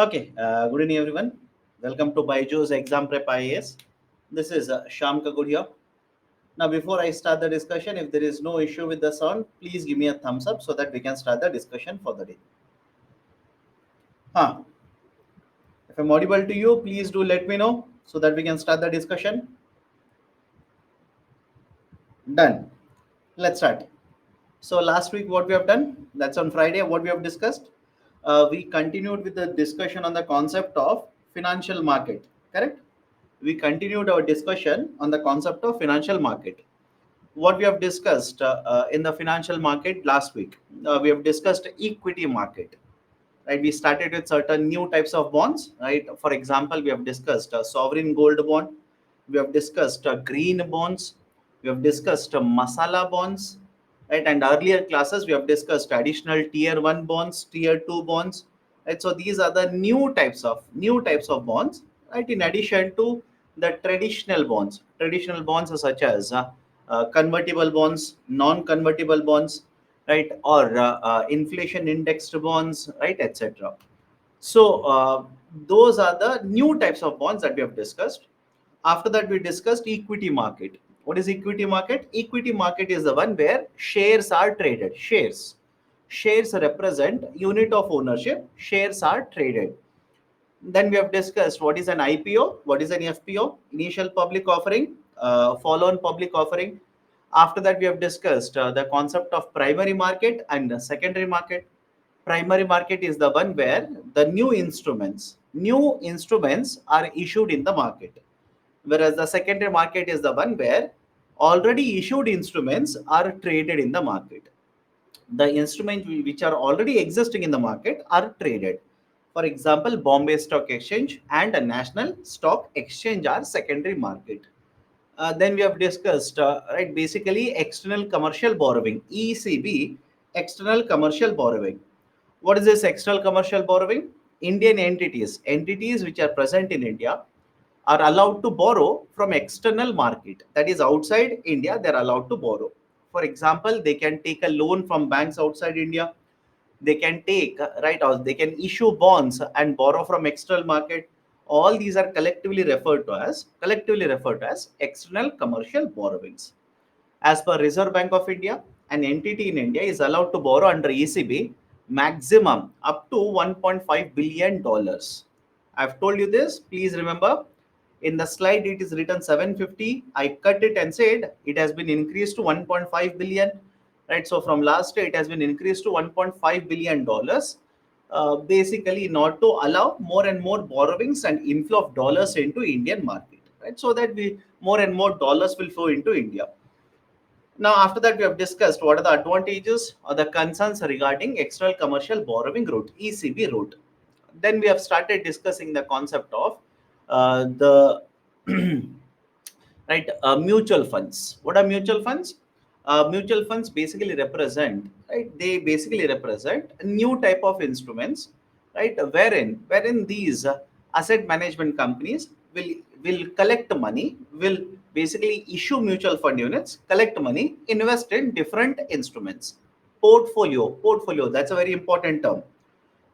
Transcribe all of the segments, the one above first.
Okay, good evening everyone. Welcome to Baiju's Exam Prep IAS. This is Sham Kagur here. Now, before I start the discussion, if there is no issue with the sound, please give me a thumbs up so that we can start the discussion for the day. Huh. If I'm audible to you, please do let me know so that we can start the discussion. Done. Let's start. So last week, what we have done, that's on Friday, what we have discussed. We continued with the discussion on the concept of financial market, correct? We continued our discussion on the concept of financial market. What we have discussed in the financial market last week, we have discussed equity market, right? We started with certain new types of bonds, right? For example, we have discussed sovereign gold bond, we have discussed green bonds, we have discussed masala bonds, right? And earlier classes we have discussed additional tier 1 bonds, tier 2 bonds, right? So these are the new types of bonds, right? In addition to the traditional bonds are such as convertible bonds, non convertible bonds, right? Or inflation indexed bonds, right? Etc. So those are the new types of bonds that we have discussed. After that, we discussed equity market. What is equity market? Equity market is the one where shares are traded. Shares represent unit of ownership. Shares are traded. Then we have discussed what is an IPO, what is an FPO, initial public offering, follow-on public offering. After that, we have discussed the concept of primary market and the secondary market. Primary market is the one where the new instruments are issued in the market, whereas the secondary market is the one where already issued instruments are traded in the market. The instruments which are already existing in the market are traded. For example, Bombay Stock Exchange and a National Stock Exchange are secondary market. Then we have discussed, right, basically external commercial borrowing, ECB, external commercial borrowing. What is this external commercial borrowing? Indian entities which are present in India are allowed to borrow from external market. That is outside India, they're allowed to borrow. For example, they can take a loan from banks outside India. They can take, right, or they can issue bonds and borrow from external market. All these are collectively referred to as external commercial borrowings. As per Reserve Bank of India, an entity in India is allowed to borrow under ECB maximum up to $1.5 billion. I've told you this, please remember. In the slide, it is written 750. I cut it and said it has been increased to 1.5 billion. Right. So from last year, it has been increased to $1.5 billion. Basically, not to allow more and more borrowings and inflow of dollars into Indian market. Right. So that more and more dollars will flow into India. Now, after that, we have discussed what are the advantages or the concerns regarding external commercial borrowing route, ECB route. Then we have started discussing the concept of the right mutual funds. What are mutual funds? Mutual funds basically represent, right? They basically represent a new type of instruments, right? Wherein these asset management companies will collect money, will basically issue mutual fund units, collect money, invest in different instruments. Portfolio. That's a very important term,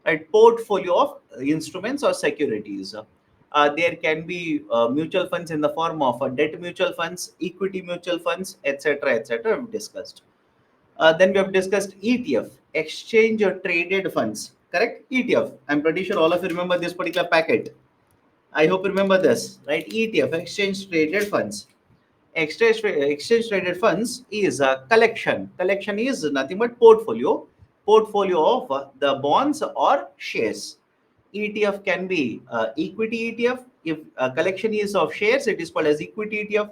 right? Portfolio of instruments or securities. There can be mutual funds in the form of debt mutual funds, equity mutual funds, etc., etc. We've discussed. Then we have discussed ETF, exchange traded funds. Correct? ETF. I'm pretty sure all of you remember this particular packet. I hope you remember this, right? ETF, exchange traded funds. Exchange traded funds is a collection. Collection is nothing but portfolio of the bonds or shares. ETF can be equity ETF. If a collection is of shares, it is called as equity ETF.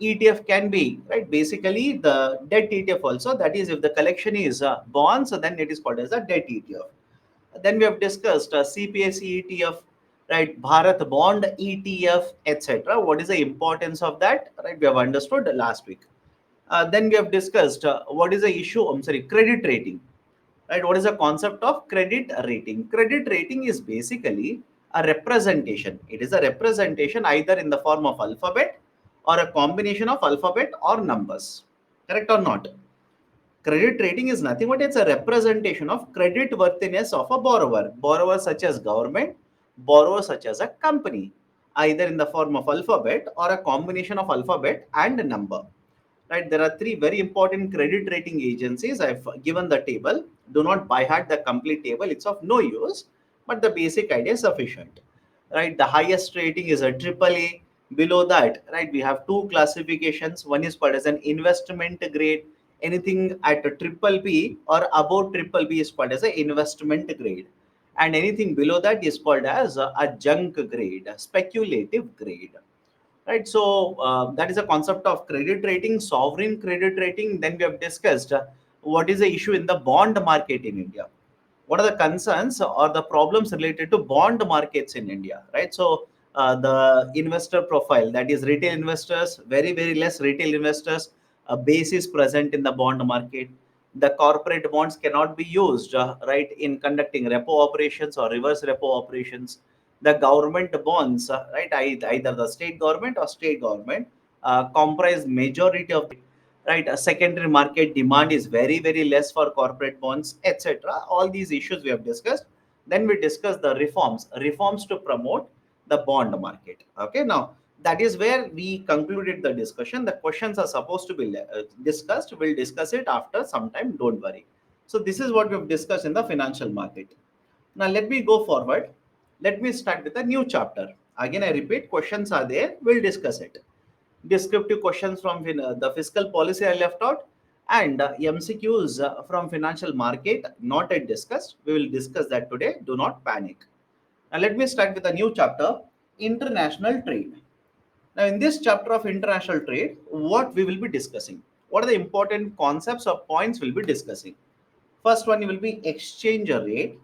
ETF can be, right, basically the debt ETF also. That is, if the collection is bonds, then it is called as a debt ETF. Then we have discussed CPSE ETF, right? Bharat Bond ETF, etc. What is the importance of that? Right, we have understood last week. Then we have discussed what is the issue. I'm sorry, credit rating. Right? What is the concept of credit rating? Credit rating is basically a representation. It is a representation either in the form of alphabet or a combination of alphabet or numbers. Correct or not? Credit rating is nothing but it's a representation of credit worthiness of a borrower. Borrowers such as government borrower such as a company, either in the form of alphabet or a combination of alphabet and number. Right, there are three very important credit rating agencies. I've given the table. Do not by heart the complete table, it's of no use, but the basic idea is sufficient. Right, the highest rating is a triple A. Below that, right, we have two classifications. One is called as an investment grade. Anything at a triple B or above triple B is called as an investment grade, and anything below that is called as a junk grade, a speculative grade. Right, so that is a concept of credit rating, sovereign credit rating. Then we have discussed what is the issue in the bond market in India, what are the concerns or the problems related to bond markets in India, right? So the investor profile, that is retail investors, very very less retail investors, a base is present in the bond market. The corporate bonds cannot be used right, in conducting repo operations or reverse repo operations. The government bonds, right, either the state government or state government, comprise majority of, right, a secondary market demand is very very less for corporate bonds, etc. All these issues we have discussed. Then we discuss the reforms to promote the bond market. Okay, now that is where we concluded the discussion. The questions are supposed to be discussed. We'll discuss it after some time, don't worry. So this is what we've discussed in the financial market. Now let me go forward. Let me start with a new chapter. Again, I repeat, questions are there, we'll discuss it. Descriptive questions from the fiscal policy I left out, and MCQs from financial market not yet discussed. We will discuss that today. Do not panic. Now let me start with a new chapter, international trade. Now in this chapter of international trade, what we will be discussing? What are the important concepts or points we'll be discussing? First one will be exchange rate.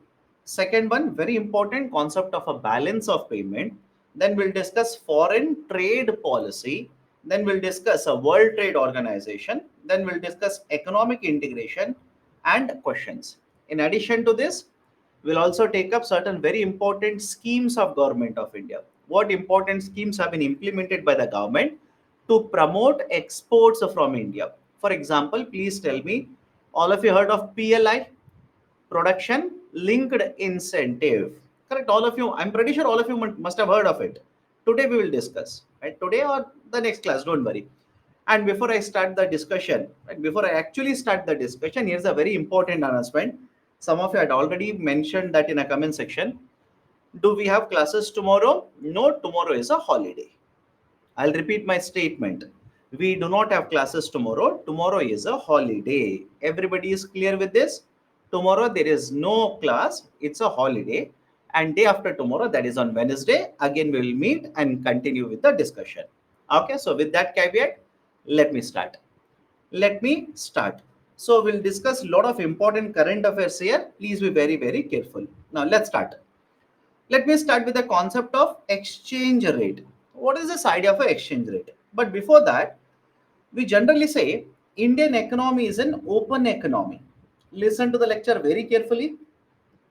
Second one, very important concept of a balance of payment. Then we'll discuss foreign trade policy. Then we'll discuss a World Trade Organization. Then we'll discuss economic integration and questions. In addition to this, we'll also take up certain very important schemes of government of India. What important schemes have been implemented by the government to promote exports from India? For example, please tell me, all of you heard of PLI, production linked incentive? Correct, all of you, I'm pretty sure all of you must have heard of it. Today we will discuss, right? Today or the next class, don't worry. And before I start the discussion, right, before I actually start the discussion, here's a very important announcement. Some of you had already mentioned that in a comment section. Do we have classes tomorrow? No, tomorrow is a holiday. I'll repeat my statement. We do not have classes tomorrow. Tomorrow is a holiday. Everybody is clear with this? Tomorrow there is no class. It's a holiday. And day after tomorrow, that is on Wednesday, again we will meet and continue with the discussion. Okay, so with that caveat, let me start. Let me start. So we'll discuss a lot of important current affairs here. Please be very, very careful. Now let's start. Let me start with the concept of exchange rate. What is this idea of an exchange rate? But before that, we generally say Indian economy is an open economy. Listen to the lecture very carefully.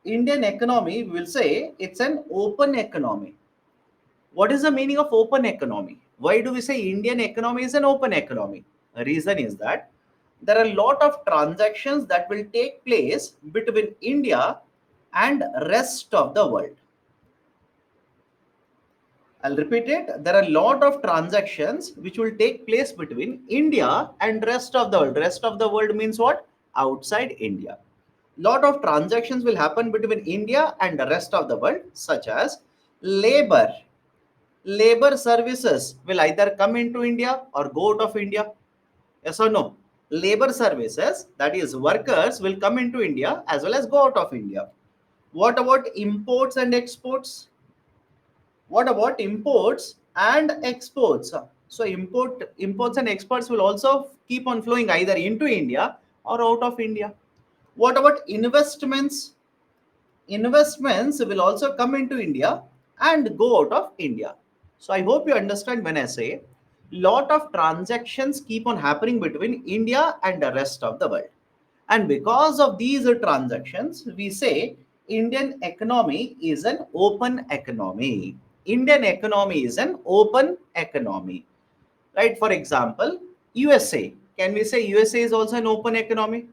Indian economy, we will say it's an open economy. What is the meaning of open economy? Why do we say Indian economy is an open economy? The reason is that there are a lot of transactions that will take place between India and rest of the world. I'll repeat it. There are a lot of transactions which will take place between India and rest of the world. Rest of the world means what? Outside India. Lot of transactions will happen between India and the rest of the world, such as labor. Labor services will either come into India or go out of India. Yes or no? Labor services, that is workers, will come into India as well as go out of India. What about imports and exports? What about imports and exports? So imports and exports will also keep on flowing either into India or out of India. What about investments? Investments will also come into India and go out of India. So I hope you understand when I say lot of transactions keep on happening between India and the rest of the world. And because of these transactions, we say Indian economy is an open economy. Indian economy is an open economy. Right? For example, USA. Can we say USA is also an open economy?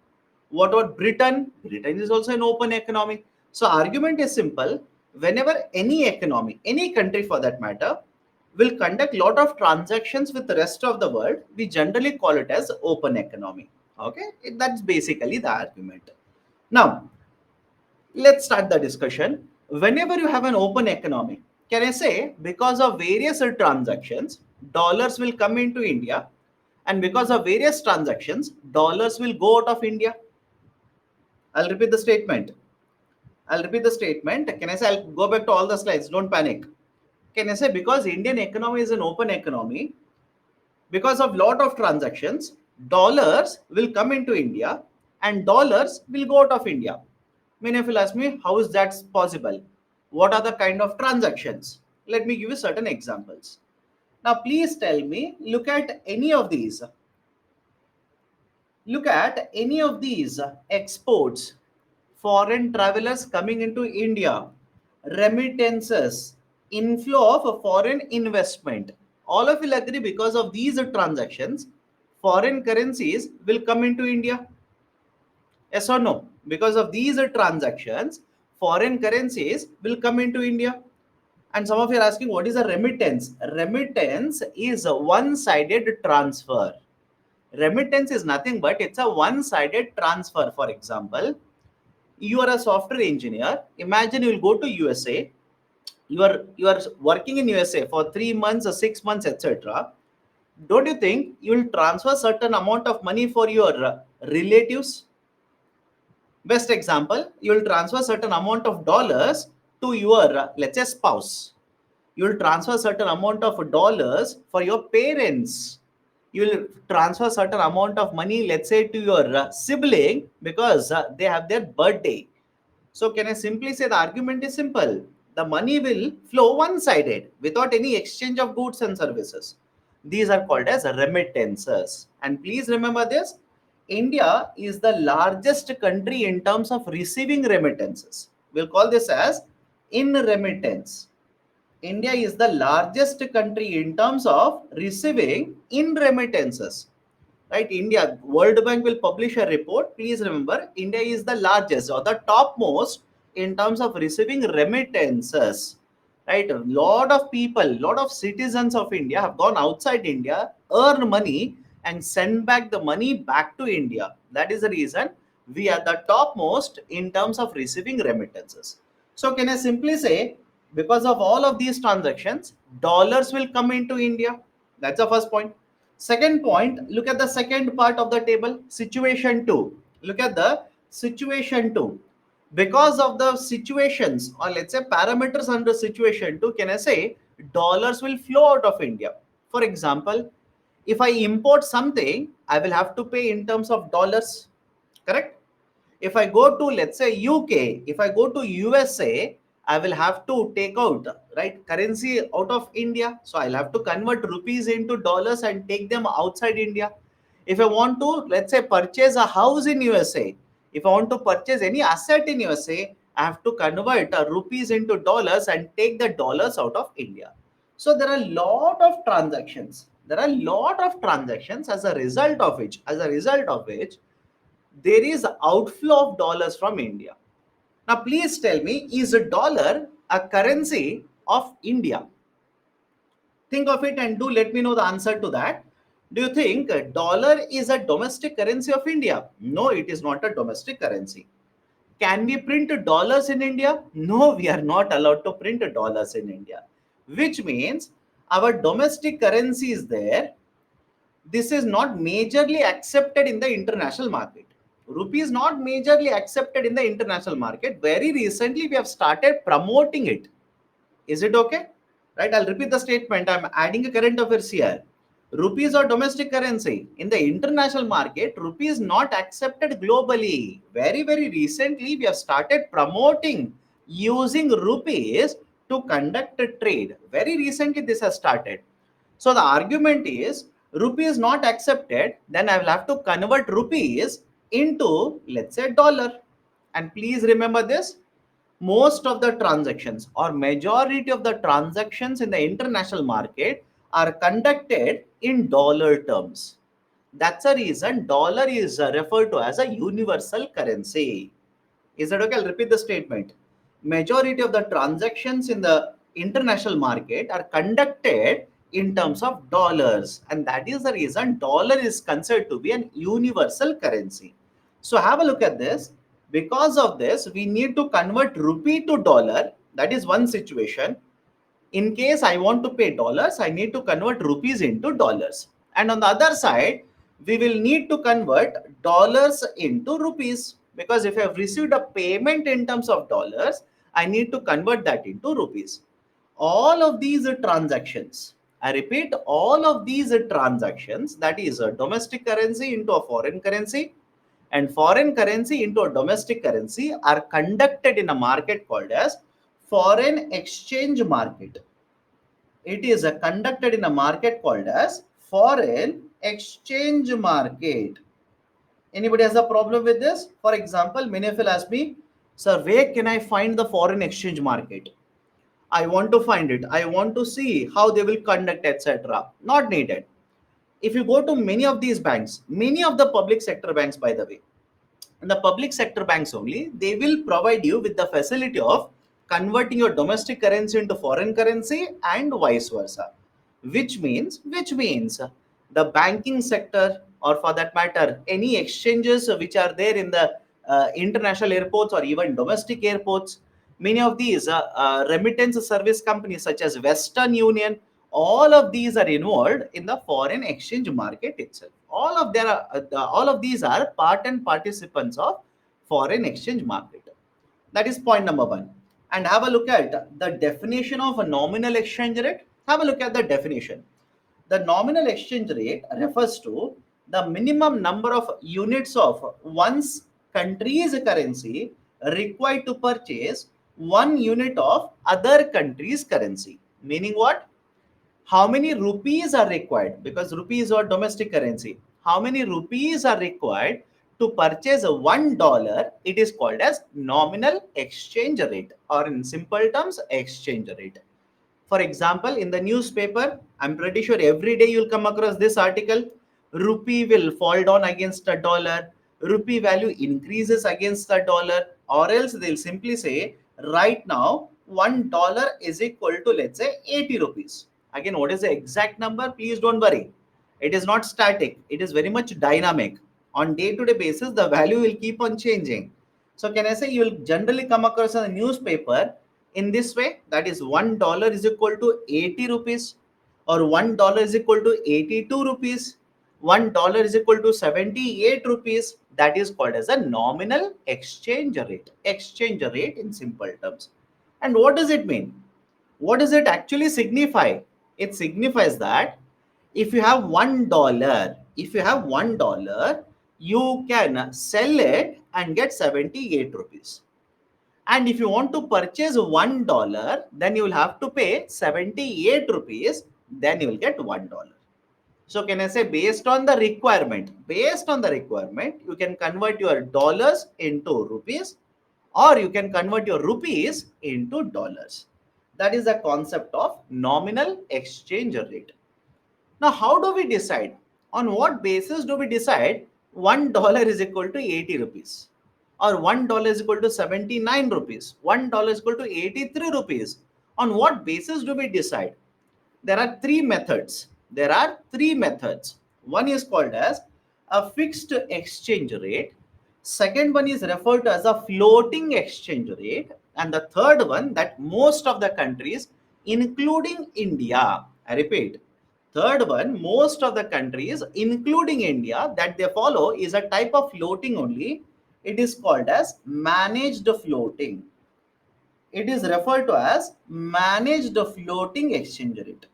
What about Britain? Britain is also an open economy. So argument is simple. whenever any economy, any country for that matter, will conduct lot of transactions with the rest of the world, we generally call it as open economy. Okay, that's basically the argument. Now, let's start the discussion. Whenever you have an open economy, can I say because of various transactions, dollars will come into India, and because of various transactions, dollars will go out of India? I'll repeat the statement. I'll repeat the statement. Can I say I'll go back to all the slides? Don't panic. Can I say because Indian economy is an open economy, because of lot of transactions, dollars will come into India and dollars will go out of India. Many of you ask me, how is that possible? What are the kind of transactions? Let me give you certain examples. Now, please tell me, look at any of these exports, foreign travelers coming into India, remittances, inflow of foreign investment. All of you will agree because of these transactions, foreign currencies will come into India. Yes or no? Because of these transactions, foreign currencies will come into India. And some of you are asking, what is a remittance? Remittance is a one-sided transfer. Remittance is nothing but it's a one-sided transfer. For example, you are a software engineer. Imagine you will go to USA. You are working in USA for 3 months or 6 months, etc. Don't you think you will transfer certain amount of money for your relatives? Best example, you will transfer certain amount of dollars to your let's say spouse. You will transfer certain amount of dollars for your parents. You will transfer certain amount of money, let's say, to your sibling because they have their birthday. So can I simply say the argument is simple? The money will flow one-sided without any exchange of goods and services. These are called as remittances. And please remember this, India is the largest country in terms of receiving remittances. We'll call this as in remittance. India is the largest country in terms of receiving in remittances. Right? India, World Bank will publish a report. Please remember, India is the largest or the topmost in terms of receiving remittances. Right? A lot of people, lot of citizens of India have gone outside India, earn money, and send back the money back to India. That is the reason we are the topmost in terms of receiving remittances. So, can I simply say, because of all of these transactions, dollars will come into India? That's the first point. Second point, look at the second part of the table, situation 2. Look at the situation 2. Because of the situations or let's say parameters under situation 2, can I say dollars will flow out of India? For example, if I import something, I will have to pay in terms of dollars, correct? If I go to let's say UK, if I go to USA, I will have to take out right currency out of India. So I'll have to convert rupees into dollars and take them outside India. If I want to let's say purchase a house in USA, if I want to purchase any asset in USA, I have to convert rupees into dollars and take the dollars out of India. So there are a lot of transactions. There are a lot of transactions as a result of which there is outflow of dollars from India. Now, please tell me, is a dollar a currency of India? Think of it and do let me know the answer to that. Do you think a dollar is a domestic currency of India? No, it is not a domestic currency. Can we print dollars in India? No, we are not allowed to print dollars in India, which means our domestic currency is there. This is not majorly accepted in the international market. Rupee is not majorly accepted in the international market. Very recently, we have started promoting it. Is it okay? Right? I'll repeat the statement. I'm adding a current affairs here. Rupee is our domestic currency. In the international market, rupee is not accepted globally. Very, very recently, we have started promoting using rupees to conduct a trade. Very recently, this has started. So the argument is rupee is not accepted, then I will have to convert rupees into let's say dollar. And please remember this, most of the transactions or majority of the transactions in the international market are conducted in dollar terms. That's the reason dollar is referred to as a universal currency. Is that okay? I'll repeat the statement. majority of the transactions in the international market are conducted in terms of dollars, and that is the reason dollar is considered to be an universal currency. So have a look at this. Because of this, we need to convert rupee to dollar. That is one situation. In case I want to pay dollars, I need to convert rupees into dollars. And on the other side, we will need to convert dollars into rupees, because if I have received a payment in terms of dollars, I need to convert that into rupees. All of these transactions, I repeat, all of these transactions, that is a domestic currency into a foreign currency and foreign currency into a domestic currency, are conducted in a market called as foreign exchange market. It is conducted in a market called as foreign exchange market. Anybody has a problem with this? For example, many of you ask me, sir, where can I find the foreign exchange market? I want to find it. I want to see how they will conduct, etc. Not needed. If you go to many of these banks, many of the public sector banks, by the way, in the public sector banks only, they will provide you with the facility of converting your domestic currency into foreign currency and vice versa. Which means the banking sector, or for that matter, any exchanges which are there in the international airports or even domestic airports, many of these remittance service companies such as Western Union, all of these are involved in the foreign exchange market itself. All of these are part and participants of foreign exchange market. That is point number one. And have a look at the definition of a nominal exchange rate. Have a look at the definition. The nominal exchange rate refers to the minimum number of units of one's country's currency required to purchase one unit of other country's currency. Meaning what? How many rupees are required, because rupees are domestic currency, how many rupees are required to purchase a $1? It is called as nominal exchange rate, or in simple terms, exchange rate. For example, in the newspaper, I'm pretty sure every day you'll come across this article: rupee will fall down against a dollar, rupee value increases against the dollar, or else they'll simply say, right now $1 is equal to, let's say, 80 rupees. Again, what is the exact number? Please don't worry. It is not static, it is very much dynamic. On day-to-day basis, the value will keep on changing. So can I say you will generally come across a newspaper in this way, that is $1 is equal to 80 rupees, or $1 is equal to 82 rupees, $1 is equal to 78 rupees. That is called as a nominal exchange rate in simple terms. And what does it mean? What does it actually signify? It signifies that if you have $1, you can sell it and get 78 rupees. And if you want to purchase $1, then you will have to pay 78 rupees, then you will get $1. So can I say, based on the requirement, you can convert your dollars into rupees, or you can convert your rupees into dollars. That is the concept of nominal exchange rate. Now, how do we decide? On what basis do we decide $1 is equal to 80 rupees? Or $1 is equal to 79 rupees? $1 is equal to 83 rupees? On what basis do we decide? There are three methods. One is called as a fixed exchange rate. Second one is referred to as a floating exchange rate. And the third one, that most of the countries, including India, I repeat, third one, most of the countries, including India, that they follow is a type of floating only. It is called as managed floating. It is referred to as managed floating exchange rate.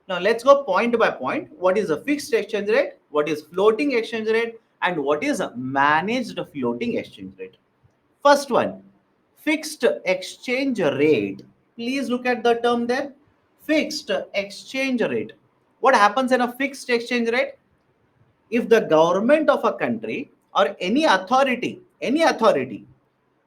Now let's go point by point. What is a fixed exchange rate? What is floating exchange rate? And what is a managed floating exchange rate? First one, fixed exchange rate. Please look at the term there. Fixed exchange rate. What happens in a fixed exchange rate? If the government of a country or any authority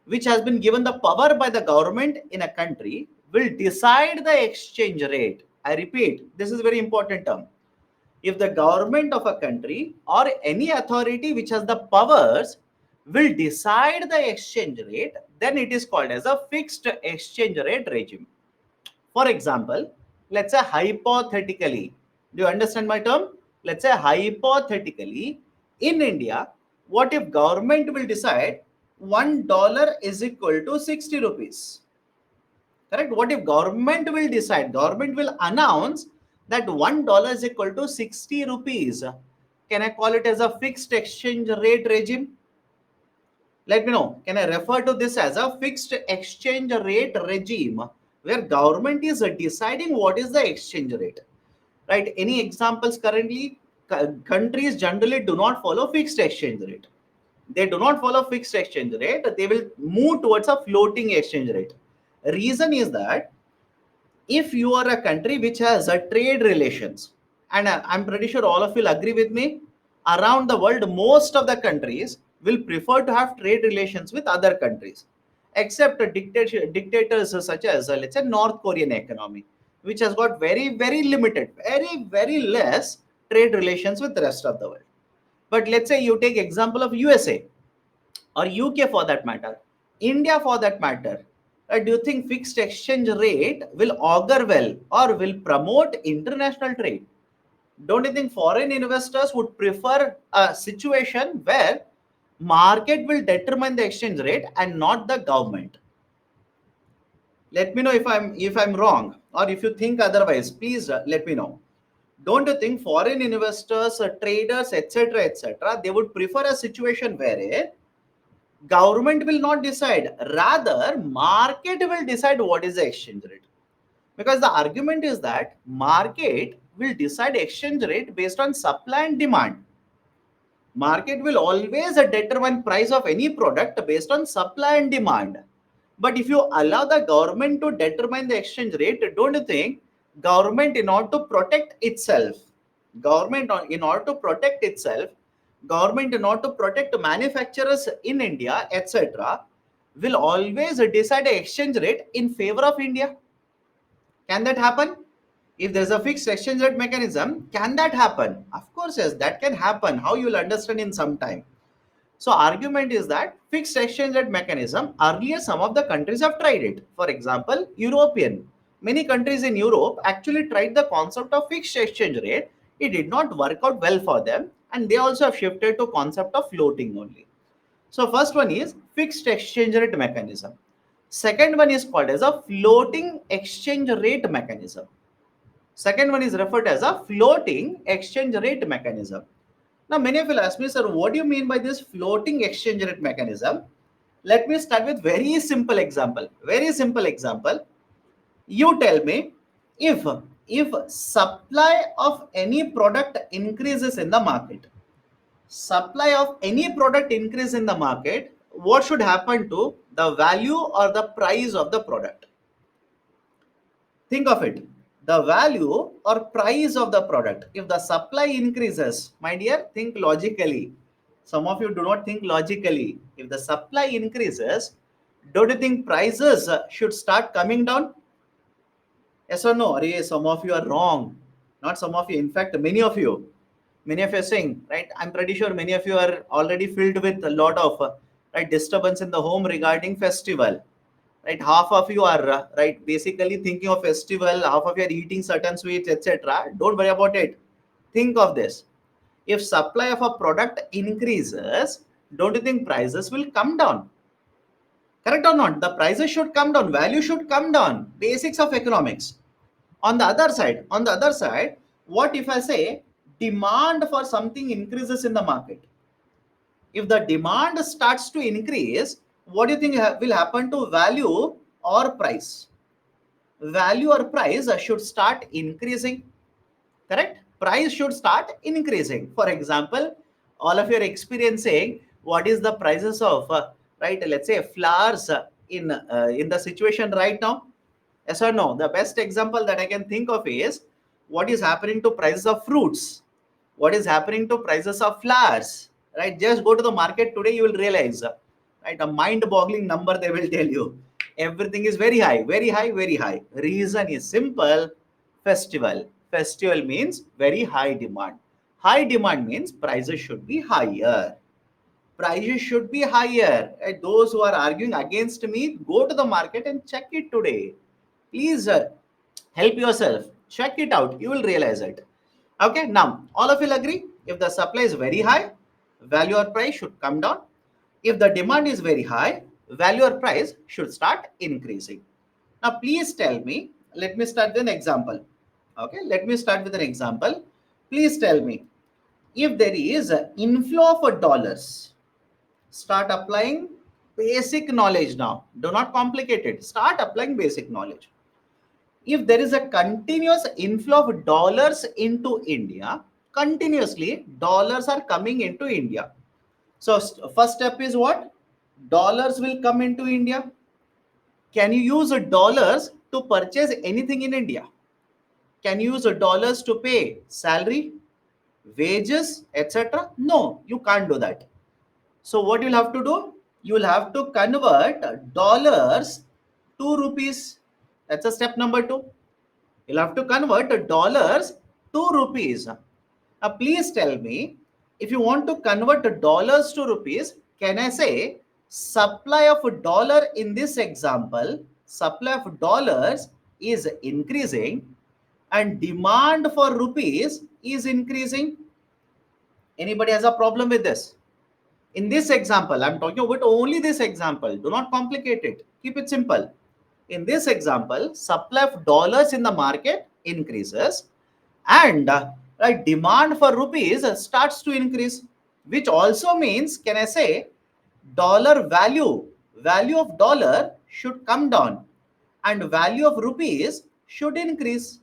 which has been given the power by the government in a country will decide the exchange rate. I repeat, this is a very important term. If the government of a country or any authority which has the powers will decide the exchange rate, then it is called as a fixed exchange rate regime. For example, let's say hypothetically, do you understand my term? Let's say hypothetically, in India, what if government will decide $1 is equal to 60 rupees? Correct? What if government will decide, government will announce that $1 is equal to 60 rupees? Can I call it as a fixed exchange rate regime? Let me know. Can I refer to this as a fixed exchange rate regime where government is deciding what is the exchange rate? Right? Any examples currently? Countries generally do not follow fixed exchange rate. They do not follow fixed exchange rate. They will move towards a floating exchange rate. Reason is that if you are a country which has a trade relations, and I'm pretty sure all of you will agree with me, around the world most of the countries will prefer to have trade relations with other countries, except dictators such as let's say North Korean economy, which has got very limited, very less trade relations with the rest of the world. But let's say you take example of USA or UK for that matter, India for that matter, do you think fixed exchange rate will augur well or will promote international trade? Don't you think foreign investors would prefer a situation where market will determine the exchange rate and not the government? Let me know if I'm wrong, or if you think otherwise, please let me know. Don't you think foreign investors, traders, etc., they would prefer a situation where government will not decide, rather market will decide what is the exchange rate? Because the argument is that market will decide exchange rate based on supply and demand. Market will always determine price of any product based on supply and demand. But if you allow the government to determine the exchange rate, don't you think government, in order to protect itself, in order to protect itself, government in order to protect manufacturers in India, etc., will always decide the exchange rate in favor of India? Can that happen? If there's a fixed exchange rate mechanism, can that happen? Of course, yes, that can happen. How you will understand in some time. So argument is that fixed exchange rate mechanism, earlier some of the countries have tried it. For example, European. Many countries in Europe actually tried the concept of fixed exchange rate. It did not work out well for them, and they also have shifted to concept of floating only. So first one is fixed exchange rate mechanism. Second one is called as a floating exchange rate mechanism. Second one is referred as a floating exchange rate mechanism. Now, many of you ask me, sir, what do you mean by this floating exchange rate mechanism? Let me start with very simple example. Very simple example. You tell me, if supply of any product increases in the market, supply of any product increase in the market, what should happen to the value or the price of the product? Think of it. The value or price of the product. If the supply increases, my dear, think logically. Some of you do not think logically. If the supply increases, don't you think prices should start coming down? Yes or no? Arey, some of you are wrong. Not some of you. In fact, many of you. Many of you are saying, right? I'm pretty sure many of you are already filled with a lot of right disturbance in the home regarding festival. Right, half of you are right basically thinking of festival, half of you are eating certain sweets, etc. Don't worry about it. Think of this. If supply of a product increases, don't you think prices will come down? Correct or not? The prices should come down, value should come down. Basics of economics. On the other side, what if I say demand for something increases in the market? If the demand starts to increase, what do you think will happen to value or price? Value or price should start increasing. Correct? Price should start increasing. For example, all of you are experiencing what is the prices of right, let's say flowers in the situation right now. Yes or no? The best example that I can think of is what is happening to prices of fruits, what is happening to prices of flowers. Right? Just go to the market today, you will realize, right, a mind-boggling number they will tell you. Everything is very high, very high, very high. Reason is simple: festival. Festival means very high demand. High demand means prices should be higher. prices should be higher. Those who are arguing against me, go to the market and check it today. Please help yourself, check it out, you will realize it. Okay, now all of you will agree, if the supply is very high, value or price should come down. If the demand is very high, value or price should start increasing. Now please tell me, let me start with an example. Okay, let me start with an example. Please tell me, if there is an inflow of dollars, start applying basic knowledge now, do not complicate it, start applying basic knowledge. If there is a continuous inflow of dollars into India, continuously dollars are coming into India. So first step is what? Dollars will come into India. Can you use dollars to purchase anything in India? Can you use dollars to pay salary, wages, etc.? No, you can't do that. So what you'll have to do? You will have to convert dollars to rupees. That's a step number 2. You'll have to convert dollars to rupees. Now please tell me, if you want to convert dollars to rupees, can I say supply of a dollar in this example, supply of dollars is increasing and demand for rupees is increasing? Anybody has a problem with this? In this example, I'm talking about only this example. Do not complicate it. Keep it simple. In this example, supply of dollars in the market increases and right, demand for rupees starts to increase, which also means, can I say, dollar value of dollar should come down and value of rupees should increase.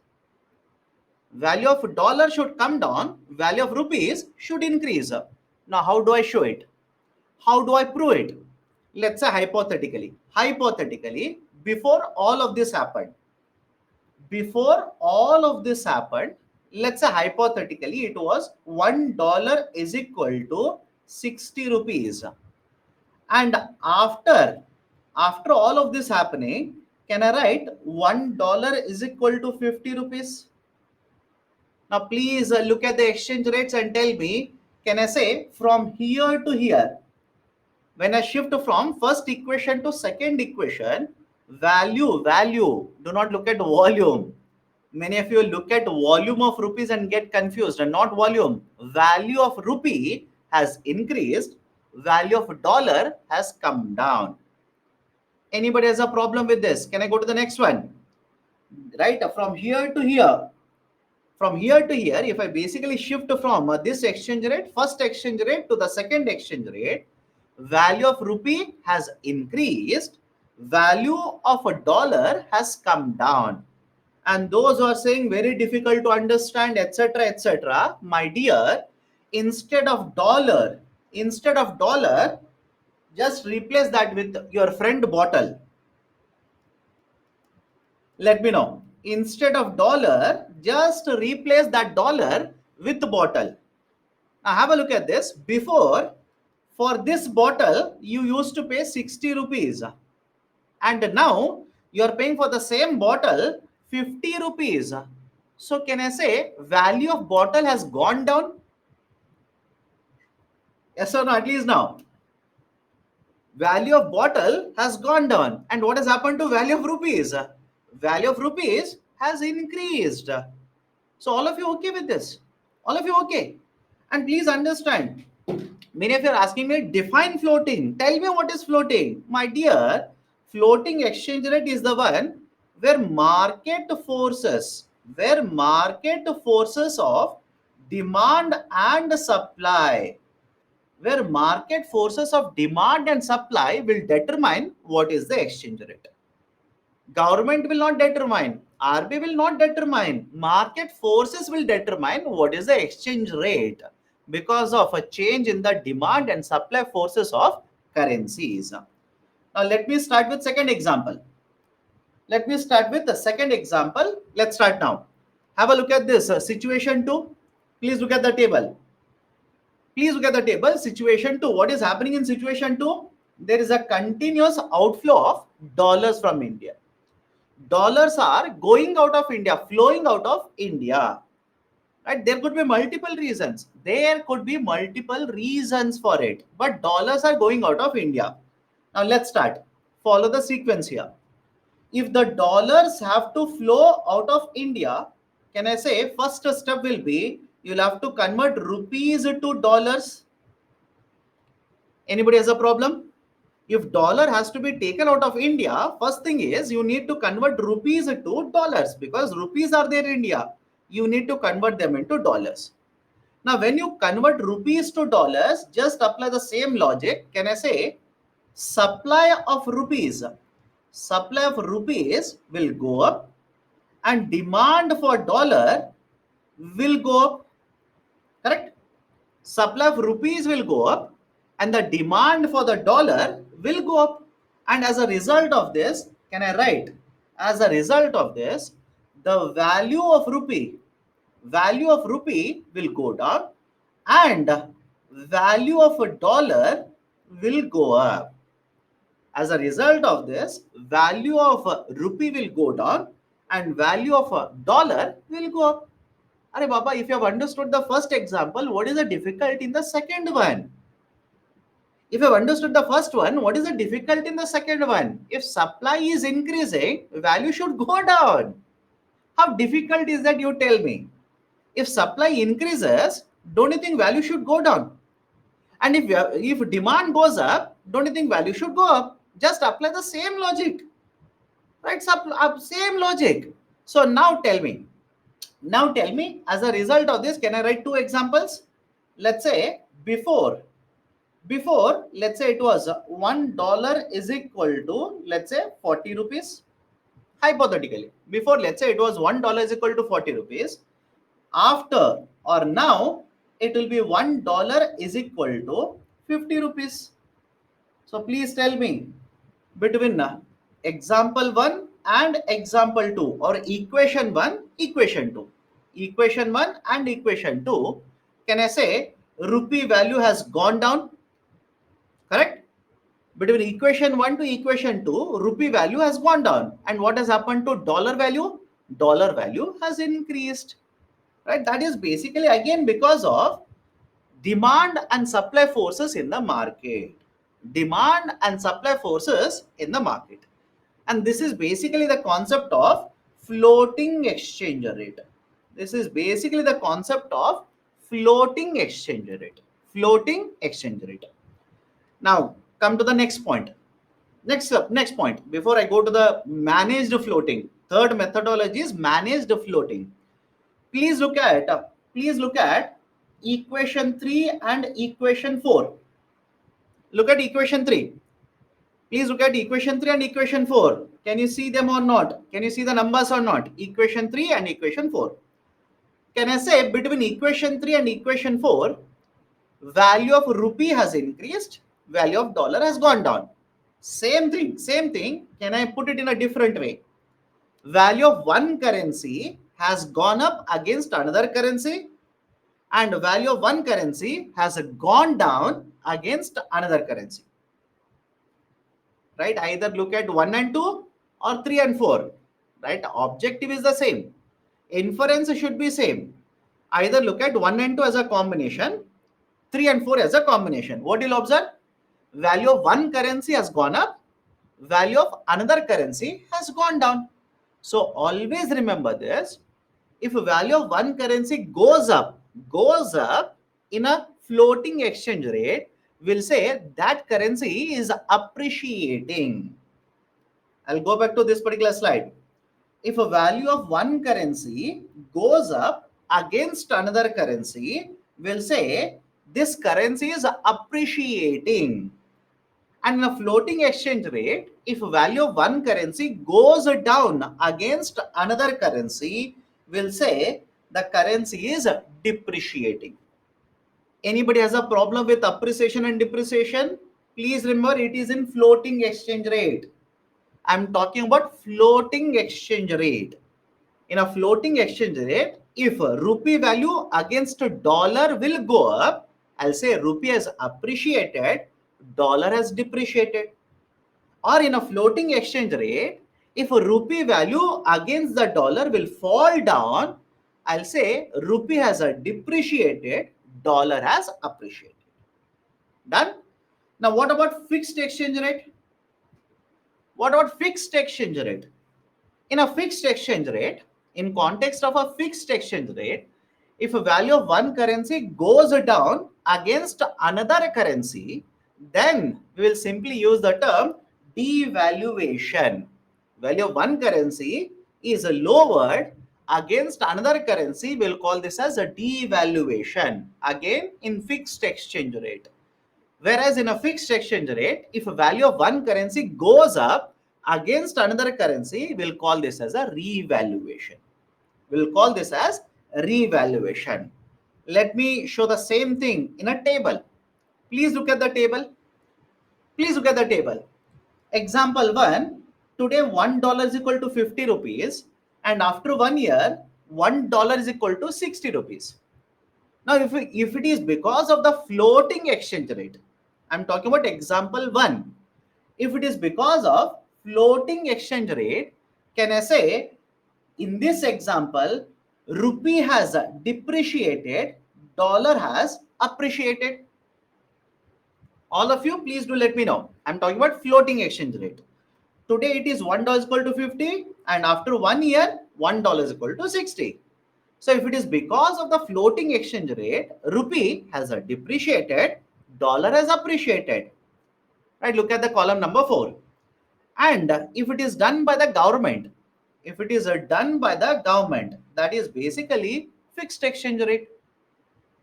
Value of dollar should come down, value of rupees should increase. Now, how do I show it? How do I prove it? Let's say hypothetically, before all of this happened, let's say hypothetically, it was $1 is equal to 60 rupees. And after all of this happening, can I write $1 is equal to 50 rupees? Now, please look at the exchange rates and tell me, can I say from here to here, when I shift from first equation to second equation, value, do not look at volume. Many of you look at volume of rupees and get confused, and not volume. Value of rupee has increased, value of dollar has come down. Anybody has a problem with this? Can I go to the next one? Right, from here to here, if I basically shift from this exchange rate, first exchange rate to the second exchange rate, value of rupee has increased, value of a dollar has come down. And those who are saying very difficult to understand, etc., my dear, instead of dollar, just replace that with your friend bottle. Let me know. Instead of dollar, just replace that dollar with the bottle. Now have a look at this. Before, for this bottle, you used to pay 60 rupees. And now you are paying for the same bottle 50 rupees. So can I say value of bottle has gone down? Yes or no? At least now. Value of bottle has gone down. And what has happened to value of rupees? Value of rupees has increased. So all of you okay with this? All of you okay? And please understand, many of you are asking me, define floating. Tell me what is floating. My dear, floating exchange rate is the one where market forces of demand and supply, will determine what is the exchange rate. Government will not determine, RBI will not determine, market forces will determine what is the exchange rate because of a change in the demand and supply forces of currencies. Now let me start with second example. Let's start now. Have a look at this situation 2. Please look at the table. Situation 2. What is happening in situation 2? There is a continuous outflow of dollars from India. Dollars are going out of India, flowing out of India. Right? There could be multiple reasons. There could be multiple reasons for it. But dollars are going out of India. Now let's start. Follow the sequence here. If the dollars have to flow out of India, can I say first step will be you'll have to convert rupees to dollars. Anybody has a problem? If dollar has to be taken out of India, first thing is you need to convert rupees to dollars because rupees are there in India. You need to convert them into dollars. Now, when you convert rupees to dollars, just apply the same logic. Can I say supply of rupees will go up and demand for dollar will go up. Correct? Supply of rupees will go up and the demand for the dollar will go up. And as a result of this, can I write? As a result of this, the value of rupee will go down and value of a dollar will go up. As a result of this, value of a rupee will go down and value of a dollar will go up. Are Baba, if you have understood the first example, what is the difficulty in the second one? If you have understood the first one, what is the difficulty in the second one? If supply is increasing, value should go down. How difficult is that, you tell me? If supply increases, don't you think value should go down? And if demand goes up, don't you think value should go up? Just apply the same logic, right? Same logic. So now tell me, as a result of this, can I write two examples? Let's say before let's say it was $1 is equal to, let's say, 40 rupees. Hypothetically, before, let's say it was $1 is equal to 40 rupees. After or now, it will be $1 is equal to 50 rupees. So please tell me, between example 1 and example 2, or equation 1, equation 2. Equation 1 and equation 2, can I say rupee value has gone down? Correct? Between equation 1 to equation 2, rupee value has gone down. And what has happened to dollar value? Dollar value has increased. Right? That is basically again because of demand and supply forces in the market. Demand and supply forces in the market. And this is basically the concept of floating exchange rate. This is basically the concept of floating exchange rate. Floating exchange rate. Now, come to the next point. Next point. Before I go to the managed floating, third methodology is managed floating. Please look at equation 3 and equation 4. Look at equation 3. Please look at equation 3 and equation 4. Can you see them or not? Can you see the numbers or not? Equation 3 and equation 4. Can I say between equation 3 and equation 4, value of rupee has increased, value of dollar has gone down. Same thing. Can I put it in a different way? Value of one currency has gone up against another currency, and value of one currency has gone down against another currency. Right? Either look at 1 and 2 or 3 and 4. Right? Objective is the same. Inference should be same. Either look at 1 and 2 as a combination, 3 and 4 as a combination. What you'll observe? Value of one currency has gone up, value of another currency has gone down. So always remember this. If value of one currency goes up in a floating exchange rate, we'll say that currency is appreciating. I'll go back to this particular slide. If a value of one currency goes up against another currency, we'll say this currency is appreciating. And in a floating exchange rate, if value of one currency goes down against another currency, we'll say the currency is depreciating. Anybody has a problem with appreciation and depreciation? Please remember, it is in floating exchange rate. I'm talking about floating exchange rate. In a floating exchange rate, if rupee value against dollar will go up, I'll say rupee has appreciated, dollar has depreciated. Or in a floating exchange rate, if a rupee value against the dollar will fall down, I'll say rupee has depreciated, dollar has appreciated. Done? Now, what about fixed exchange rate? What about fixed exchange rate? In a fixed exchange rate, in context of a fixed exchange rate, if a value of one currency goes down against another currency, then we will simply use the term devaluation. Value of one currency is lowered against another currency, we'll call this as a devaluation. Again, in fixed exchange rate. Whereas in a fixed exchange rate, if a value of one currency goes up against another currency, we'll call this as a revaluation. We'll call this as revaluation. Let me show the same thing in a table. Please look at the table. Please look at the table. Example 1. Today $1 is equal to 50 rupees, and after 1 year, $1 is equal to 60 rupees. Now, if it is because of the floating exchange rate, I'm talking about example 1. If it is because of floating exchange rate, can I say in this example, rupee has depreciated, dollar has appreciated? All of you, please do let me know. I'm talking about floating exchange rate. Today it is $1 equal to 50, and after 1 year, $1 is equal to 60. So if it is because of the floating exchange rate, rupee has depreciated, dollar has appreciated. Right? Look at the column number 4. And if it is done by the government, if it is done by the government, that is basically fixed exchange rate.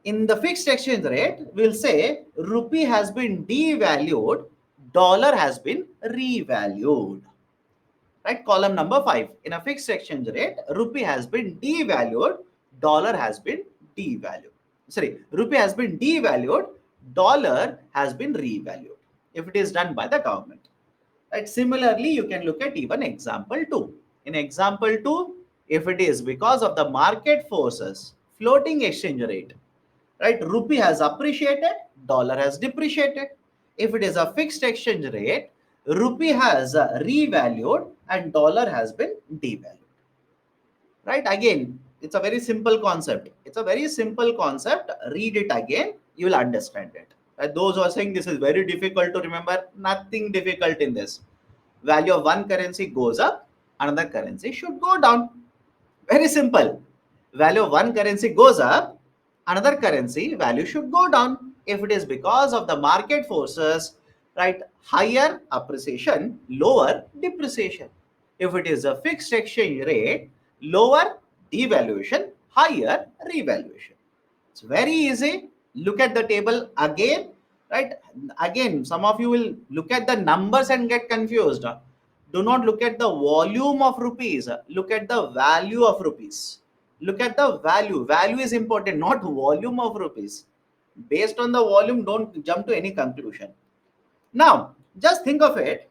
In the fixed exchange rate, we'll say rupee has been devalued, dollar has been revalued. Right? Column number 5. In a fixed exchange rate, rupee has been devalued, dollar has been devalued. Sorry, rupee has been devalued, dollar has been revalued. If it is done by the government. Right? Similarly, you can look at even example 2. In example 2, if it is because of the market forces, floating exchange rate, right? Rupee has appreciated, dollar has depreciated. If it is a fixed exchange rate, rupee has revalued and dollar has been devalued. Right? Again, it's a very simple concept. It's a very simple concept. Read it again, you will understand it. Those who are saying this is very difficult to remember, nothing difficult in this. Value of one currency goes up, another currency should go down. Very simple. Value of one currency goes up, another currency value should go down. If it is because of the market forces, right? Higher appreciation, lower depreciation. If it is a fixed exchange rate, lower devaluation, higher revaluation. It's very easy. Look at the table again, right? Again, some of you will look at the numbers and get confused. Do not look at the volume of rupees. Look at the value of rupees. Look at the value. Value is important, not volume of rupees. Based on the volume, don't jump to any conclusion. Now, just think of it.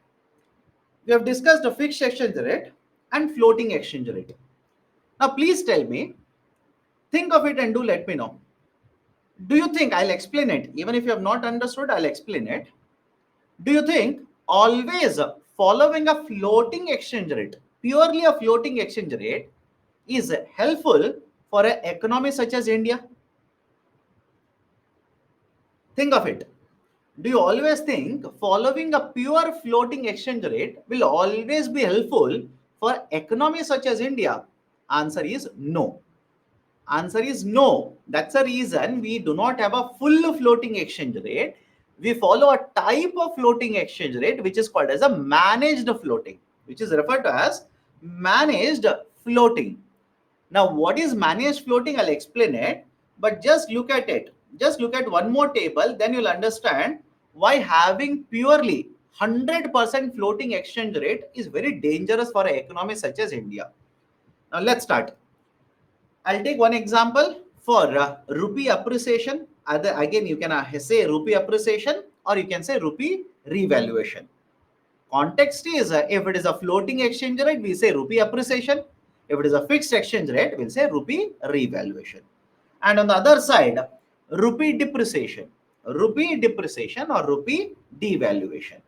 We have discussed the fixed exchange rate and floating exchange rate. Now, please tell me, think of it and do let me know. Do you think, I'll explain it, even if you have not understood, I'll explain it. Do you think always following a floating exchange rate, purely a floating exchange rate, is helpful for an economy such as India? Think of it. Do you always think following a pure floating exchange rate will always be helpful for economy such as India? Answer is no. Answer is no. That's the reason we do not have a full floating exchange rate. We follow a type of floating exchange rate which is called as a managed floating, which is referred to as managed floating. Now, what is managed floating? I'll explain it, but just look at it. Just look at one more table, then you'll understand why having purely 100% floating exchange rate is very dangerous for an economy such as India. Now, let's start. I'll take one example for rupee appreciation. Again, you can say rupee appreciation or you can say rupee revaluation. Context is if it is a floating exchange rate, we say rupee appreciation. If it is a fixed exchange rate, we'll say rupee revaluation. And on the other side, rupee depreciation or rupee devaluation.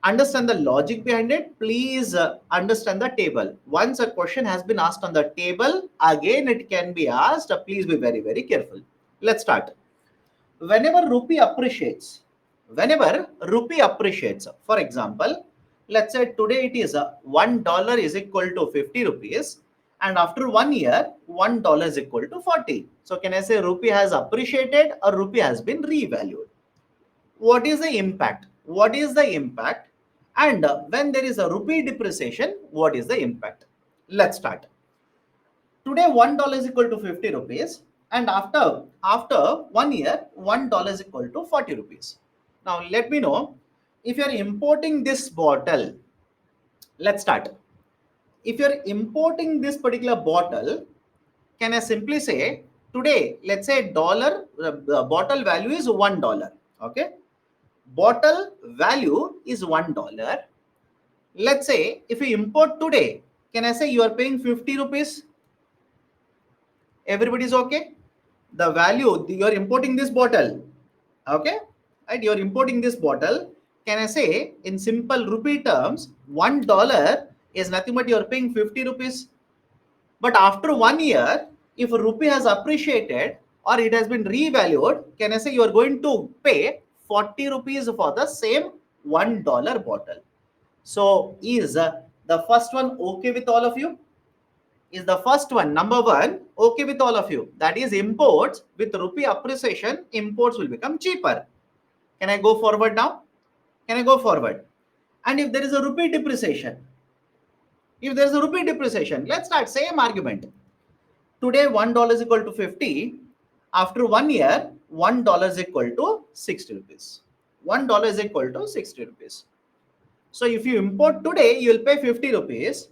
Understand the logic behind it. Please understand the table. Once a question has been asked on the table, again it can be asked. Please be very, very careful. Let's start. Whenever rupee appreciates, for example, let's say today it is $1 is equal to 50 rupees, and after 1 year, $1 is equal to 40. So can I say rupee has appreciated or rupee has been revalued? What is the impact? What is the impact? And when there is a rupee depreciation, what is the impact? Let's start. Today $1 is equal to 50 rupees, and after 1 year $1 is equal to 40 rupees. Now let me know, if you are importing this bottle, let's start. If you are importing this particular bottle, can I simply say today, let's say dollar, the bottle value is $1. Okay, bottle value is $1. Let's say if you import today, can I say you are paying 50 rupees? Everybody is okay? The value, you are importing this bottle. Okay, right? You are importing this bottle. Can I say in simple rupee terms, $1 is nothing but you are paying 50 rupees. But after 1 year, if rupee has appreciated or it has been revalued, can I say you are going to pay 40 rupees for the same $1 bottle? So is the first one okay with all of you? Is the first one, number one, okay with all of you? That is, imports with rupee appreciation, imports will become cheaper. Can I go forward now? Can I go forward? And if there is a rupee depreciation, let's start same argument. Today $1 is equal to 50. After 1 year, $1 is equal to 60 rupees. $1 is equal to 60 rupees. So if you import today, you will pay 50 rupees.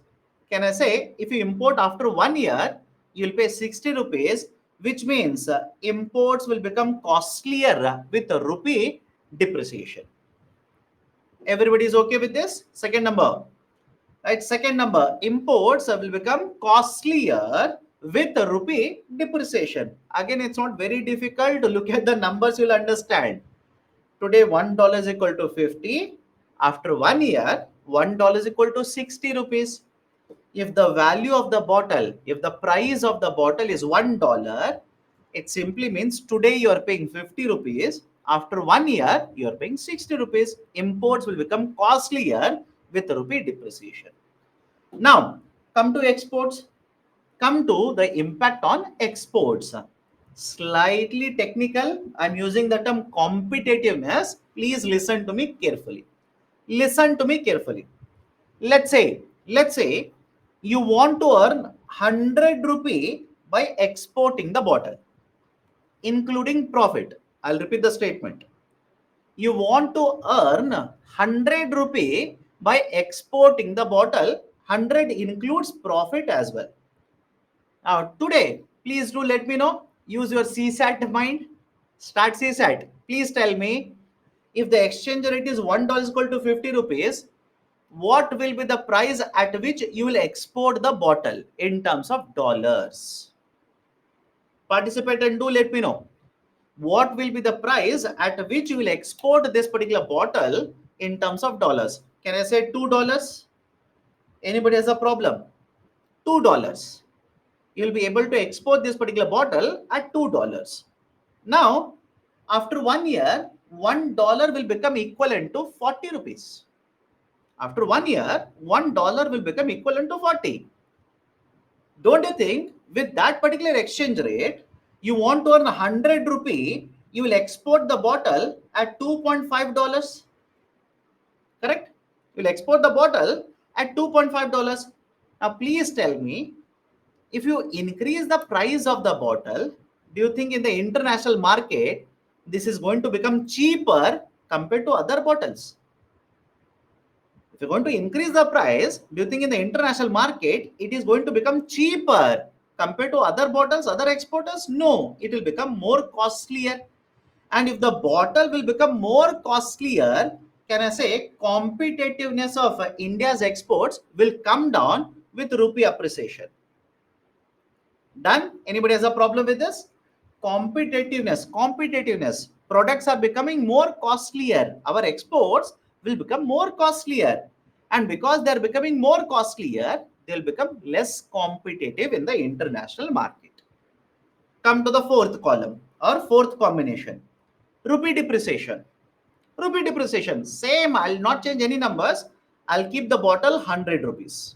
Can I say if you import after 1 year, you will pay 60 rupees, which means imports will become costlier with the rupee depreciation. Everybody is okay with this? Second number, right? Second number, imports will become costlier with the rupee depreciation. Again, it's not very difficult to look at the numbers, you'll understand. Today $1 is equal to 50. After 1 year, $1 is equal to 60 rupees. If the value of the bottle, if the price of the bottle is $1, it simply means today you are paying 50 rupees. After 1 year, you are paying 60 rupees. Imports will become costlier with rupee depreciation. Now, come to exports. Come to the impact on exports. Slightly technical. I'm using the term competitiveness. Please listen to me carefully. Listen to me carefully. Let's say you want to earn 100 rupee by exporting the bottle, including profit. I'll repeat the statement. You want to earn 100 rupee by exporting the bottle. 100 includes profit as well. Now today, please do let me know. Use your CSAT mind. Start CSAT. Please tell me, if the exchange rate is $1 is equal to 50 rupees, what will be the price at which you will export the bottle in terms of dollars? Participate and do let me know. What will be the price at which you will export this particular bottle in terms of dollars? Can I say $2? Anybody has a problem? $2. You'll be able to export this particular bottle at $2. Now, after 1 year, $1 will become equivalent to 40 rupees. After 1 year, $1 will become equivalent to 40. Don't you think with that particular exchange rate, you want to earn 100 rupee, you will export the bottle at $2.5? Correct? You will export the bottle at $2.5. Now, please tell me, if you increase the price of the bottle, do you think in the international market, this is going to become cheaper compared to other bottles? If you're going to increase the price, do you think in the international market, it is going to become cheaper compared to other bottles, other exporters? No, it will become more costlier. And if the bottle will become more costlier, can I say competitiveness of India's exports will come down with rupee appreciation? Done? Anybody has a problem with this? Competitiveness. Products are becoming more costlier. Our exports will become more costlier. And because they're becoming more costlier, they'll become less competitive in the international market. Come to the fourth column or fourth combination. Rupee depreciation. Rupee depreciation. Same, I'll not change any numbers. I'll keep the bottle 100 rupees.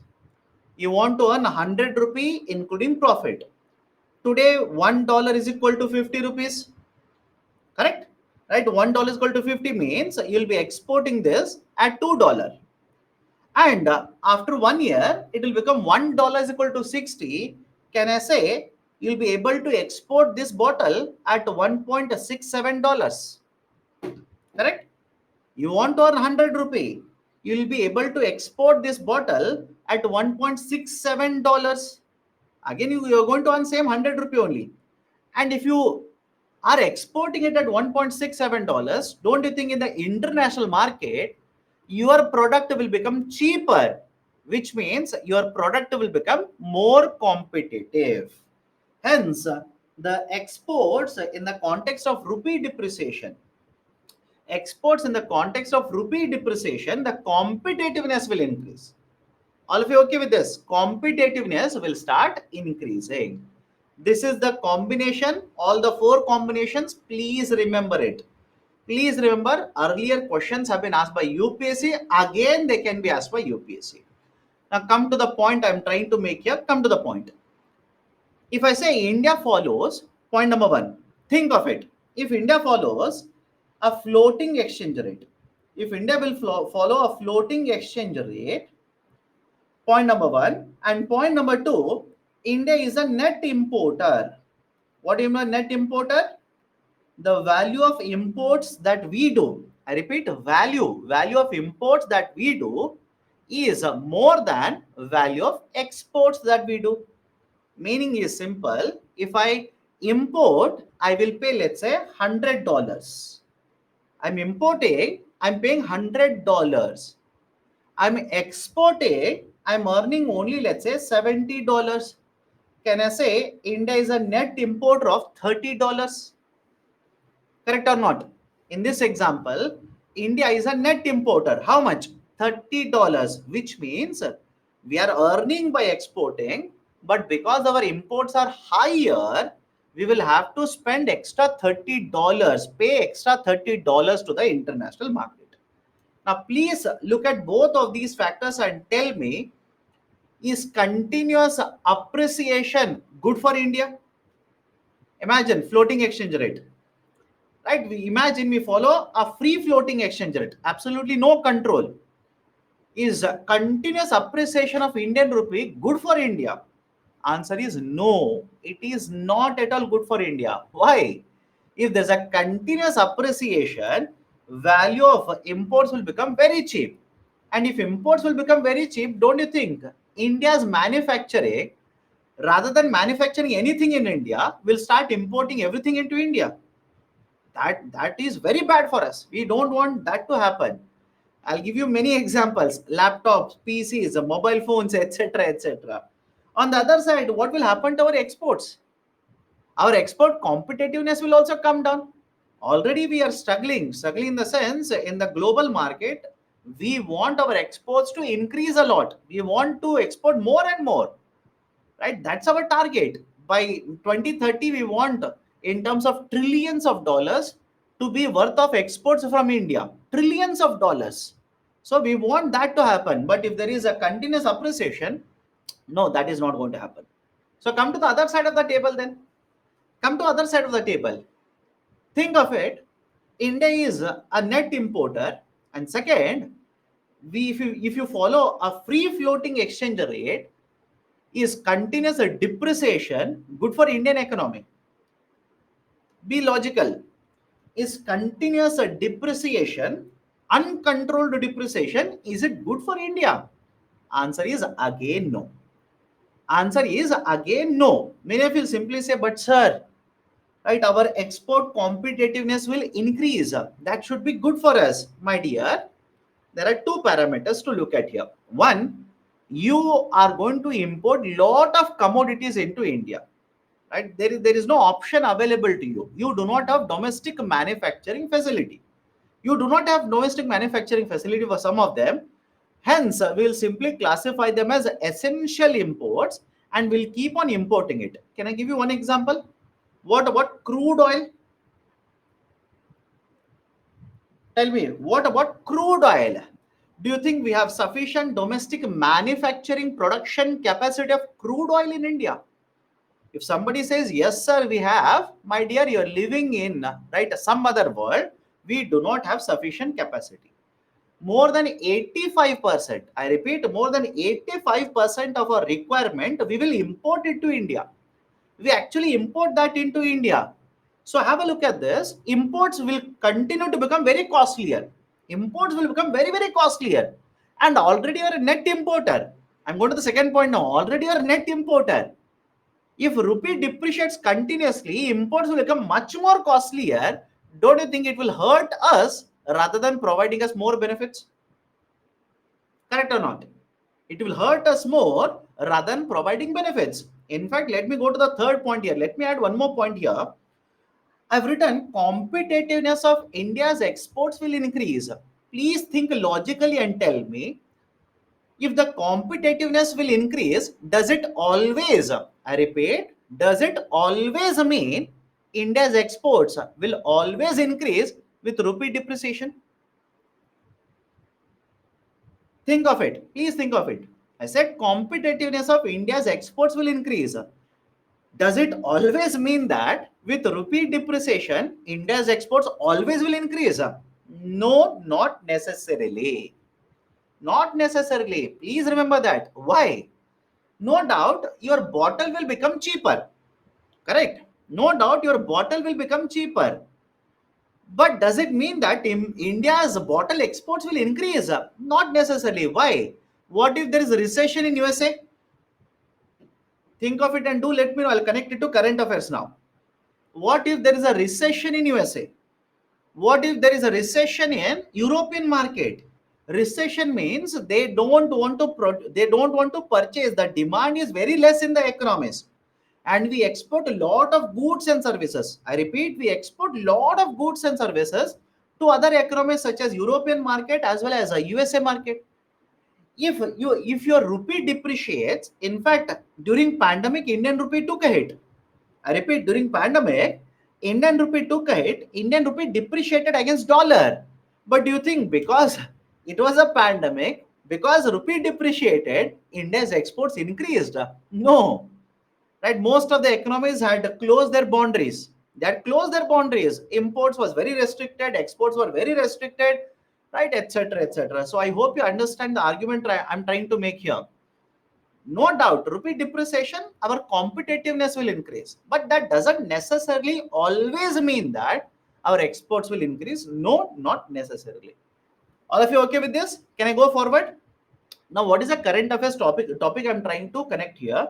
You want to earn 100 rupee including profit. Today, $1 is equal to 50 rupees. Correct? Right? $1 is equal to 50 means you'll be exporting this at $2. And after 1 year, it will become $1 is equal to 60. Can I say you'll be able to export this bottle at $1.67? Correct? You want to earn 100 rupee. You'll be able to export this bottle at $1.67. Again, you're going to earn same 100 rupee only. And if you are exporting it at $1.67, don't you think in the international market, your product will become cheaper, which means your product will become more competitive. Hence, the exports in the context of rupee depreciation, the competitiveness will increase. All of you okay with this? Competitiveness will start increasing. This is the combination, all the four combinations. Please remember it. Please remember, earlier questions have been asked by UPSC. Again, they can be asked by UPSC. Now, come to the point I'm trying to make here. Come to the point. If I say India follows, point number one, think of it. If India follows a floating exchange rate, if India will follow a floating exchange rate, point number one. And point number two, India is a net importer. What do you mean net importer? The value of imports that we do, I repeat, value of imports that we do is more than value of exports that we do. Meaning is simple. If I import, I will pay, let's say, $100. I'm importing, I'm paying $100. I'm exporting, I'm earning only, let's say, $70. Can I say India is a net importer of $30? Correct or not? In this example, India is a net importer. How much? $30, which means we are earning by exporting, but because our imports are higher, we will have to spend extra $30, pay extra $30 to the international market. Now, please look at both of these factors and tell me, is continuous appreciation good for India? Imagine floating exchange rate. Right? We imagine we follow a free floating exchange rate, absolutely no control. Is continuous appreciation of Indian rupee good for India? Answer is no. It is not at all good for India. Why? If there's a continuous appreciation, value of imports will become very cheap. And if imports will become very cheap, don't you think India's manufacturing, rather than manufacturing anything in India, will start importing everything into India? That is very bad for us. We don't want that to happen. I'll give you many examples: laptops, PCs, mobile phones, etc., etc. On the other side, what will happen to our exports? Our export competitiveness will also come down. Already we are struggling in the sense, in the global market, we want our exports to increase a lot. We want to export more and more, right? That's our target. By 2030, we want, in terms of trillions of dollars, to be worth of exports from India. Trillions of dollars. So we want that to happen. But if there is a continuous appreciation, no, that is not going to happen. So come to the other side of the table then. Come to other side of the table. Think of it. India is a net importer. And second, if you follow a free floating exchange rate, is continuous depreciation good for Indian economy? Be logical. Is continuous depreciation, uncontrolled depreciation, is it good for India? Answer is again no. Answer is again no. Many of you simply say, but sir, right, our export competitiveness will increase. That should be good for us. My dear, there are two parameters to look at here. One, you are going to import lot of commodities into India. Right? There is no option available to you. You do not have domestic manufacturing facility. You do not have domestic manufacturing facility for some of them. Hence, we'll simply classify them as essential imports and we'll keep on importing it. Can I give you one example? What about crude oil? Tell me, what about crude oil? Do you think we have sufficient domestic manufacturing production capacity of crude oil in India? If somebody says, yes, sir, we have, my dear, you're living in right some other world. We do not have sufficient capacity. More than 85%, I repeat, more than 85% of our requirement, we will import it to India. We actually import that into India. So have a look at this. Imports will continue to become very costlier. Imports will become very, very costlier. And already you're a net importer. I'm going to the second point now. Already you're a net importer. If rupee depreciates continuously, imports will become much more costlier. Don't you think it will hurt us rather than providing us more benefits? Correct or not? It will hurt us more rather than providing benefits. In fact, let me go to the third point here. Let me add one more point here. I've written competitiveness of India's exports will increase. Please think logically and tell me, if the competitiveness will increase, does it always, I repeat, does it always mean India's exports will always increase with rupee depreciation? Think of it. Please think of it. I said competitiveness of India's exports will increase. Does it always mean that with rupee depreciation, India's exports always will increase? No, not necessarily. Not necessarily. Please remember that. Why? No doubt your bottle will become cheaper. Correct? No doubt your bottle will become cheaper. But does it mean that India's bottle exports will increase? Not necessarily. Why? What if there is a recession in USA? Think of it and do let me know. I'll connect it to current affairs now. What if there is a recession in USA? What if there is a recession in European market? Recession means they don't want to purchase. The demand is very less in the economies, and we export a lot of goods and services. I repeat, we export a lot of goods and services to other economies such as European market as well as a USA market. If your rupee depreciates, in fact, during pandemic, Indian rupee took a hit. I repeat, during pandemic, Indian rupee took a hit. Indian rupee depreciated against dollar. But do you think because it was a pandemic, because rupee depreciated, India's exports increased? No. Right? Most of the economies had closed their boundaries. They had closed their boundaries. Imports was very restricted. Exports were very restricted. Right, etc., etc. So I hope you understand the argument I'm trying to make here. No doubt, rupee depreciation, our competitiveness will increase. But that doesn't necessarily always mean that our exports will increase. No, not necessarily. All of you okay with this? Can I go forward? Now, what is the current affairs topic I'm trying to connect here?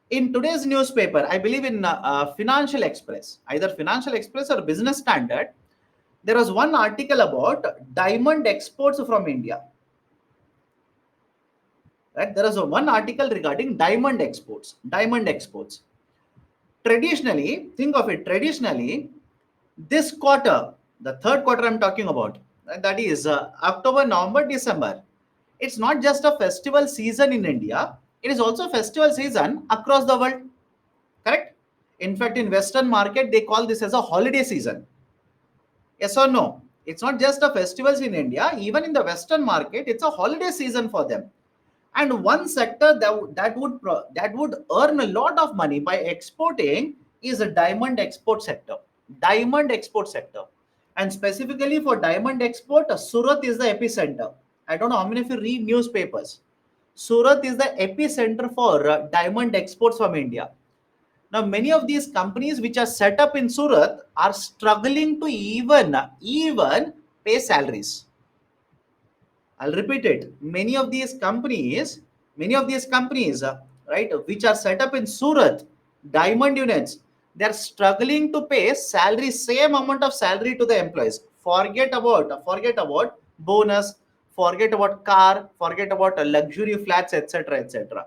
In today's newspaper, I believe in Financial Express, either Financial Express or Business Standard, there was one article about diamond exports from India. Right? There is one article regarding diamond exports. Diamond exports. Traditionally, think of it. Traditionally, this quarter, the third quarter I'm talking about, right, that is October, November, December. It's not just a festival season in India. It is also festival season across the world. Correct? In fact, in Western market, they call this as a holiday season. Yes or no? It's not just a festivals in India. Even in the Western market, it's a holiday season for them. And one sector that would earn a lot of money by exporting is a diamond export sector. Diamond export sector. And specifically for diamond export, Surat is the epicenter. I don't know how many of you read newspapers. Surat is the epicenter for diamond exports from India. Now, many of these companies which are set up in Surat are struggling to even pay salaries. I'll repeat it. Many of these companies, right, which are set up in Surat, diamond units, they're struggling to pay salary, same amount of salary to the employees. Forget about bonus, forget about car, forget about luxury flats, etc., etc.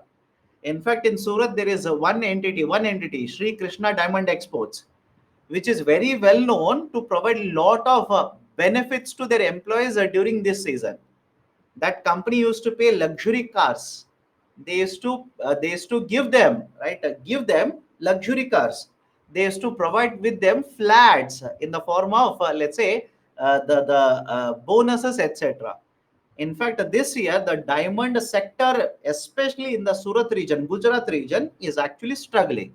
In fact, in Surat, there is one entity, Sri Krishna Diamond Exports, which is very well known to provide a lot of benefits to their employees during this season. That company used to pay luxury cars. They used to give them, right, give them luxury cars. They used to provide with them flats in the form of, let's say, the bonuses, etc. In fact, this year the diamond sector, especially in the Surat region, Gujarat region, is actually struggling,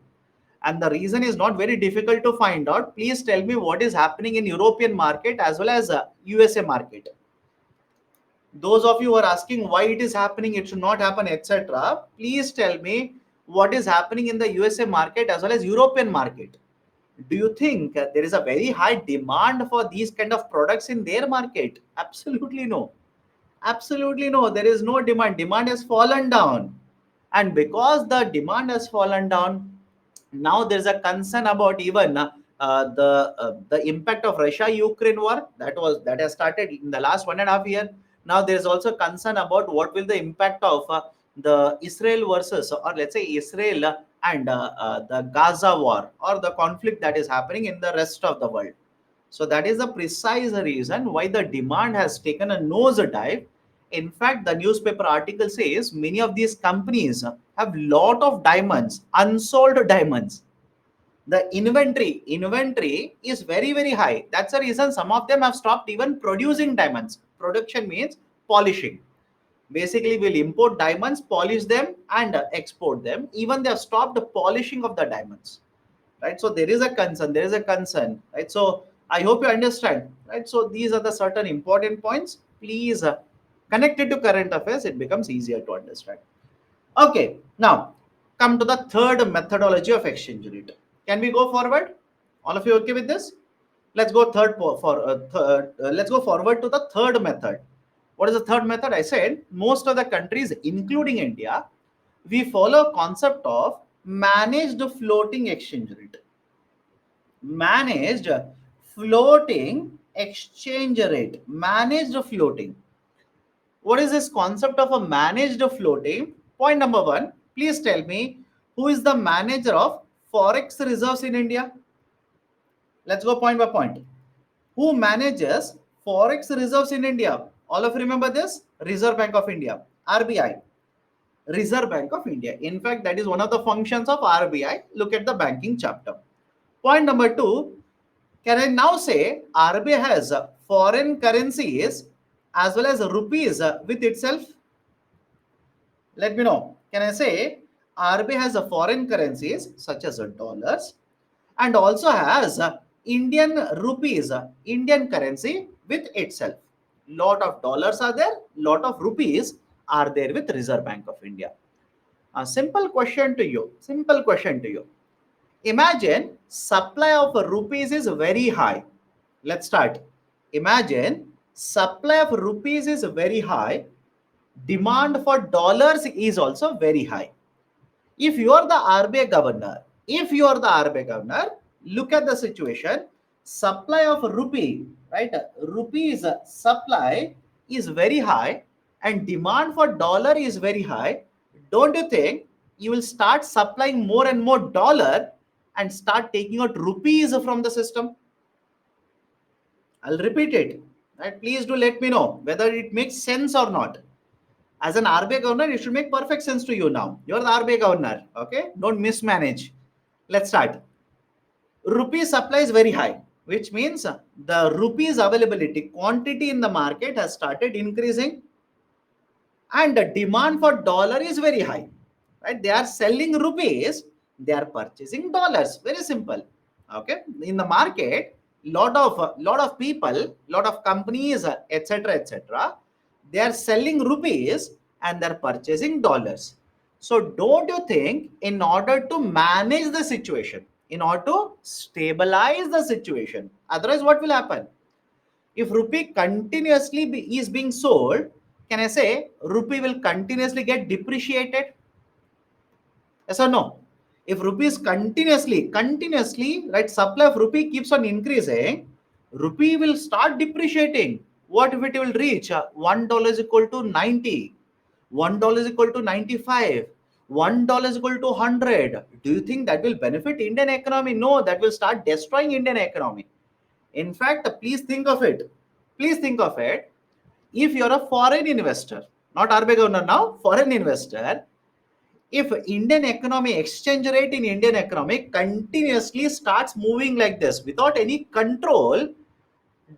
and the reason is not very difficult to find out. Please tell me what is happening in European market as well as USA market. Those of you who are asking why it is happening, it should not happen, etc., please tell me what is happening in the USA market as well as European market. Do you think there is a very high demand for these kind of products in their market? Absolutely no. Absolutely no. There is no demand. Demand has fallen down. And because the demand has fallen down, now there's a concern about even the impact of Russia-Ukraine war that has started in the last 1.5 years. Now there's also concern about what will the impact of the Israel versus, or let's say Israel and the Gaza war, or the conflict that is happening in the rest of the world. So that is the precise reason why the demand has taken a nosedive. In fact, the newspaper article says many of these companies have lot of diamonds, unsold diamonds. The inventory is very high. That's the reason some of them have stopped even producing diamonds. Production means polishing. Basically, we'll import diamonds, polish them, and export them. Even they have stopped the polishing of the diamonds, right? So there is a concern. There is a concern, right? So I hope you understand, right? So these are the certain important points. Please connect it to current affairs. It becomes easier to understand. Okay, now come to the third methodology of exchange rate. Can we go forward? All of you okay with this? Let's go let's go forward to the third method. What is the third method? I said most of the countries, including India, we follow concept of managed floating exchange rate. Managed floating exchange rate. Managed floating. What is this concept of a managed floating? Point number one, please tell me who is the manager of forex reserves in India? Let's go point by point. Who manages forex reserves in India? All of you remember this? Reserve Bank of India, RBI. Reserve Bank of India. In fact, that is one of the functions of RBI. Look at the banking chapter. Point number two, can I now say RBI has foreign currencies as well as rupees with itself? Let me know. Can I say RBI has a foreign currencies such as dollars, and also has Indian rupees, Indian currency with itself. Lot of dollars are there, lot of rupees are there with Reserve Bank of India. A simple question to you. Simple question to you. Imagine supply of rupees is very high. Let's start. Imagine supply of rupees is very high. Demand for dollars is also very high. If you are the RBI governor, look at the situation. Supply of rupee, right? Rupees supply is very high and demand for dollar is very high. Don't you think you will start supplying more and more dollar and start taking out rupees from the system? I'll repeat it. Right? Please do let me know whether it makes sense or not. As an RBI governor, it should make perfect sense to you now. You're the RBI governor, okay? Don't mismanage. Let's start. Rupee supply is very high, which means the rupees availability, quantity in the market has started increasing, and the demand for dollar is very high, right? They are selling rupees, they are purchasing dollars. Very simple, okay? In the market, lot of people, lot of companies, etc., etc., they are selling rupees and they're purchasing dollars. So don't you think in order to manage the situation, in order to stabilize the situation, otherwise what will happen? If rupee continuously is being sold, can I say rupee will continuously get depreciated? Yes or no? If rupees continuously, right, supply of rupee keeps on increasing, rupee will start depreciating. What if it will reach $1 is equal to 90, $1 is equal to 95, $1 is equal to 100? Do you think that will benefit Indian economy? No, that will start destroying Indian economy. In fact, please think of it. Please think of it. If you're a foreign investor, not RBI governor now, foreign investor, if Indian economy, exchange rate in Indian economy continuously starts moving like this without any control,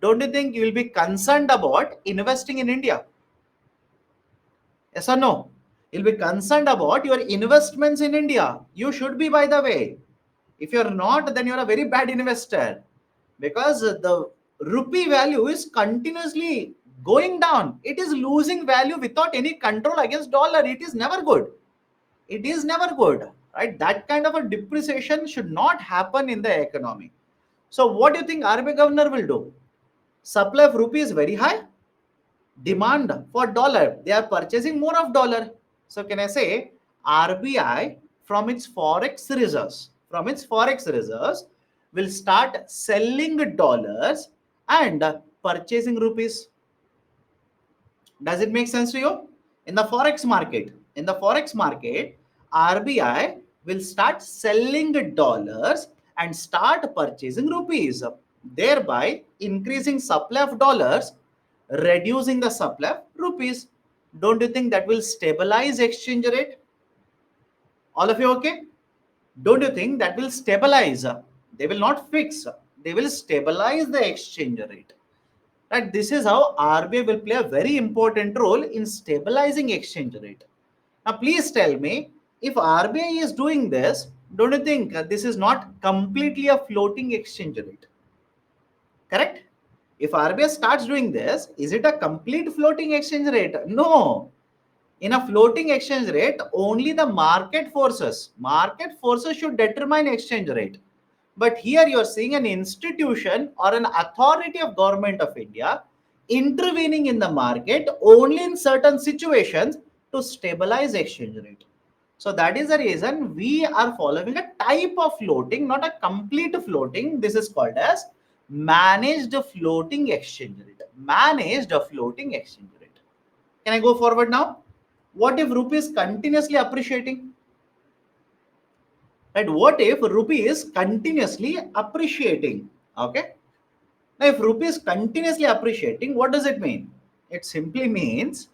don't you think you will be concerned about investing in India? Yes or no? You'll be concerned about your investments in India. You should be, by the way. If you're not, then you're a very bad investor, because the rupee value is continuously going down. It is losing value without any control against dollar. It is never good. It is never good, right? That kind of a depreciation should not happen in the economy. So what do you think RBI governor will do? Supply of rupee is very high, demand for dollar, they are purchasing more of dollar. So can I say RBI from its forex reserves will start selling dollars and purchasing rupees. Does it make sense to you? In the forex market, RBI will start selling dollars and start purchasing rupees, thereby increasing supply of dollars, reducing the supply of rupees. Don't you think that will stabilize exchange rate? All of you okay? Don't you think that will stabilize? They will not fix. They will stabilize the exchange rate. Right? This is how RBI will play a very important role in stabilizing exchange rate. Now, please tell me, if RBI is doing this, don't you think this is not completely a floating exchange rate? Correct? If RBI starts doing this, is it a complete floating exchange rate? No. In a floating exchange rate, only the market forces should determine exchange rate. But here you are seeing an institution or an authority of government of India intervening in the market only in certain situations to stabilize exchange rate. So that is the reason we are following a type of floating, not a complete floating. This is called as managed floating exchange rate. Managed floating exchange rate. Can I go forward now? What if rupee is continuously appreciating? Right? What if rupee is continuously appreciating? Okay. Now, if rupee is continuously appreciating, what does it mean? It simply means,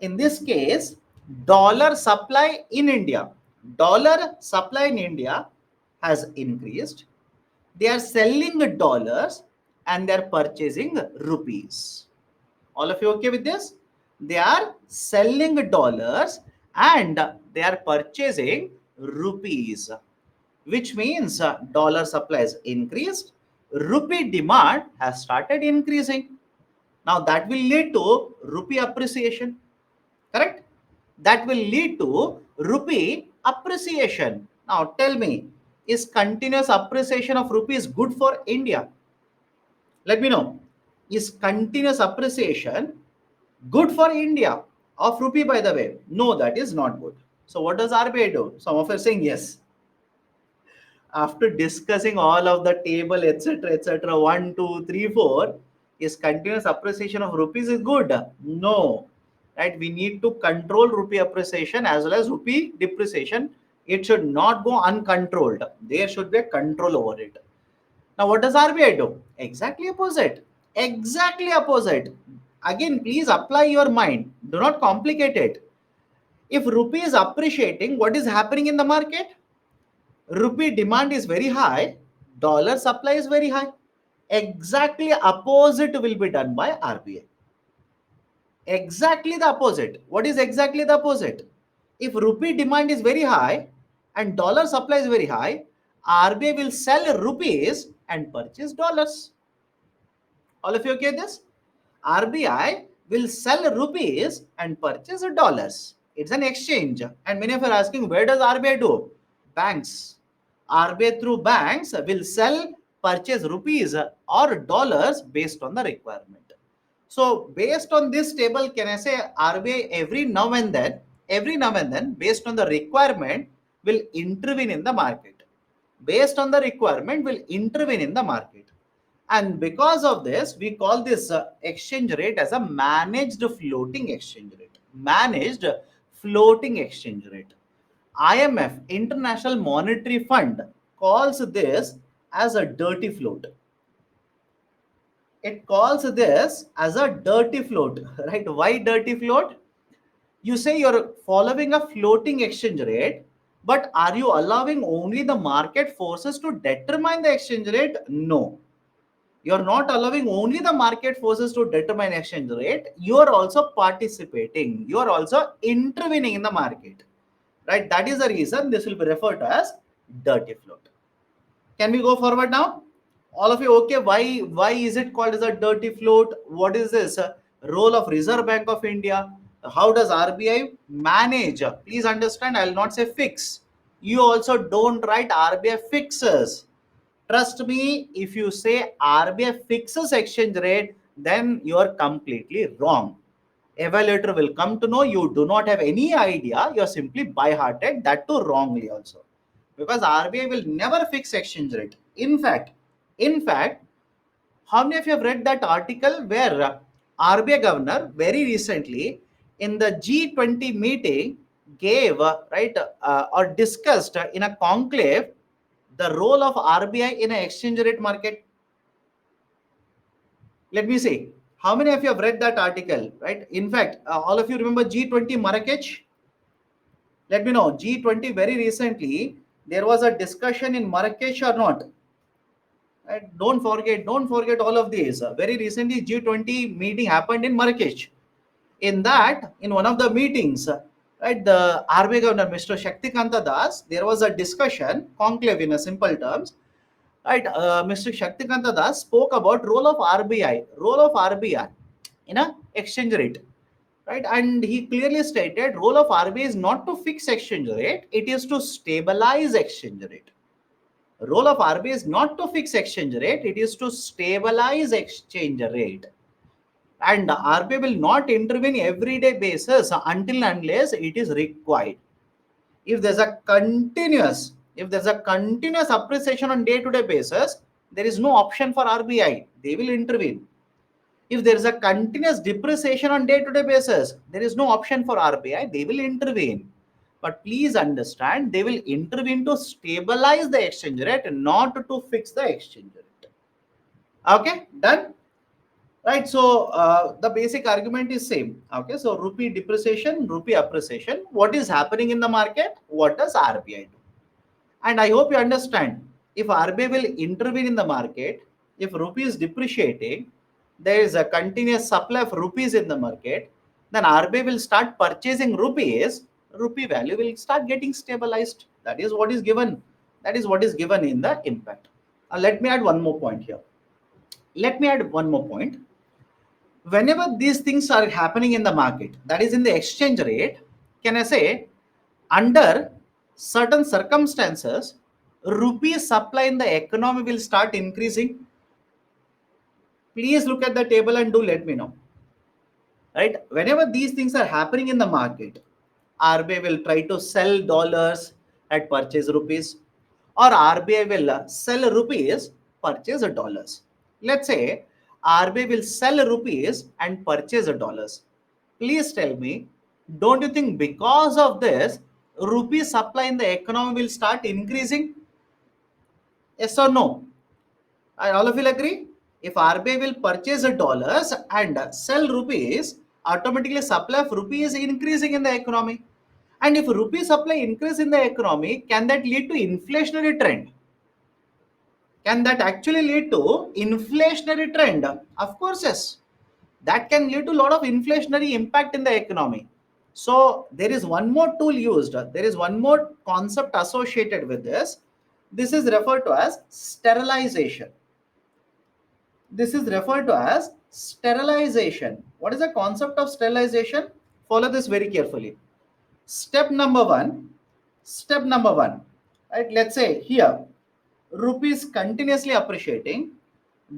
in this case, dollar supply in India. Dollar supply in India has increased. They are selling dollars and they are purchasing rupees. All of you okay with this? They are selling dollars and they are purchasing rupees, which means dollar supply has increased, rupee demand has started increasing. Now that will lead to rupee appreciation, correct? That will lead to rupee appreciation. Now tell me, is continuous appreciation of rupees good for India? Let me know. Is continuous appreciation good for India of rupee, by the way? No, that is not good. So what does RBI do? Some of us saying yes. After discussing all of the table, etc., 1, 2, 3, 4, is continuous appreciation of rupees is good? No. Right? We need to control rupee appreciation as well as rupee depreciation. It should not go uncontrolled. There should be a control over it. Now, what does RBI do? Exactly opposite. Exactly opposite. Again, please apply your mind. Do not complicate it. If rupee is appreciating, what is happening in the market? Rupee demand is very high, dollar supply is very high. Exactly opposite will be done by RBI. Exactly the opposite. What is exactly the opposite? If rupee demand is very high and dollar supply is very high, RBI will sell rupees and purchase dollars. All of you okay this? RBI will sell rupees and purchase dollars. It's an exchange. And many of you are asking, where does RBI do? Banks. RBI through banks will sell, purchase rupees or dollars based on the requirement. So based on this table, can I say RBI every now and then, based on the requirement, will intervene in the market. Based on the requirement, will intervene in the market. And because of this, we call this exchange rate as a managed floating exchange rate. Managed floating exchange rate. IMF, International Monetary Fund, calls this as a dirty float. It calls this as a dirty float, right? Why dirty float? You say you're following a floating exchange rate, but are you allowing only the market forces to determine the exchange rate? No. You're not allowing only the market forces to determine exchange rate. You are also participating. You are also intervening in the market, right? That is the reason this will be referred to as dirty float. Can we go forward now? All of you okay? Why is it called as a dirty float? What is this role of Reserve Bank of India? How does RBI manage? Please understand, I will not say fix. You also don't write RBI fixes. Trust me, if you say RBI fixes exchange rate, then you are completely wrong. Evaluator will come to know you do not have any idea. You are simply by-hearted, that too wrongly also. Because RBI will never fix exchange rate. In fact, how many of you have read that article where RBI governor very recently in the G20 meeting gave or discussed in a conclave the role of RBI in an exchange rate market? Let me see. How many of you have read that article? Right. In fact, all of you remember G20 Marrakech? Let me know. G20 very recently there was a discussion in Marrakech or not? Right? Don't forget all of these. Very recently, G20 meeting happened in Marrakech. In that, in one of the meetings, right, the RBI governor, Mr. Shaktikanta Das, there was a discussion, conclave in a simple terms. Right, Mr. Shaktikanta Das spoke about role of RBI in a exchange rate. Right, and he clearly stated role of RBI is not to fix exchange rate; it is to stabilize exchange rate. Role of RBI is not to fix exchange rate, it is to stabilize exchange rate. And RBI will not intervene everyday basis until and unless it is required. If there's a continuous appreciation on day-to-day basis, there is no option for RBI. They will intervene. If there is a continuous depreciation on day-to-day basis, there is no option for RBI. They will intervene. But please understand, they will intervene to stabilize the exchange rate, not to fix the exchange rate. Okay, done. Right. So the basic argument is same. Okay. So rupee depreciation, rupee appreciation. What is happening in the market? What does RBI do? And I hope you understand. If RBI will intervene in the market, if rupee is depreciating, there is a continuous supply of rupees in the market, then RBI will start purchasing rupees. Rupee value will start getting stabilized. That is what is given. That is what is given in the impact. Let me add one more point here. Let me add one more point. Whenever these things are happening in the market, that is in the exchange rate, can I say, under certain circumstances, rupee supply in the economy will start increasing. Please look at the table and do let me know. Right? Whenever these things are happening in the market, RBI will try to sell dollars at purchase rupees, or RBI will sell rupees, purchase dollars. Let's say RBI will sell rupees and purchase dollars. Please tell me, don't you think because of this, rupee supply in the economy will start increasing? Yes or no? All of you will agree? If RBI will purchase dollars and sell rupees, automatically supply of rupees is increasing in the economy. And if rupee supply increase in the economy, can that lead to inflationary trend? Can that actually lead to inflationary trend? Of course, yes. That can lead to a lot of inflationary impact in the economy. So there is one more tool used. There is one more concept associated with this. This is referred to as sterilization. This is referred to as sterilization. What is the concept of sterilization? Follow this very carefully. Step number one. Step number one. Right? Let's say here, rupees continuously appreciating,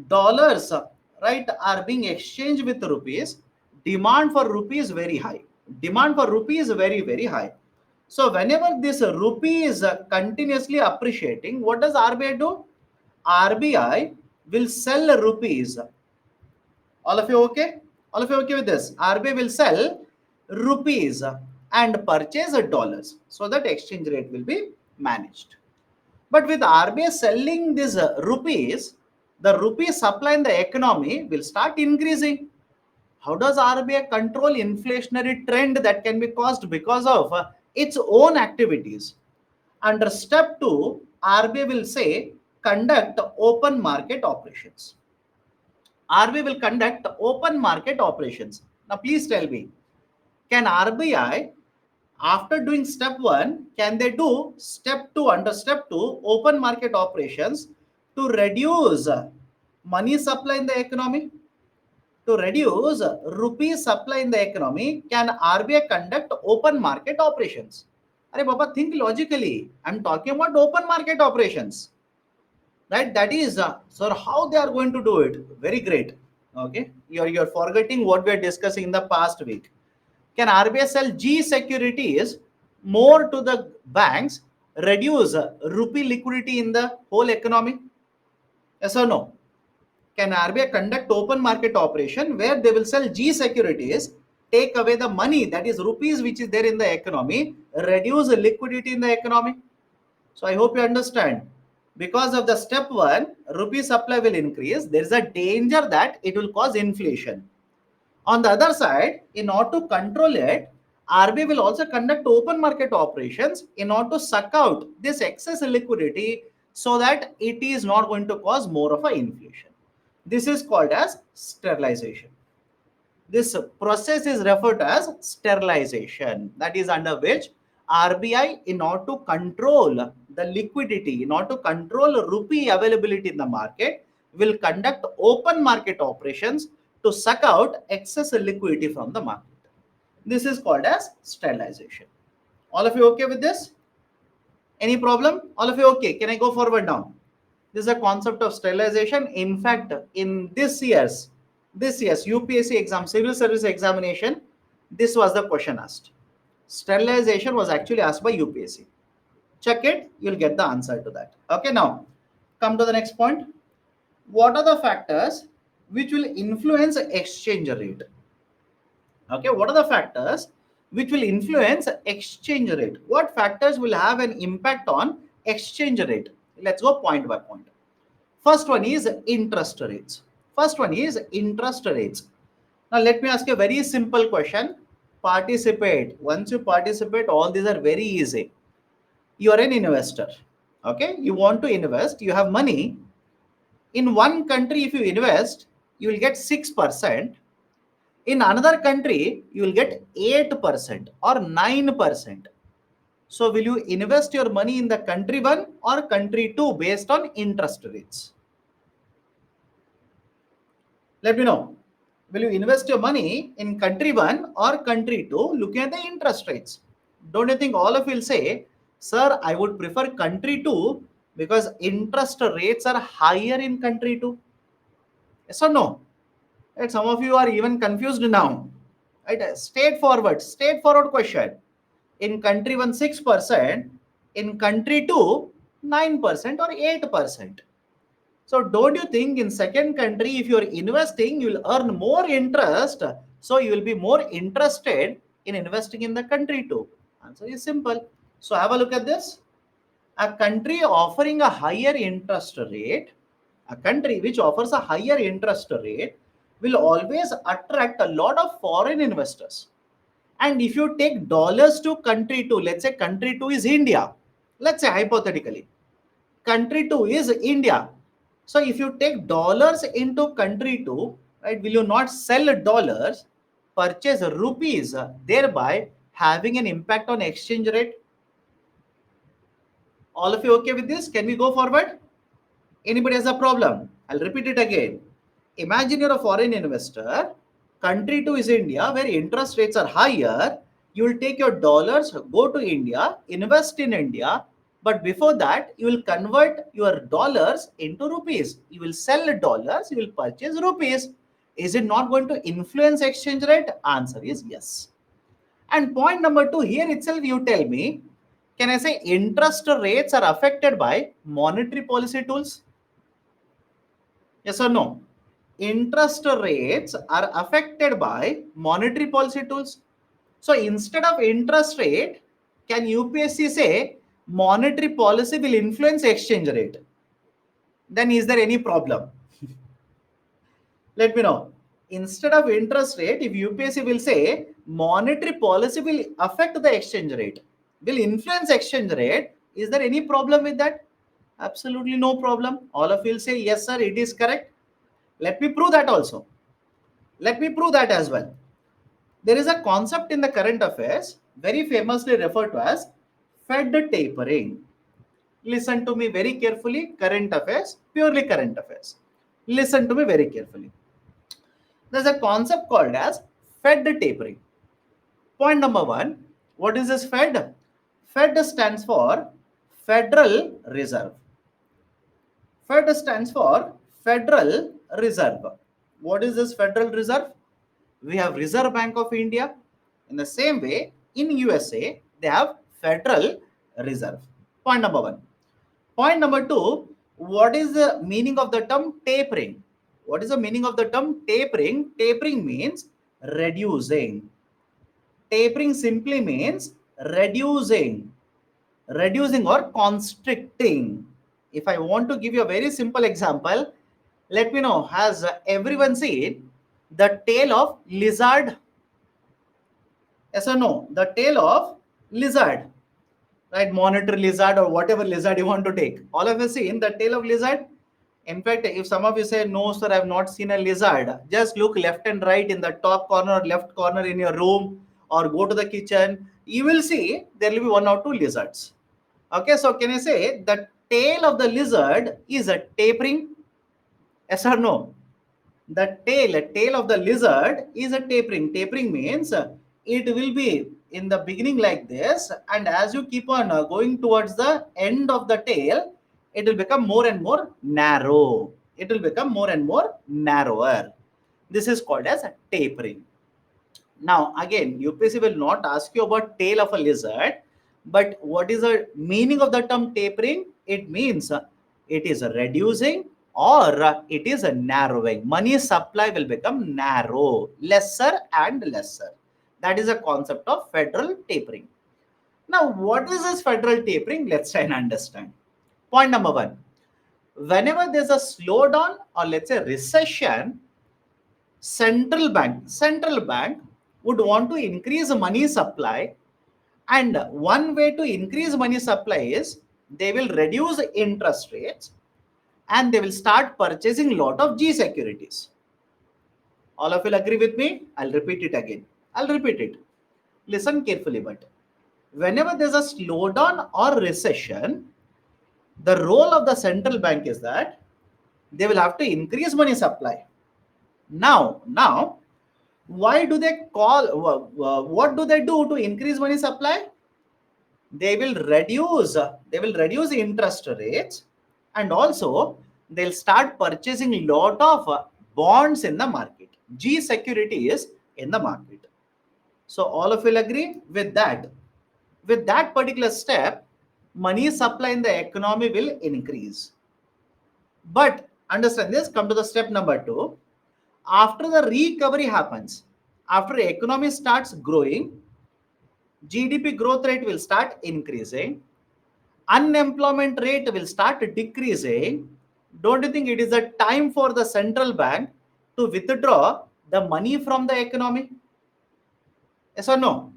dollars, right, are being exchanged with rupees. Demand for rupees is very high. Demand for rupees is very, very high. So whenever this rupee is continuously appreciating, what does RBI do? RBI will sell rupees. All of you okay? All of you okay with this? RBI will sell rupees and purchase dollars so that exchange rate will be managed. But with RBI selling these rupees, the rupee supply in the economy will start increasing. How does RBI control inflationary trend that can be caused because of its own activities? Under step 2, RBI will say conduct open market operations. RBI will conduct open market operations. Now, please tell me, can RBI, after doing step 1, can they do step 2 under step 2, open market operations to reduce money supply in the economy? To reduce rupee supply in the economy, can RBI conduct open market operations? Arey Baba, think logically. I'm talking about open market operations, right? That is, so how they are going to do it? Very great. Okay, you're forgetting what we are discussing in the past week. Can RBI sell G securities more to the banks, reduce rupee liquidity in the whole economy? Yes or no? Can RBI conduct open market operation where they will sell G securities, take away the money, that is rupees, which is there in the economy, reduce the liquidity in the economy? So I hope you understand. Because of the step 1, rupee supply will increase. There is a danger that it will cause inflation. On the other side, in order to control it, RBI will also conduct open market operations in order to suck out this excess liquidity so that it is not going to cause more of a inflation. This is called as sterilization. This process is referred to as sterilization, that is under which RBI, in order to control the liquidity, in order to control rupee availability in the market, will conduct open market operations to suck out excess liquidity from the market. This is called as sterilization. All of you okay with this? Any problem? All of you okay? Can I go forward now? This is a concept of sterilization. In fact, in this year's UPSC exam, civil service examination, this was the question asked. Sterilization was actually asked by UPSC. Check it, you'll get the answer to that. Okay, now come to the next point. What are the factors which will influence exchange rate? Okay, what are the factors which will influence exchange rate? What factors will have an impact on exchange rate? Let's go point by point. First one is interest rates. First one is interest rates. Now let me ask you a very simple question. Participate. Once you participate, all these are very easy. You are an investor. Okay, you want to invest, you have money. In one country, if you invest, you will get 6%. In another country, you will get 8% or 9%. So will you invest your money in the country 1 or country 2 based on interest rates? Let me know. Will you invest your money in country 1 or country 2 looking at the interest rates? Don't you think all of you will say, sir, I would prefer country 2 because interest rates are higher in country 2? Yes or no? Right, some of you are even confused now. Right? Straightforward question. In country 1, 6%, in country 2, 9% or 8%. So don't you think in second country, if you're investing, you'll earn more interest. So you will be more interested in investing in the country too. Answer is simple. So have a look at this. A country offering a higher interest rate, a country which offers a higher interest rate will always attract a lot of foreign investors. And if you take dollars to country 2, let's say country 2 is India. Let's say hypothetically, country 2 is India. So if you take dollars into country 2, right, will you not sell dollars, purchase rupees, thereby having an impact on exchange rate? All of you okay with this? Can we go forward? Anybody has a problem? I'll repeat it again. Imagine you're a foreign investor. Country 2 is India, where interest rates are higher. You will take your dollars, go to India, invest in India. But before that, you will convert your dollars into rupees. You will sell dollars, you will purchase rupees. Is it not going to influence exchange rate? Answer is yes. And point number 2, here itself you tell me, can I say interest rates are affected by monetary policy tools? Yes or no? Interest rates are affected by monetary policy tools. So instead of interest rate, can UPSC say monetary policy will influence exchange rate? Then is there any problem? Let me know. Instead of interest rate, if UPSC will say monetary policy will affect the exchange rate, will influence exchange rate, is there any problem with that? Absolutely no problem. All of you will say yes, sir, it is correct. Let me prove that also. Let me prove that as well. There is a concept in the current affairs, very famously referred to as Fed tapering. Listen to me very carefully. Current affairs, purely current affairs. Listen to me very carefully. There's a concept called as Fed tapering. Point number one, what is this Fed? Fed stands for Federal Reserve. Fed stands for Federal Reserve. What is this Federal Reserve? We have Reserve Bank of India. In the same way, in USA, they have Federal Reserve. Point number one. Point number two, what is the meaning of the term tapering? What is the meaning of the term tapering? Tapering means reducing. Tapering simply means reducing, reducing or constricting. If I want to give you a very simple example, let me know, has everyone seen the tail of lizard? Yes or no? The tail of lizard, right? Monitor lizard or whatever lizard you want to take. All of us seen the tail of lizard. In fact, if some of you say, no, sir, I have not seen a lizard, just look left and right in the top corner or left corner in your room or go to the kitchen. You will see there will be one or two lizards. Okay, so can I say the tail of the lizard is a tapering? Yes or no? The tail of the lizard is a tapering. Tapering means it will be in the beginning like this, and as you keep on going towards the end of the tail, it will become more and more narrow. It will become more and more narrower. This is called as tapering. Now, again, UPSC will not ask you about tail of a lizard, but what is the meaning of the term tapering? It means it is reducing or it is narrowing. Money supply will become narrow, lesser and lesser. That is a concept of federal tapering. Now, what is this federal tapering? Let's try and understand. Point number one. Whenever there's a slowdown or let's say recession, central bank would want to increase money supply, and one way to increase money supply is they will reduce interest rates and they will start purchasing lot of G securities. All of you will agree with me? I'll repeat it again. I'll repeat it. Listen carefully, but whenever there's a slowdown or recession, the role of the central bank is that they will have to increase money supply. Now, why do they call, what do they do to increase money supply? They will reduce interest rates, and also they'll start purchasing a lot of bonds in the market, G securities in the market. So all of you will agree with that. With that particular step, money supply in the economy will increase. But understand this, come to the step number two. After the recovery happens, after the economy starts growing, GDP growth rate will start increasing, unemployment rate will start decreasing. Don't you think it is a time for the central bank to withdraw the money from the economy? Yes or no?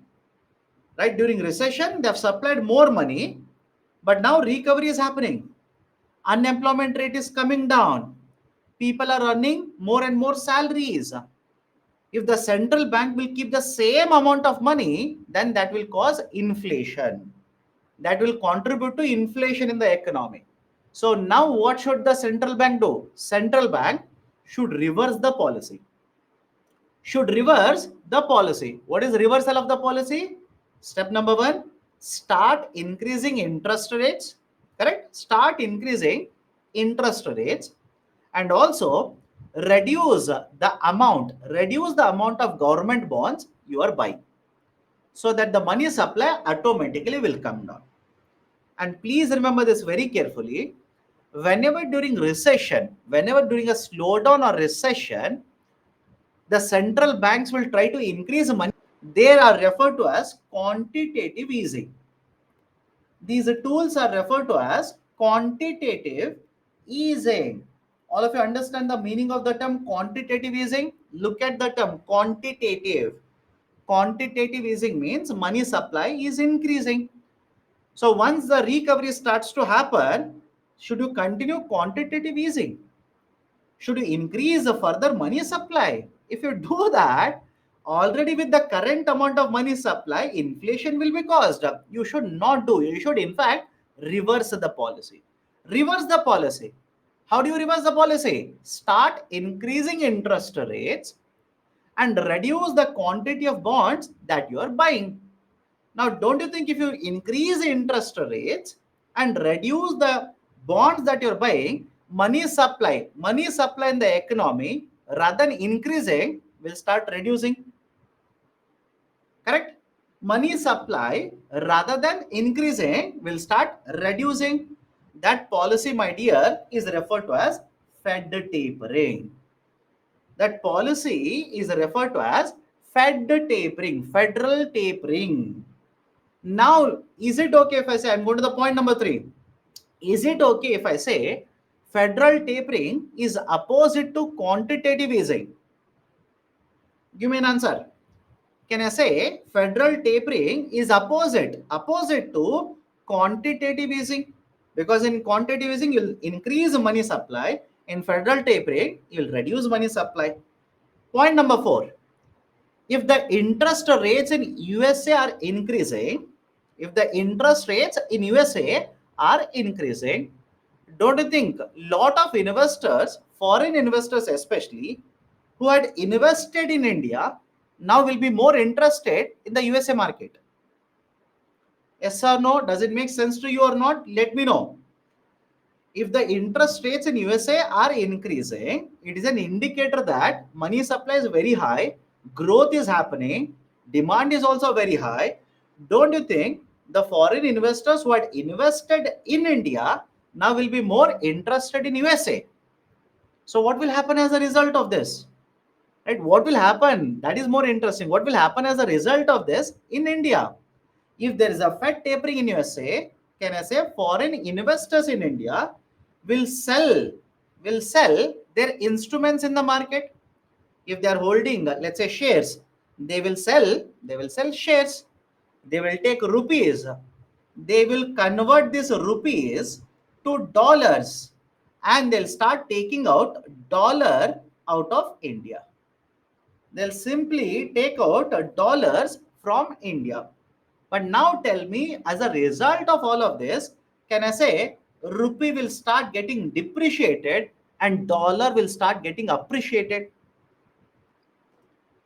Right? During recession, they have supplied more money, but now recovery is happening. Unemployment rate is coming down. People are earning more and more salaries. If the central bank will keep the same amount of money, then that will cause inflation. That will contribute to inflation in the economy. So now what should the central bank do? Central bank should reverse the policy. Should reverse the policy. What is reversal of the policy? Step number one, start increasing interest rates. Correct? Start increasing interest rates, and also reduce the amount of government bonds you are buying, so that the money supply automatically will come down. And please remember this very carefully. Whenever during recession, whenever during a slowdown or recession, the central banks will try to increase money. They are referred to as quantitative easing. These tools are referred to as quantitative easing. All of you understand the meaning of the term quantitative easing? Look at the term quantitative. Quantitative easing means money supply is increasing. So once the recovery starts to happen, should you continue quantitative easing? Should you increase the further money supply? If you do that, already with the current amount of money supply, inflation will be caused. You should not do. You should in fact reverse the policy. Reverse the policy. How do you reverse the policy? Start increasing interest rates and reduce the quantity of bonds that you are buying. Now, don't you think if you increase interest rates and reduce the bonds that you're buying, money supply in the economy, rather than increasing, will start reducing? Correct? Money supply, rather than increasing, will start reducing. That policy, my dear, is referred to as Fed tapering. That policy is referred to as Fed tapering, federal tapering. Now, is it okay if I say, I'm going to the point number 3. Is it okay if I say federal tapering is opposite to quantitative easing? Give me an answer. Can I say federal tapering is opposite to quantitative easing? Because in quantitative easing, you'll increase money supply. In federal tapering, you'll reduce money supply. Point number 4. If the interest rates in USA are increasing, if the interest rates in USA are increasing, don't you think lot of investors, foreign investors especially, who had invested in India, now will be more interested in the USA market? Yes or no? Does it make sense to you or not? Let me know. If the interest rates in USA are increasing, it is an indicator that money supply is very high, growth is happening, demand is also very high. Don't you think the foreign investors who had invested in India now will be more interested in USA? So what will happen as a result of this? Right? What will happen? That is more interesting. What will happen as a result of this in India? If there is a Fed tapering in USA, can I say foreign investors in India will sell their instruments in the market? If they are holding, let's say, shares, they will sell shares. They will take rupees. They will convert these rupees to dollars, and they'll start taking out dollar out of India. They'll simply take out dollars from India. But now tell me, as a result of all of this, can I say rupee will start getting depreciated and dollar will start getting appreciated?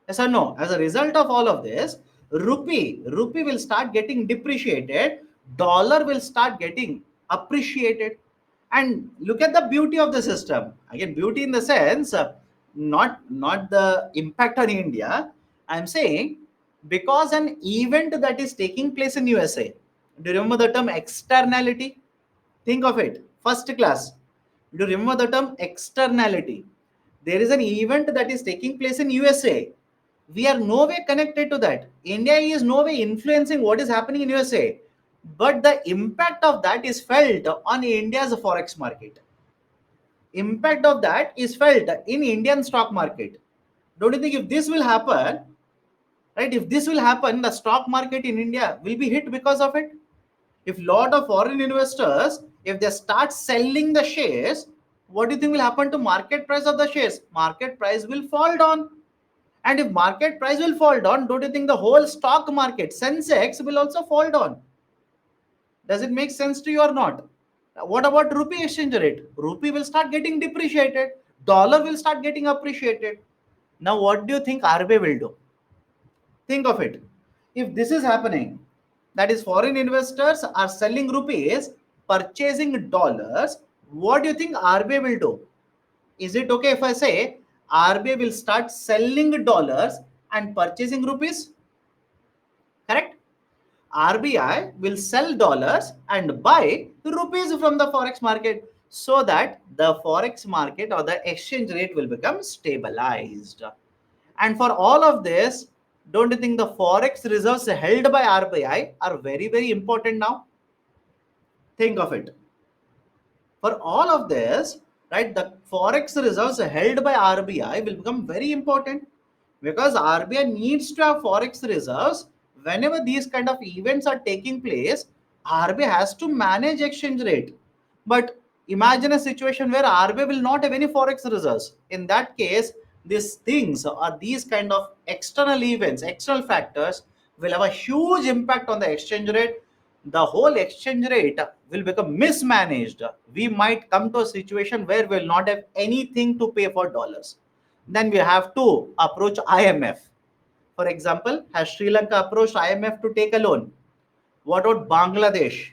Yes or no? As a result of all of this, rupee will start getting depreciated, dollar will start getting appreciated. And look at the beauty of the system. Again, beauty in the sense, not the impact on India. I'm saying because an event that is taking place in USA. Do you remember the term externality? Think of it. First class. Do you remember the term externality? There is an event that is taking place in USA. We are no way connected to that. India is no way influencing what is happening in USA. But the impact of that is felt on India's forex market. Impact of that is felt in Indian stock market. Don't you think if this will happen, right? If this will happen, the stock market in India will be hit because of it. If lot of foreign investors, if they start selling the shares, what do you think will happen to market price of the shares? Market price will fall down. And if market price will fall down, don't you think the whole stock market, Sensex, will also fall down? Does it make sense to you or not? What about rupee exchange rate? Rupee will start getting depreciated. Dollar will start getting appreciated. Now, what do you think RBI will do? Think of it. If this is happening, that is foreign investors are selling rupees, purchasing dollars, what do you think RBI will do? Is it okay if I say RBI will start selling dollars and purchasing rupees? Correct? RBI will sell dollars and buy rupees from the forex market so that the forex market or the exchange rate will become stabilized. And for all of this, don't you think the forex reserves held by RBI are very, very important now? Think of it. For all of this, right, the forex reserves held by RBI will become very important, because RBI needs to have forex reserves whenever these kind of events are taking place. RBI has to manage exchange rate. But imagine a situation where RBI will not have any forex reserves. In that case, these things or these kind of external events, external factors will have a huge impact on the exchange rate. The whole exchange rate will become mismanaged. We might come to a situation where we will not have anything to pay for dollars. Then we have to approach IMF. For example, has Sri Lanka approached IMF to take a loan? What about Bangladesh?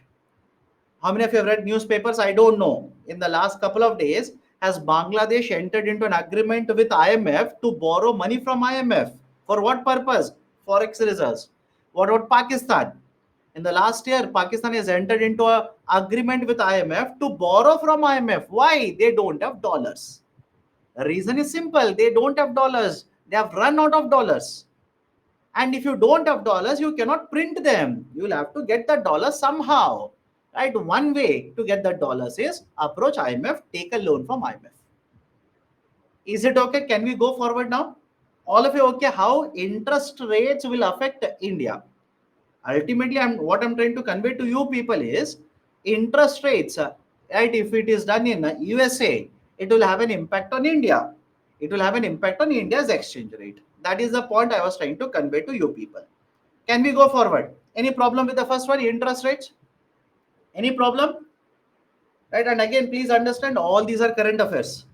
How many of you have read newspapers? I don't know. In the last couple of days, has Bangladesh entered into an agreement with IMF to borrow money from IMF? For what purpose? Forex reserves. What about Pakistan? In the last year, Pakistan has entered into an agreement with IMF to borrow from IMF. Why? They don't have dollars. The reason is simple. They don't have dollars. They have run out of dollars. And if you don't have dollars, you cannot print them. You'll have to get the dollars somehow. Right? One way to get the dollars is approach IMF, take a loan from IMF. Is it okay? Can we go forward now? All of you okay? How interest rates will affect India? Ultimately, what I'm trying to convey to you people is interest rates. Right? If it is done in USA, it will have an impact on India. It will have an impact on India's exchange rate. That is the point I was trying to convey to you people. Can we go forward? Any problem with the first one, interest rates? Any problem? Right? And again, please understand, all these are current affairs.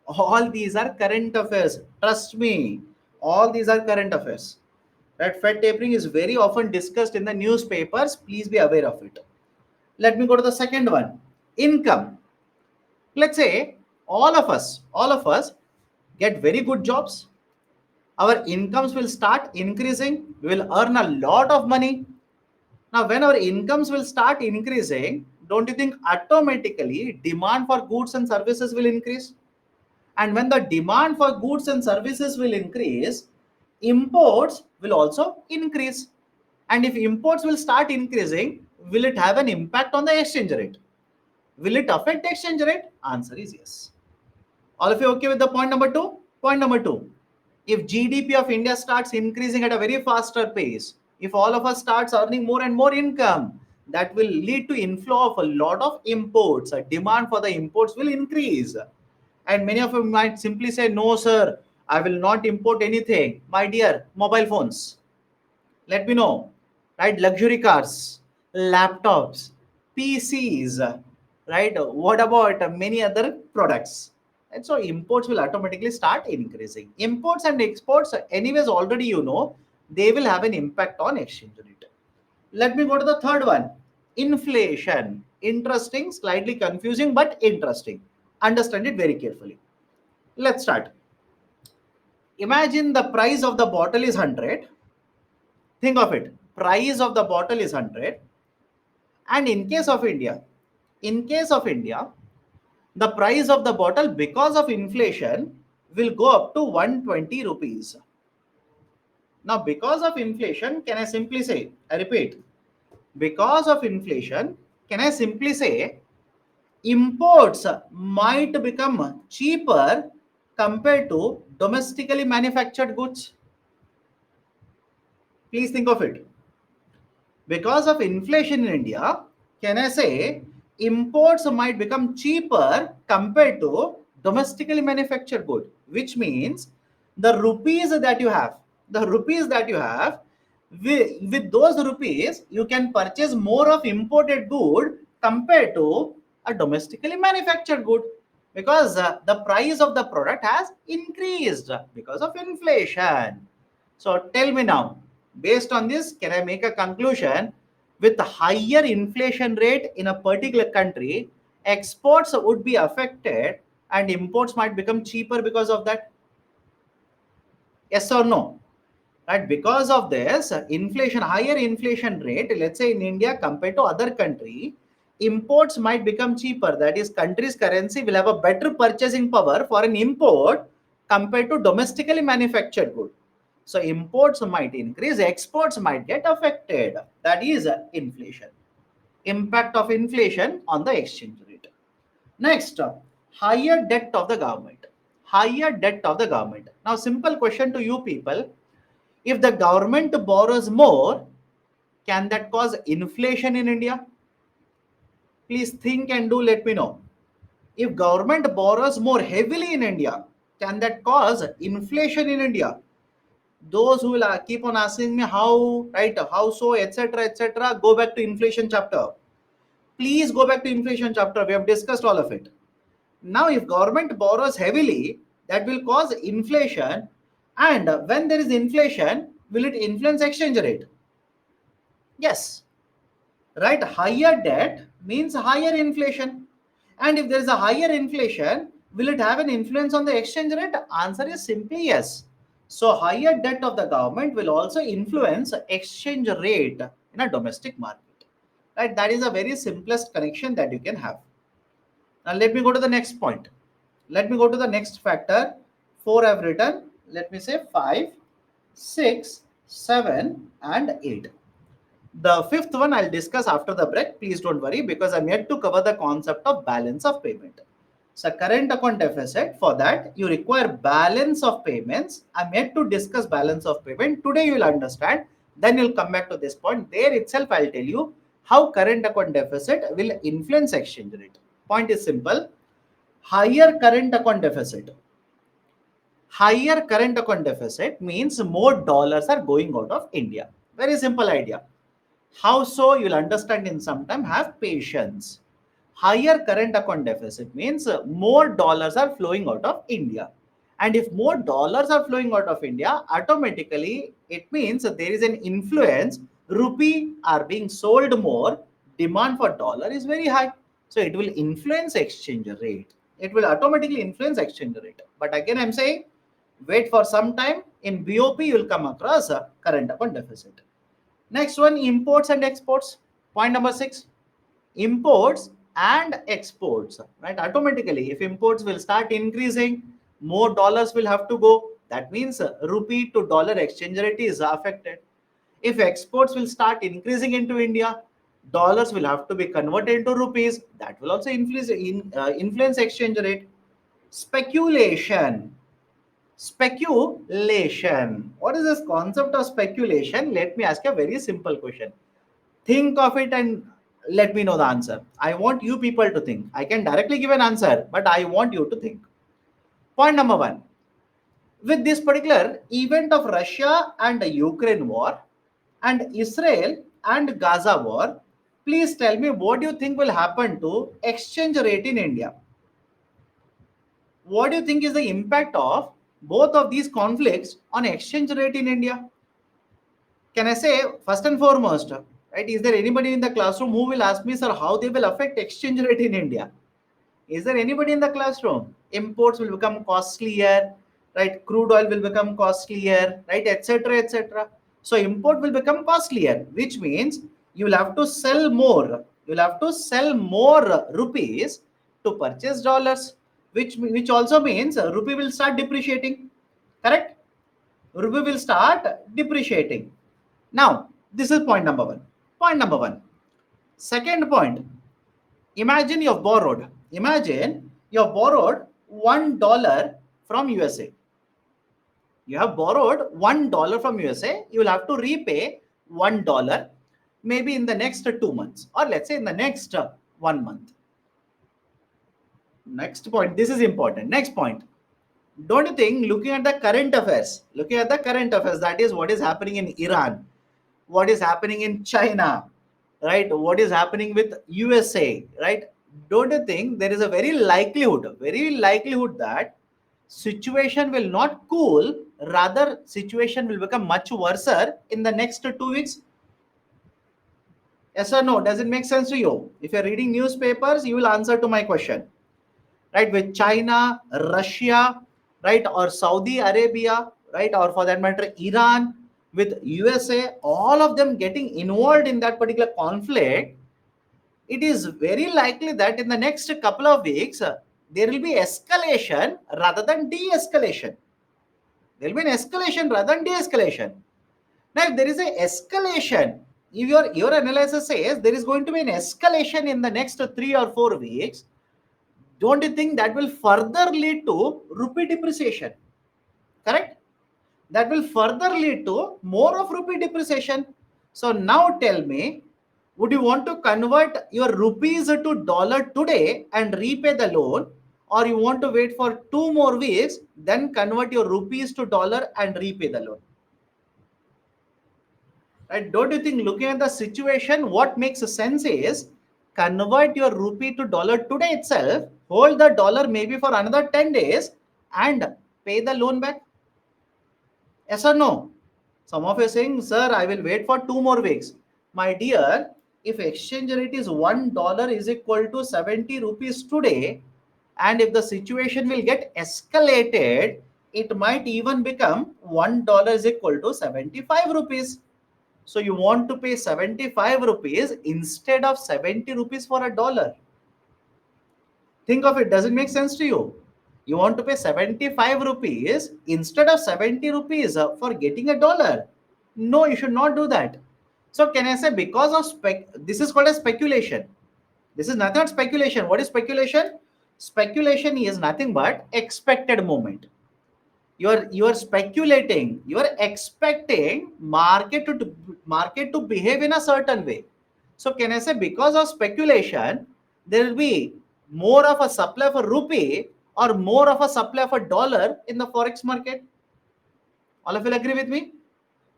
All these are current affairs. Trust me, all these are current affairs. Right? Fed tapering is very often discussed in the newspapers. Please be aware of it. Let me go to the second one. Income. Let's say all of us get very good jobs. Our incomes will start increasing. We will earn a lot of money. Now, when our incomes will start increasing, don't you think automatically demand for goods and services will increase? And when the demand for goods and services will increase, imports will also increase. And if imports will start increasing, will it have an impact on the exchange rate? Will it affect the exchange rate? Answer is yes. All of you okay with the point number two? Point number two. If GDP of India starts increasing at a very faster pace, if all of us starts earning more and more income, that will lead to inflow of a lot of imports. A demand for the imports will increase. And many of you might simply say, no, sir, I will not import anything. My dear, mobile phones. Let me know. Right? Luxury cars, laptops, PCs, right? What about many other products? And so imports will automatically start increasing. Imports and exports, anyways, already you know, they will have an impact on exchange rate. Let me go to the third one. Inflation. Interesting, slightly confusing, but interesting. Understand it very carefully. Let's start. Imagine the price of the bottle is 100. Think of it. Price of the bottle is 100. And in case of India, the price of the bottle because of inflation will go up to 120 rupees. Now, because of inflation, can I simply say, I repeat, because of inflation, can I simply say imports might become cheaper compared to domestically manufactured goods? Please think of it. Because of inflation in India, can I say imports might become cheaper compared to domestically manufactured good, which means the rupees that you have, with those rupees, you can purchase more of imported good compared to a domestically manufactured good, because the price of the product has increased because of inflation. So tell me now, based on this, can I make a conclusion? With a higher inflation rate in a particular country, exports would be affected and imports might become cheaper because of that? Yes or no? Right? Because of this inflation, higher inflation rate, let's say in India compared to other country, imports might become cheaper. That is, country's currency will have a better purchasing power for an import compared to domestically manufactured good. So imports might increase, exports might get affected. That is inflation. Impact of inflation on the exchange rate. Next, Higher debt of the government. Higher debt of the government. Now, simple question to you people. If the government borrows more, can that cause inflation in India? Please think and do let me know. If government borrows more heavily in India, can that cause inflation in India? Those who will keep on asking me how, right, how so, etc., go back to inflation chapter. Please go back to inflation chapter. We have discussed all of it. Now, if government borrows heavily, that will cause inflation. And when there is inflation, will it influence exchange rate? Yes, right. Higher debt means higher inflation. And if there is a higher inflation, will it have an influence on the exchange rate? Answer is simply yes. So higher debt of the government will also influence exchange rate in a domestic market. Right? That is a very simplest connection that you can have. Now let me go to the next point. Let me go to the next factor. 4 I've written. Let me say 5, 6, 7, and 8. The fifth one I'll discuss after the break. Please don't worry because I'm yet to cover the concept of balance of payment. So current account deficit, for that you require balance of payments. I'm yet to discuss balance of payment. Today you will understand. Then you'll come back to this point. There itself I'll tell you how current account deficit will influence exchange rate. Point is simple. Higher current account deficit. Higher current account deficit means more dollars are going out of India. Very simple idea. How so? You'll understand in some time. Have patience. Higher current account deficit means more dollars are flowing out of India. And if more dollars are flowing out of India, automatically it means that there is an influence. Rupee are being sold more. Demand for dollar is very high. So it will influence exchange rate. It will automatically influence exchange rate. But again, I'm saying wait for some time. In BOP, you will come across a current account deficit. Next one, imports and exports. Point number 6, imports and exports, right? Automatically, if imports will start increasing, more dollars will have to go. That means rupee to dollar exchange rate is affected. If exports will start increasing into India, dollars will have to be converted into rupees. That will also influence exchange rate. Speculation. Speculation. What is this concept of speculation? Let me ask you a very simple question. Think of it and let me know the answer. I want you people to think. I can directly give an answer, but I want you to think. Point number 1. With this particular event of Russia and the Ukraine war and Israel and Gaza war, please tell me what do you think will happen to exchange rate in India? What do you think is the impact of both of these conflicts on exchange rate in India? Can I say first and foremost, right? Is there anybody in the classroom who will ask me, sir, how they will affect exchange rate in India? Is there anybody in the classroom? Imports will become costlier, right? Crude oil will become costlier, right? Etc. Etc. So import will become costlier, which means you will have to sell more. You will have to sell more rupees to purchase dollars, which also means rupee will start depreciating. Correct? Rupee will start depreciating. Now, this is point number 1. Point number 1. Second point, imagine you've borrowed $1 from USA. You have borrowed $1 from USA. You will have to repay $1 maybe in the next 2 months, or let's say in the next 1 month. Next point, this is important. Next point. Don't you think looking at the current affairs, that is what is happening in Iran, what is happening in China, right? What is happening with USA, right? Don't you think there is a very likelihood that situation will not cool, rather situation will become much worse in the next 2 weeks? Yes or no? Does it make sense to you? If you're reading newspapers, you will answer to my question. Right, with China, Russia, right, or Saudi Arabia, right, or for that matter, Iran, with USA, all of them getting involved in that particular conflict, it is very likely that in the next couple of weeks, there will be escalation rather than de-escalation. There will be an escalation rather than de-escalation. Now, if there is a escalation, if your analysis says there is going to be an escalation in the next 3 or 4 weeks, Don't you think that will further lead to rupee depreciation? Correct? That will further lead to more of rupee depreciation. So now tell me, would you want to convert your rupees to dollar today and repay the loan, or you want to wait for 2 more weeks, then convert your rupees to dollar and repay the loan? Right? Don't you think, looking at the situation, what makes sense is convert your rupee to dollar today itself, hold the dollar maybe for another 10 days, and pay the loan back? Yes or no? Some of you are saying, sir, I will wait for 2 more weeks. My dear, if exchange rate is $1 is equal to 70 rupees today, and if the situation will get escalated, it might even become $1 is equal to 75 rupees. So you want to pay 75 rupees instead of 70 rupees for a dollar. Think of it. Does it make sense to you? You want to pay 75 rupees instead of 70 rupees for getting a dollar. No, you should not do that. So can I say, because of this is called a speculation. This is nothing but speculation. What is speculation? Speculation is nothing but expected movement. You are speculating. You are expecting market to behave in a certain way. So can I say, because of speculation, there will be more of a supply for rupee or more of a supply for dollar in the forex market? All of you agree with me?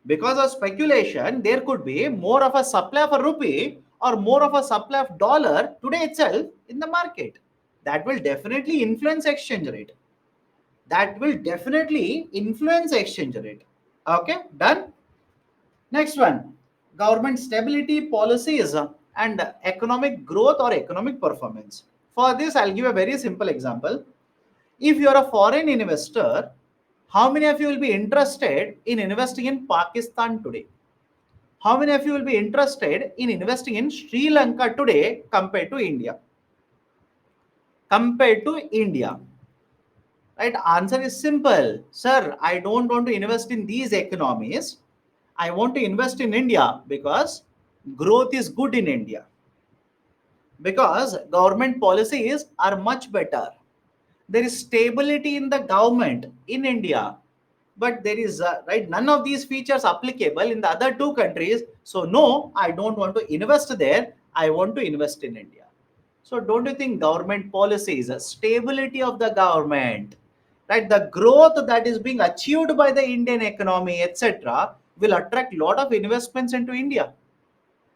Because of speculation, there could be more of a supply for rupee or more of a supply of dollar today itself in the market. That will definitely influence exchange rate. That will definitely influence exchange rate. Okay, done. Next one, government stability policies and economic growth or economic performance. For this, I'll give a very simple example. If you are a foreign investor, how many of you will be interested in investing in Pakistan today? How many of you will be interested in investing in Sri Lanka today compared to India? Compared to India. Right? Answer is simple. Sir, I don't want to invest in these economies. I want to invest in India because growth is good in India. Because government policies are much better. There is stability in the government in India. But there is right, none of these features applicable in the other two countries. So no, I don't want to invest there. I want to invest in India. So don't you think government policies, stability of the government, right, the growth that is being achieved by the Indian economy, etc., will attract a lot of investments into India?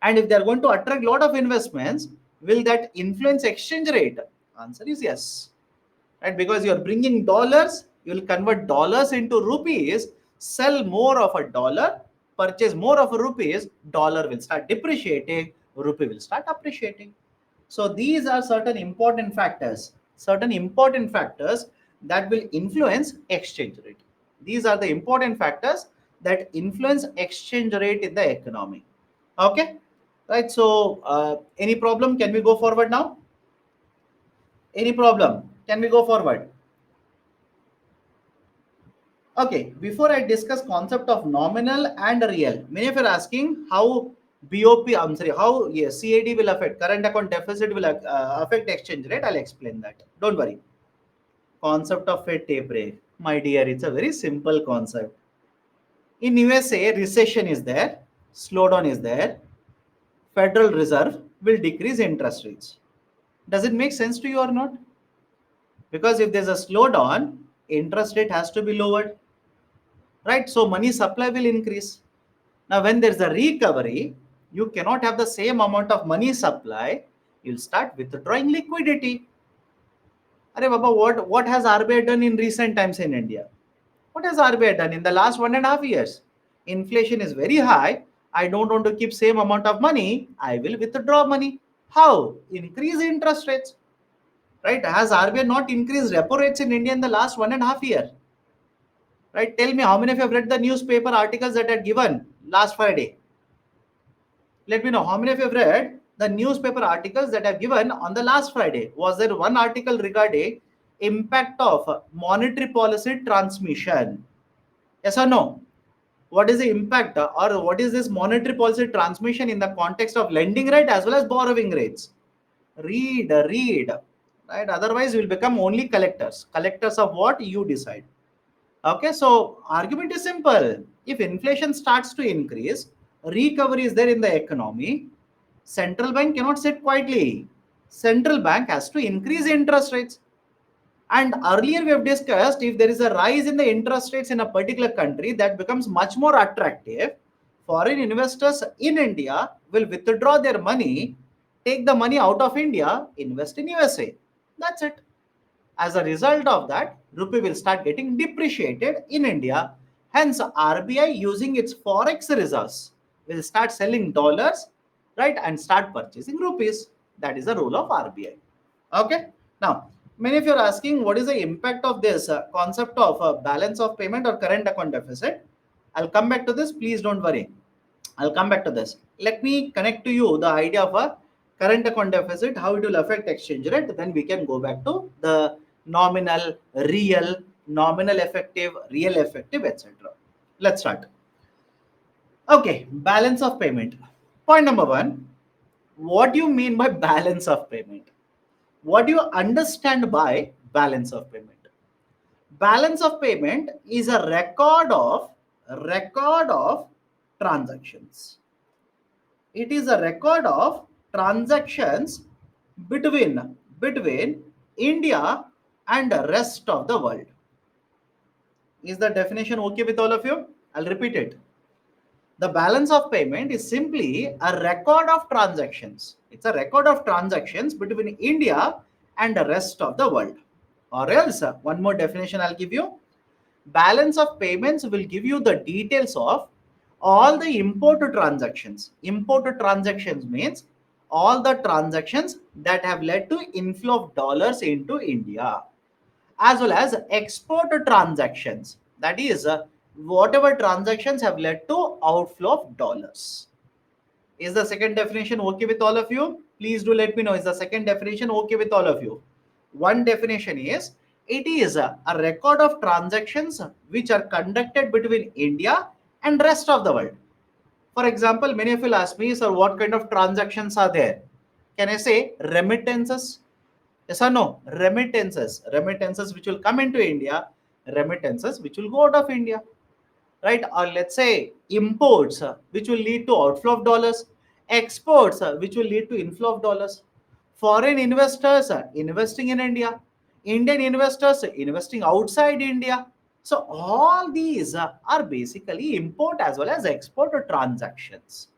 And if they are going to attract a lot of investments, will that influence exchange rate? Answer is yes. Right? Because you are bringing dollars, you will convert dollars into rupees, sell more of a dollar, purchase more of a rupees, dollar will start depreciating, rupee will start appreciating. So these are certain important factors that will influence exchange rate. These are the important factors that influence exchange rate in the economy. Okay, right. So any problem? Can we go forward now? Any problem? Can we go forward? Okay, before I discuss concept of nominal and real, many of you are asking how I'm sorry, how yes, CAD will affect, current account deficit will affect exchange rate. I'll explain that. Don't worry. Concept of Fed tapering. My dear, it's a very simple concept. In USA, recession is there, slowdown is there, Federal Reserve will decrease interest rates. Does it make sense to you or not? Because if there's a slowdown, interest rate has to be lowered, right? So money supply will increase. Now, when there's a recovery, you cannot have the same amount of money supply. You'll start withdrawing liquidity. Arey Baba, what has RBI done in recent times in India? What has RBI done in the last 1.5 years? Inflation is very high. I don't want to keep same amount of money. I will withdraw money. How? Increase interest rates. Right? Has RBI not increased repo rates in India in the last 1.5 year? Right? Tell me, how many of you have read the newspaper articles that are given last Friday? Let me know how many of you have read the newspaper articles that are given on the last Friday. Was there one article regarding impact of monetary policy transmission? Yes or no? What is the impact or what is this monetary policy transmission in the context of lending rate as well as borrowing rates? Read. right? Otherwise, you will become only collectors. Collectors of what you decide. Okay, so argument is simple. If inflation starts to increase, recovery is there in the economy, central bank cannot sit quietly. Central bank has to increase interest rates. And earlier we have discussed if there is a rise in the interest rates in a particular country, that becomes much more attractive. Foreign investors in India will withdraw their money, take the money out of India, invest in USA. That's it. As a result of that, rupee will start getting depreciated in India. Hence, RBI using its forex reserves will start selling dollars, right, and start purchasing rupees. That is the role of RBI. Okay. Now, many of you are asking what is the impact of this concept of balance of payment or current account deficit. I'll come back to this. Please don't worry. I'll come back to this. Let me connect to you the idea of a current account deficit, how it will affect exchange rate. Then we can go back to the nominal, real, nominal effective, real effective, etc. Let's start. Okay, balance of payment. Point number one, what do you mean by balance of payment? What do you understand by balance of payment? Balance of payment is a record of transactions. It is a record of transactions between India and the rest of the world. Is the definition okay with all of you? I'll repeat it. The balance of payment is simply a record of transactions. It's a record of transactions between India and the rest of the world. Or else, one more definition I'll give you. Balance of payments will give you the details of all the imported transactions. Imported transactions means all the transactions that have led to inflow of dollars into India, as well as export transactions. That is, whatever transactions have led to outflow of dollars. Is the second definition okay with all of you? Please do let me know. Is the second definition okay with all of you? One definition is it is a record of transactions which are conducted between India and rest of the world. For example, many of you will ask me, sir, what kind of transactions are there? Can I say remittances? Yes or no? Remittances. Remittances which will come into India, remittances which will go out of India, right? Or let's say imports, which will lead to outflow of dollars, exports, which will lead to inflow of dollars, foreign investors investing in India, Indian investors investing outside India. So all these are basically import as well as export transactions.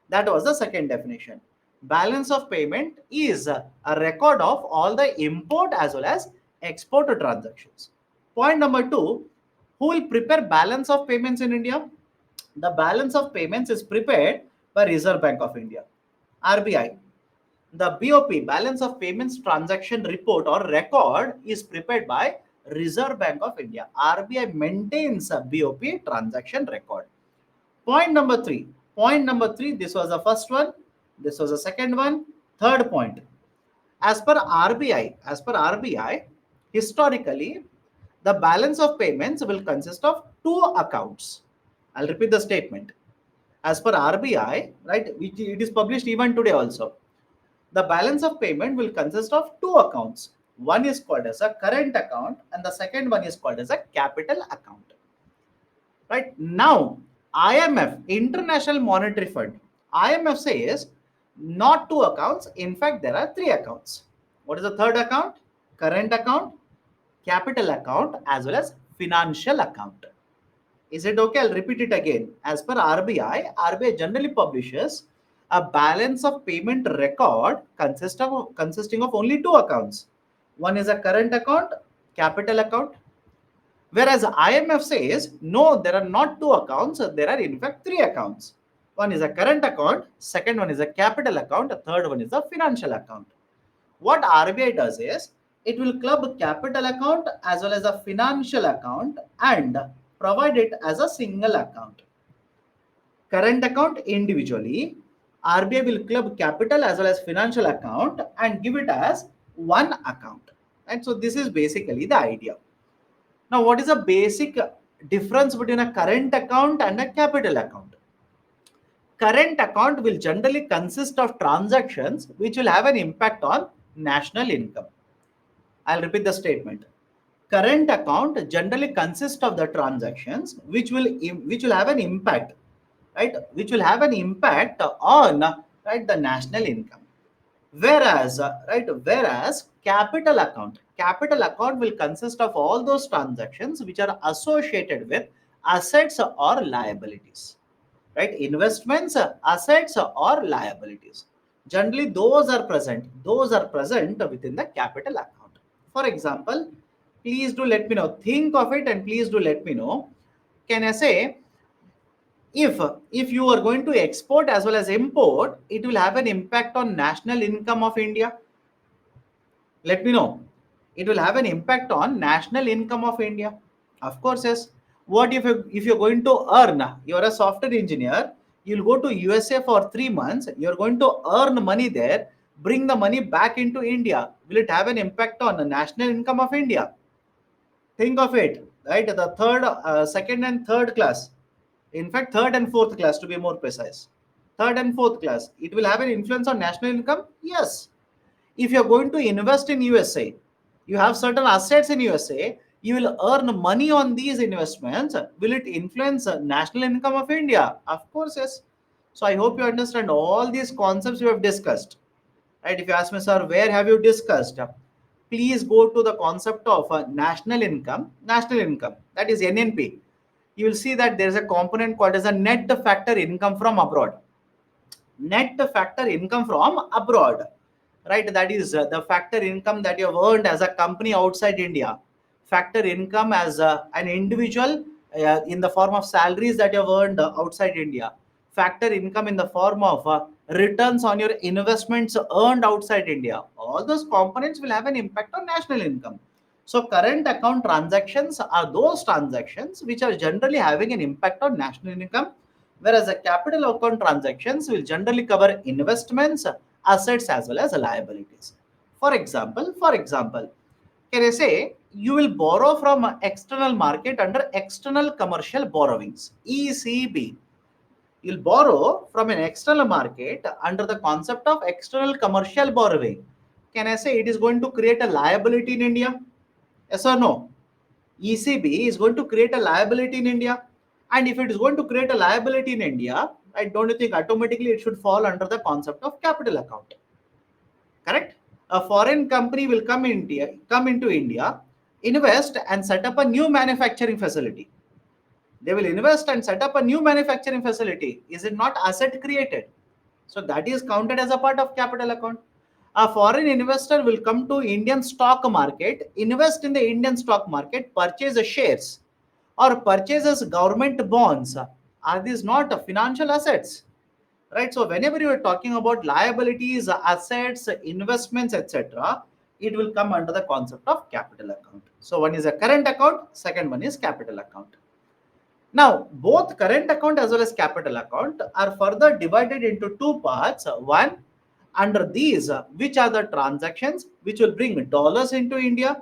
That was the second definition. Balance of payment is a record of all the import as well as export transactions. Point number two, who will prepare balance of payments in India? The balance of payments is prepared by Reserve Bank of India, RBI. The BOP, balance of payments transaction report or record, is prepared by Reserve Bank of India. RBI maintains a BOP transaction record. Point number three. Point number three. This was the first one. This was the second one. Third point. As per RBI, historically, the balance of payments will consist of two accounts. I'll repeat the statement. As per RBI, right, which it is published even today also. The balance of payment will consist of two accounts. One is called as a current account and the second one is called as a capital account. Right now, IMF, International Monetary Fund, IMF says not two accounts. In fact, there are three accounts. What is the third account? Current account, capital account, as well as financial account. Is it okay? I'll repeat it again. As per RBI generally publishes a balance of payment record consisting of only two accounts. One is a current account, capital account. Whereas IMF says, no, there are not two accounts, there are in fact three accounts. One is a current account, second one is a capital account, a third one is a financial account. What RBI does is, it will club capital account as well as a financial account and provide it as a single account. Current account individually, RBI will club capital as well as financial account and give it as one account. And so this is basically the idea. Now, what is the basic difference between a current account and a capital account? Current account will generally consist of transactions which will have an impact on national income. I'll repeat the statement. Current account generally consists of the transactions which will have an impact, right? Which will have an impact on, right, the national income. Whereas capital account will consist of all those transactions which are associated with assets or liabilities, right? Investments, assets or liabilities. Generally, those are present within the capital account. For example, please do let me know. Think of it and please do let me know. Can I say, if you are going to export as well as import, it will have an impact on national income of India? Let me know. It will have an impact on national income of India. Of course, yes. What if you're going to earn? You're a software engineer. You'll go to USA for 3 months. You're going to earn money there. Bring the money back into India. Will it have an impact on the national income of India? Think of it. Right, the second and third class. In fact, third and fourth class to be more precise. Third and fourth class. It will have an influence on national income. Yes. If you're going to invest in USA, you have certain assets in USA, you will earn money on these investments. Will it influence national income of India? Of course, yes. So I hope you understand all these concepts we have discussed. Right? If you ask me, sir, where have you discussed? Please go to the concept of national income. National income, that is NNP. You will see that there is a component called as a net factor income from abroad. Net factor income from abroad, right? That is the factor income that you have earned as a company outside India. Factor income as an individual in the form of salaries that you have earned outside India. Factor income in the form of returns on your investments earned outside India. All those components will have an impact on national income. So current account transactions are those transactions which are generally having an impact on national income, whereas the capital account transactions will generally cover investments, assets as well as liabilities. For example, can I say you will borrow from external market under external commercial borrowings, ECB. You'll borrow from an external market under the concept of external commercial borrowing. Can I say it is going to create a liability in India? Yes or no? ECB is going to create a liability in India. And if it is going to create a liability in India, I don't you think automatically it should fall under the concept of capital account. Correct? A foreign company will come into India, invest and set up a new manufacturing facility. They will invest and set up a new manufacturing facility. Is it not asset created? So that is counted as a part of capital account. A foreign investor will come to Indian stock market, invest in the Indian stock market, purchase the shares or purchases government bonds. Are these not financial assets? Right? So whenever you are talking about liabilities, assets, investments, etc., it will come under the concept of capital account. So one is a current account, second one is capital account. Now, both current account as well as capital account are further divided into two parts. One, under these, which are the transactions which will bring dollars into India,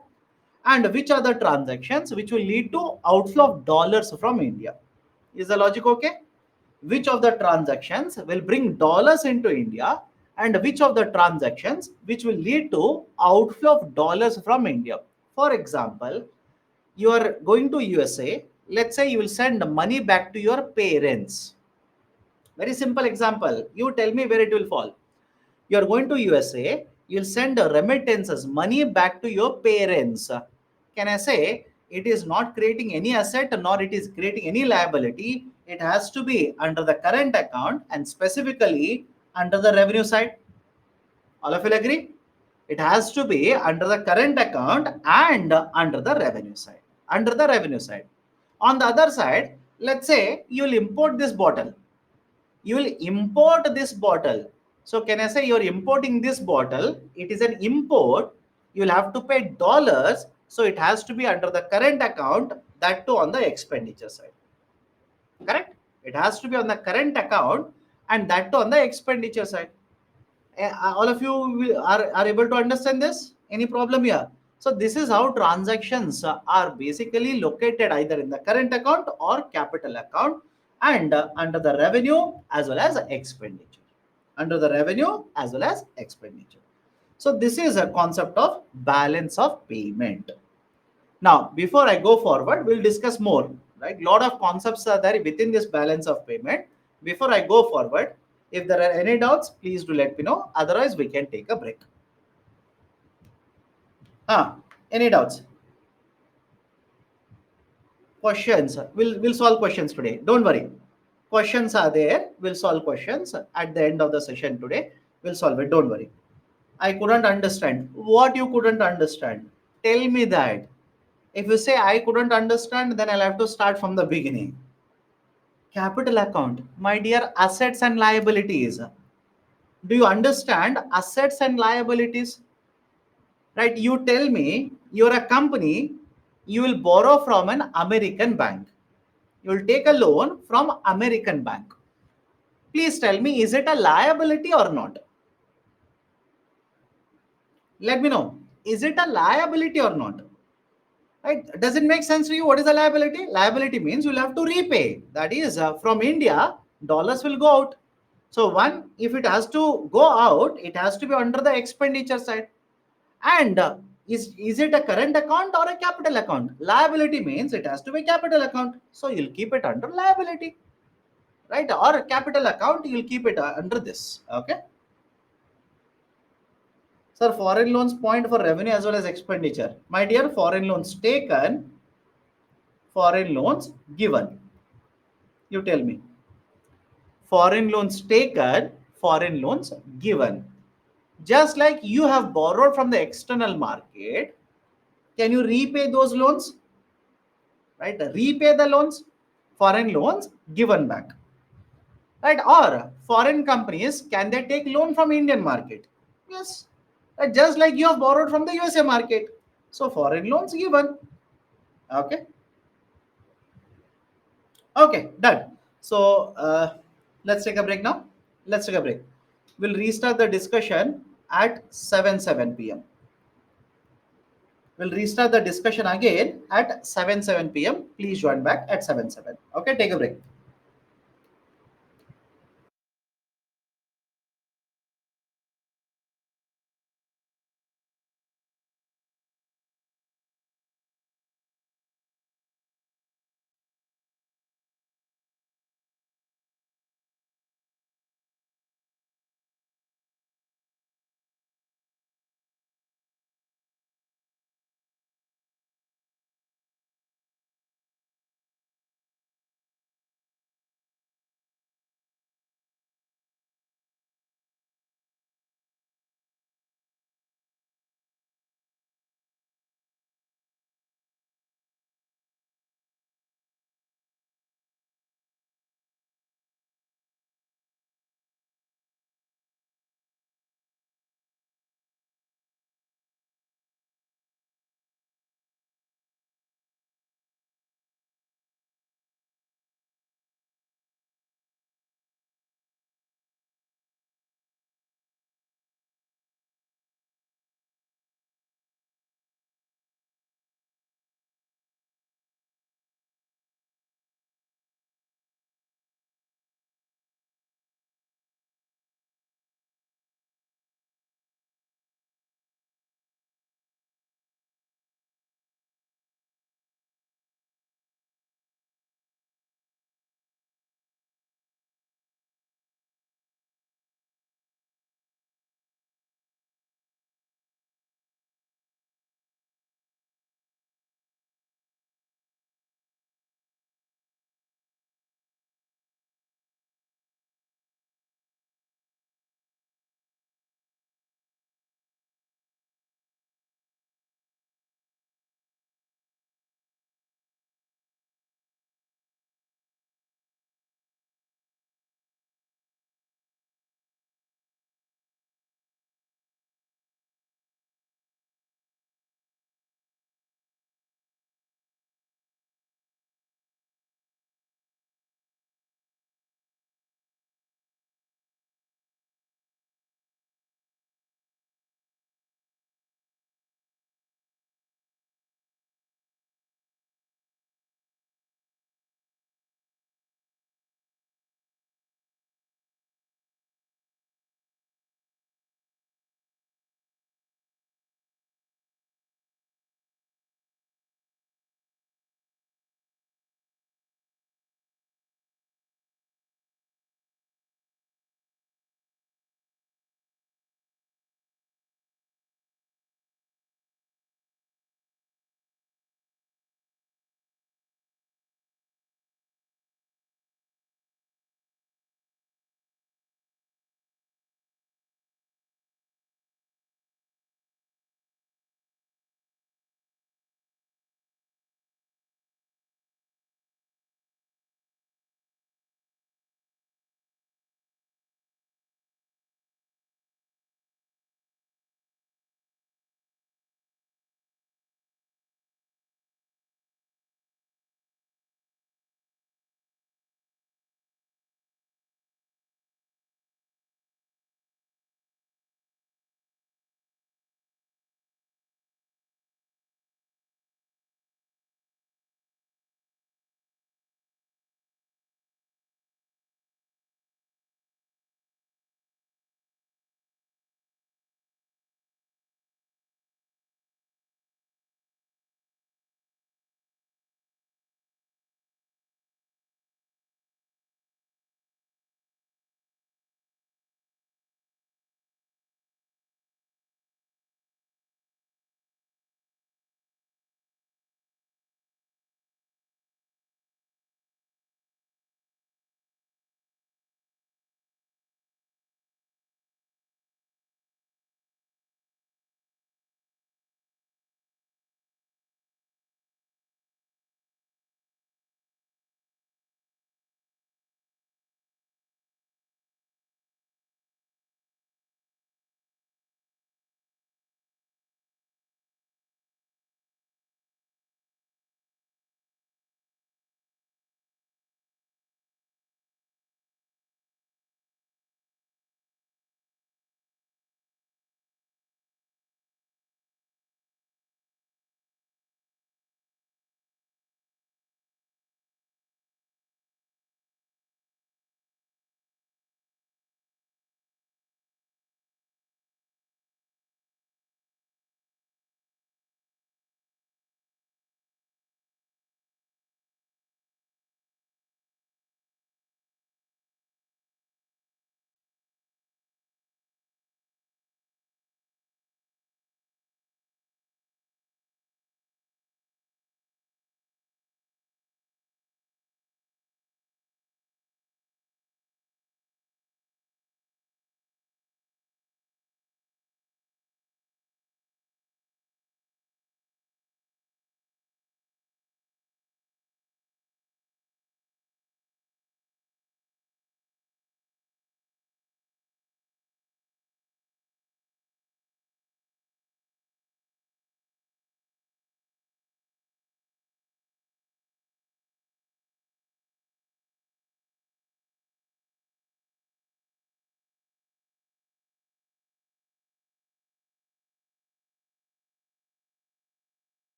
and which are the transactions which will lead to outflow of dollars from India. Is the logic okay? Which of the transactions will bring dollars into India, and which of the transactions which will lead to outflow of dollars from India. For example, you are going to USA, let's say you will send money back to your parents. Very simple example. You tell me where it will fall. You are going to USA, you'll send remittances, money back to your parents. Can I say it is not creating any asset nor it is creating any liability? It has to be under the current account and specifically under the revenue side. All of you agree? It has to be under the current account and under the revenue side. Under the revenue side. On the other side, let's say you will import this bottle. You will import this bottle. So can I say you're importing this bottle? It is an import. You'll have to pay dollars. So it has to be under the current account, that too on the expenditure side. Correct? It has to be on the current account and that too on the expenditure side. All of you are able to understand this? Any problem here? So this is how transactions are basically located either in the current account or capital account and under the revenue as well as expenditure. Under the revenue as well as expenditure. So this is a concept of balance of payment. Now, before I go forward, we'll discuss more. Right, lot of concepts are there within this balance of payment. Before I go forward, if there are any doubts, please do let me know. Otherwise, we can take a break. Any doubts? Questions? We'll solve questions today. Don't worry. Questions are there. We'll solve questions at the end of the session today. We'll solve it. Don't worry. I couldn't understand. What you couldn't understand? Tell me that. If you say I couldn't understand, then I'll have to start from the beginning. Capital account, my dear, assets and liabilities. Do you understand assets and liabilities? Right? You tell me you're a company, you will borrow from an American bank. You will take a loan from American bank. Please tell me, is it a liability or not? Let me know. Is it a liability or not? Right? Does it make sense to you? What is a liability? Liability means you'll have to repay. That is, from India, dollars will go out. So one, if it has to go out, it has to be under the expenditure side. And is it a current account or a capital account? Liability means it has to be capital account. So you'll keep it under liability, right? Or capital account, you'll keep it under this. Okay. Sir, foreign loans point for revenue as well as expenditure. My dear, foreign loans taken, foreign loans given. You tell me. Foreign loans taken, foreign loans given. Just like you have borrowed from the external market, can you repay those loans? Right? Repay the loans, foreign loans given back. Right? Or foreign companies, can they take loan from Indian market? Yes. Right? Just like you have borrowed from the USA market. So foreign loans given. Okay. Okay, done. So let's take a break now. Let's take a break. We'll restart the discussion at 7 p.m. We'll restart the discussion again at 7 p.m. Please join back at 7. Okay, take a break.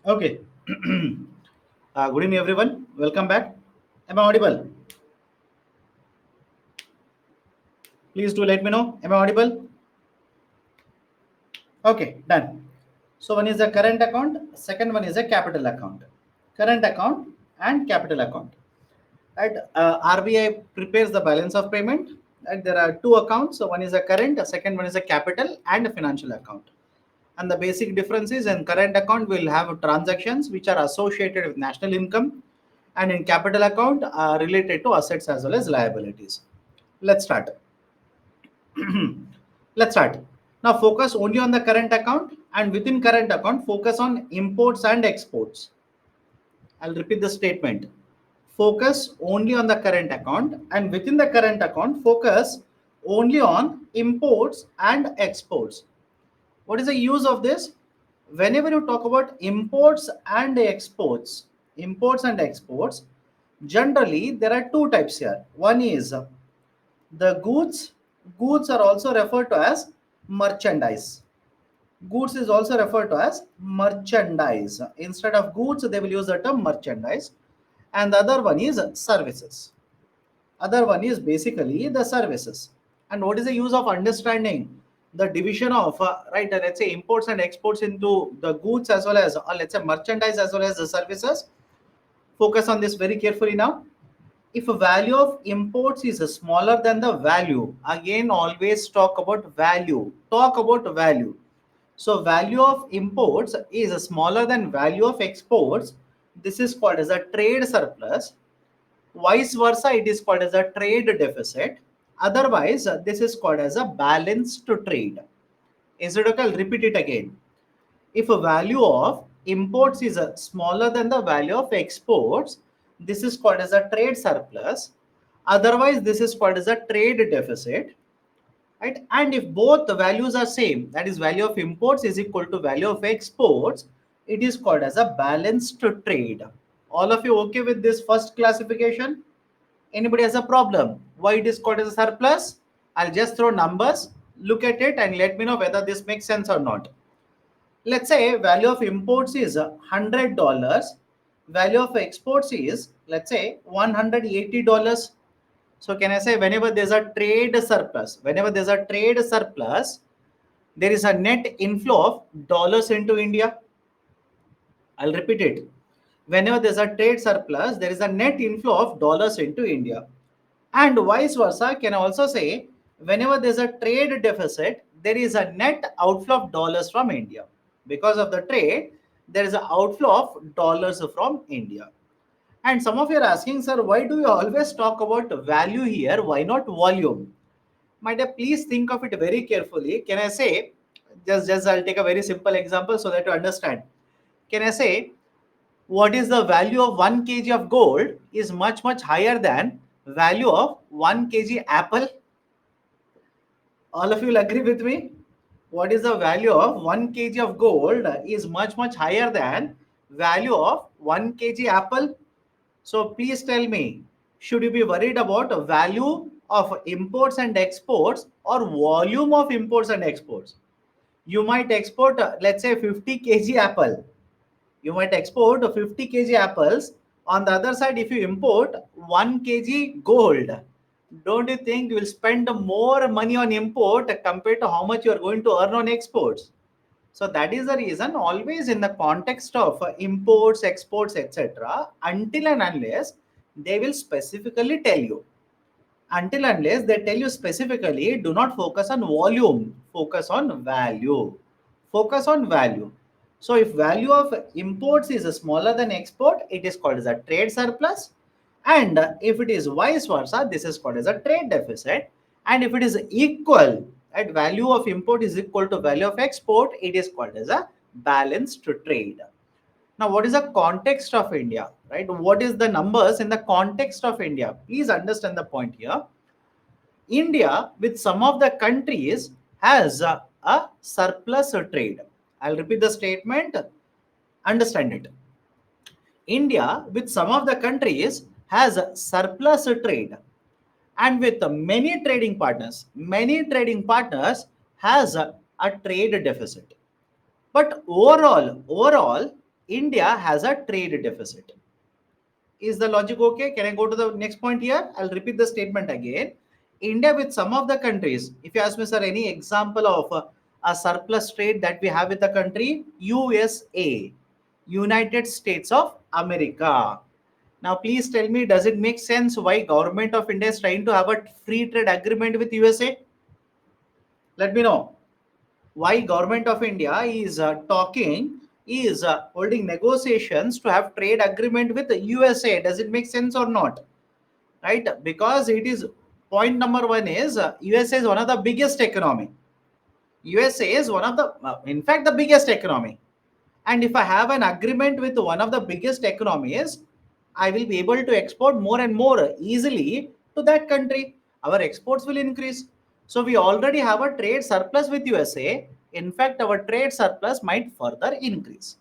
Okay. Good evening, everyone. Welcome back. Am I audible? Please do let me know. Am I audible? Okay, done. So one is a current account, second one is a capital account. Current account and capital account. Right? RBI prepares the balance of payment. Right? There are two accounts. So one is a current, a second one is a capital and a financial account. And the basic difference is in current account we'll have transactions which are associated with national income, and in capital account are related to assets as well as liabilities. Let's start. Let's start. Now focus only on the current account, and within current account focus on imports and exports. I'll repeat the statement. Focus only on the current account, and within the current account focus only on imports and exports. What is the use of this? Whenever you talk about imports and exports, generally there are two types here. One is the goods. Goods are also referred to as merchandise. Goods is also referred to as merchandise. Instead of goods, they will use the term merchandise. And the other one is services. Other one is basically the services. And what is the use of understanding the division of right? Let's say imports and exports into the goods as well as let's say merchandise as well as the services. Focus on this very carefully now. If a value of imports is smaller than the value, again always talk about value. Talk about value. So value of imports is smaller than value of exports. This is called as a trade surplus. Vice versa, it is called as a trade deficit. Otherwise, this is called as a balance to trade. Instead of, I'll repeat it again. If a value of imports is smaller than the value of exports, this is called as a trade surplus. Otherwise, this is called as a trade deficit. Right? And if both the values are same, that is value of imports is equal to value of exports, it is called as a balance to trade. All of you okay with this first classification? Anybody has a problem? Why it is called as a surplus? I'll just throw numbers, look at it and let me know whether this makes sense or not. Let's say value of imports is $100. Value of exports is, let's say, $180. So can I say whenever there's a trade surplus, there is a net inflow of dollars into India. I'll repeat it. Whenever there's a trade surplus, there is a net inflow of dollars into India. And vice versa, can also say whenever there's a trade deficit, there is a net outflow of dollars from India. Because of the trade, there is an outflow of dollars from India. And some of you are asking, sir, why do you always talk about value here? Why not volume? My dear, please think of it very carefully. Can I say, just I'll take a very simple example so that you understand. Can I say, what is the value of 1 kg of gold is much higher than value of 1 kg apple? All of you will agree with me? What is the value of 1 kg of gold is much higher than value of 1 kg apple? So please tell me, should you be worried about the value of imports and exports or volume of imports and exports? You might export, let's say 50 kg apple. You might export 50 kg apples. On the other side, if you import 1 kg gold, don't you think you will spend more money on import compared to how much you are going to earn on exports? So that is the reason always in the context of imports, exports, etc., until and unless they will specifically tell you. Until unless they tell you specifically, do not focus on volume, focus on value. Focus on value. So if value of imports is smaller than export, it is called as a trade surplus. And if it is vice versa, this is called as a trade deficit. And if it is equal, at value of import is equal to value of export, it is called as a balance to trade. Now, what is the context of India, right? What is the numbers in the context of India? Please understand the point here. India, with some of the countries, has a surplus trade. I'll repeat the statement. Understand it. India, with some of the countries, has a surplus trade, and with many trading partners has a trade deficit. But overall, India has a trade deficit. Is the logic okay? Can I go to the next point here? I'll repeat the statement again. India with some of the countries, if you ask me, sir, any example of a surplus trade that we have with the country? USA, United States of America. Now, please tell me, does it make sense why government of India is trying to have a free trade agreement with USA? Let me know why government of India is holding negotiations to have trade agreement with the USA. Does it make sense or not? Right? Because it is point number one is USA is one of the biggest economy. USA is one of the, in fact, the biggest economy. And if I have an agreement with one of the biggest economies, I will be able to export more and more easily to that country. Our exports will increase. So we already have a trade surplus with USA. In fact, our trade surplus might further increase.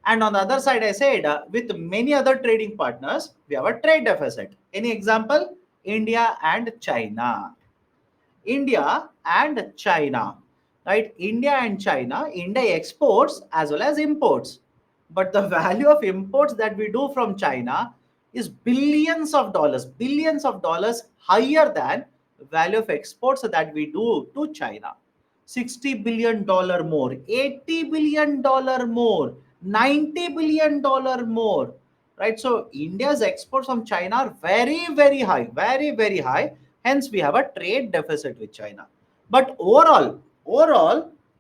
And on the other side, I said with many other trading partners, we have a trade deficit. Any example? India and China. India and China, right? India and China, India exports as well as imports. But the value of imports that we do from China is billions of dollars higher than value of exports that we do to China. $60 billion more, $80 billion more, $90 billion more, right? So India's exports from China are very high, very high. Hence, we have a trade deficit with China. But overall,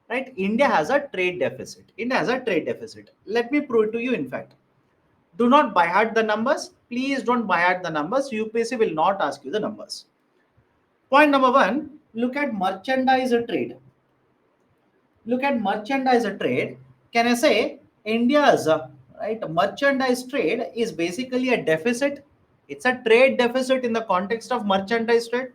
right? India has a trade deficit. India has a trade deficit. Let me prove it to you. In fact, do not buy hard the numbers. Please don't buy hard the numbers. UPSC will not ask you the numbers. Point number one: look at merchandise trade. Look at merchandise trade. Can I say India's right merchandise trade is basically a deficit? It's a trade deficit in the context of merchandise trade.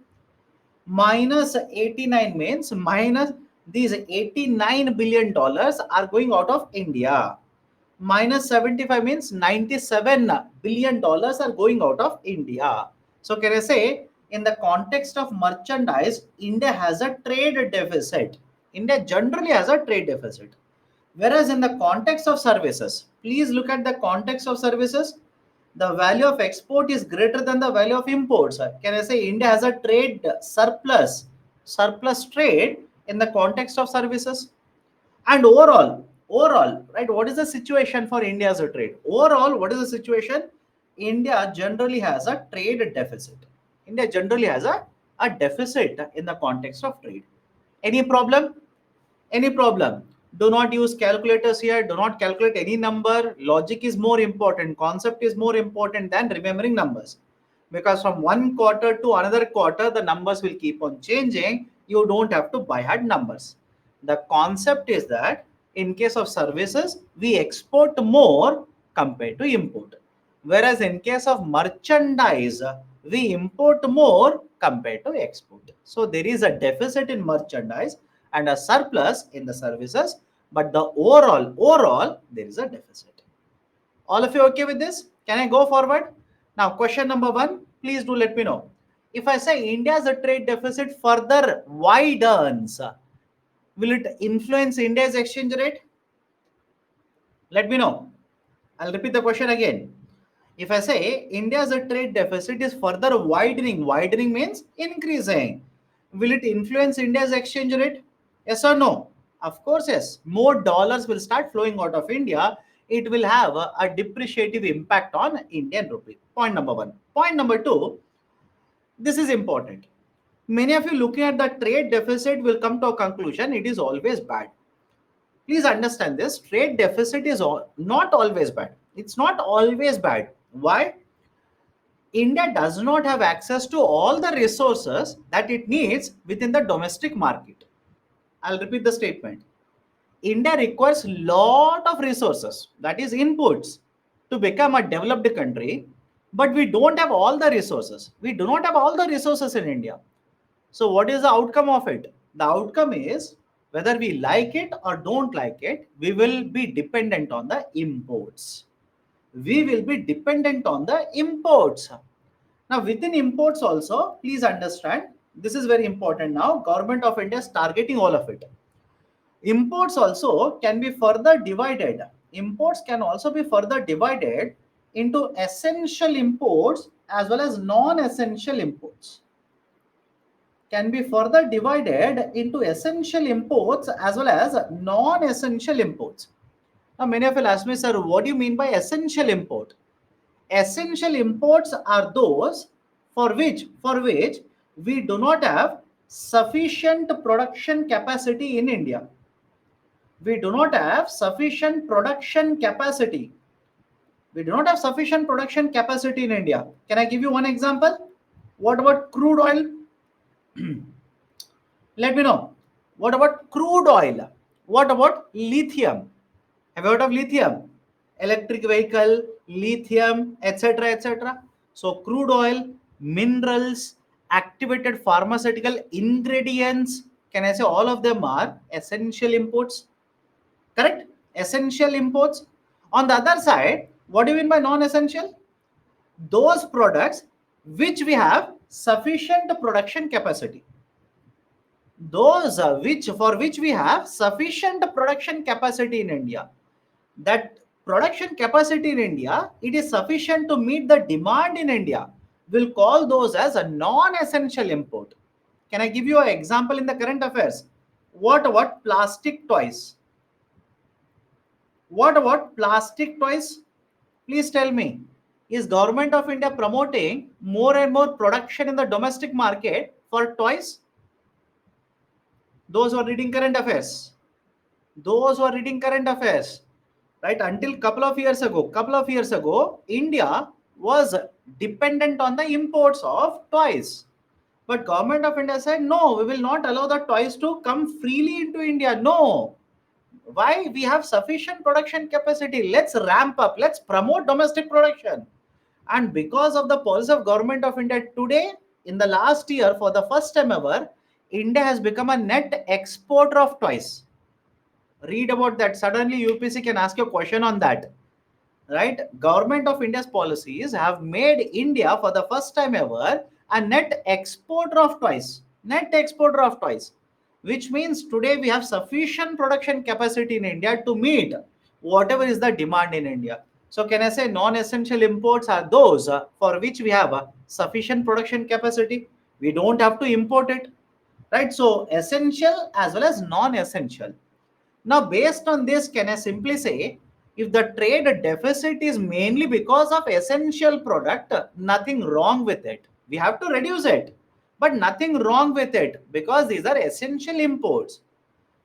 Minus 89 means minus these $89 billion are going out of India. Minus 75 means $97 billion are going out of India. So can I say in the context of merchandise, India has a trade deficit. India generally has a trade deficit. Whereas in the context of services, please look at the context of services. The value of export is greater than the value of imports. Can I say India has a trade surplus trade in the context of services? And overall, right, what is the situation for India as a trade? Overall, what is the situation? India generally has a trade deficit. India generally has a deficit in the context of trade. Any problem? Any problem? Do not use calculators here. Do not calculate any number. Logic is more important. Concept is more important than remembering numbers. Because from one quarter to another quarter, the numbers will keep on changing. You don't have to buy hard numbers. The concept is that in case of services, we export more compared to import. Whereas in case of merchandise, we import more compared to export. So there is a deficit in merchandise and a surplus in the services, but the overall there is a deficit. All of you okay with this? Can I go forward? Now, question number one, please do let me know. If I say India's trade deficit further widens, will it influence India's exchange rate? Let me know. I'll repeat the question again. If I say India's trade deficit is further widening means increasing. Will it influence India's exchange rate? Yes or no? Of course, yes. More dollars will start flowing out of India. It will have a depreciative impact on Indian rupee. Point number one. Point number two, this is important. Many of you looking at the trade deficit will come to a conclusion it is always bad. Please understand this, trade deficit is not always bad. It's not always bad. Why? India does not have access to all the resources that it needs within the domestic market. I'll repeat the statement. India requires lot of resources, that is inputs, to become a developed country, but we don't have all the resources. We do not have all the resources in India. So what is the outcome of it? The outcome is whether we like it or don't like it, we will be dependent on the imports. We will be dependent on the imports. Now within imports also, please understand, this is very important now. Government of India is targeting all of it. Imports also can be further divided imports can also be further divided into essential imports as well as non-essential imports. Can be further divided into essential imports as well as non-essential imports. Now, many of you ask me, sir, what do you mean by essential import? Essential imports are those for which we do not have sufficient production capacity in India. We do not have sufficient production capacity. We do not have sufficient production capacity in India. Can I give you one example? What about crude oil? Let me know. What about crude oil? What about lithium? Have you heard of lithium? Electric vehicle, lithium, etc. etc. So, crude oil, minerals, activated pharmaceutical ingredients, can I say all of them are essential imports? Correct? Essential imports. On the other side, what do you mean by non essential? Those products which we have sufficient production capacity, those which we have sufficient production capacity in India. That production capacity in India, it is sufficient to meet the demand in India. We'll call those as a non-essential import. Can I give you an example in the current affairs? What about plastic toys? What about plastic toys? Please tell me. Is Government of India promoting more and more production in the domestic market for toys? Those who are reading current affairs. Those who are reading current affairs. Right, until couple of years ago, India was dependent on the imports of toys. But Government of India said, no, we will not allow the toys to come freely into India. No. Why? We have sufficient production capacity. Let's ramp up. Let's promote domestic production. And because of the policy of Government of India today, in the last year, for the first time ever, India has become a net exporter of toys. Read about that. Suddenly, UPC can ask you a question on that. Right? Government of India's policies have made India for the first time ever a net exporter of toys. Net exporter of toys. Which means today we have sufficient production capacity in India to meet whatever is the demand in India. So can I say non-essential imports are those for which we have a sufficient production capacity. We don't have to import it. Right? So essential as well as non-essential. Now, based on this, can I simply say if the trade deficit is mainly because of essential product, nothing wrong with it. We have to reduce it, but nothing wrong with it because these are essential imports.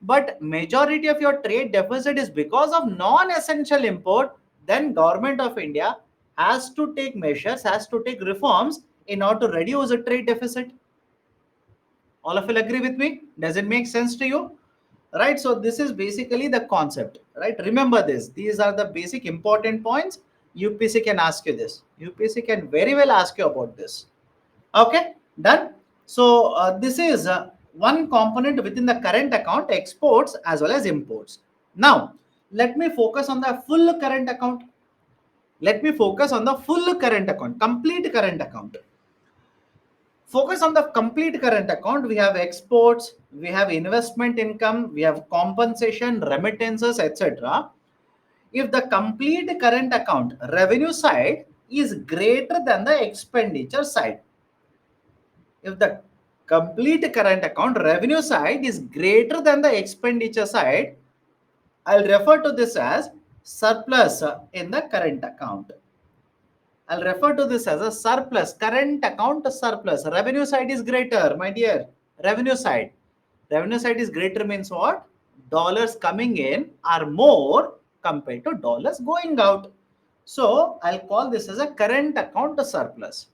But majority of your trade deficit is because of non-essential import, then Government of India has to take measures, has to take reforms in order to reduce the trade deficit. All of you agree with me? Does it make sense to you? Right, so this is basically the concept. Right, remember this. These are the basic important points. UPC can ask you this. UPC can very well ask you about this. Okay, done. So this is one component within the current account, exports as well as imports. Now let me focus on the full current account. Let me focus on the full current account, complete current account. Focus on the complete current account. We have exports, we have investment income, we have compensation, remittances, etc. If the complete current account revenue side is greater than the expenditure side, if the complete current account revenue side is greater than the expenditure side, I'll refer to this as surplus in the current account. I'll refer to this as a surplus, current account surplus. Revenue side is greater, my dear. Revenue side. Revenue side is greater means what? Dollars coming in are more compared to dollars going out. So I'll call this as a current account surplus.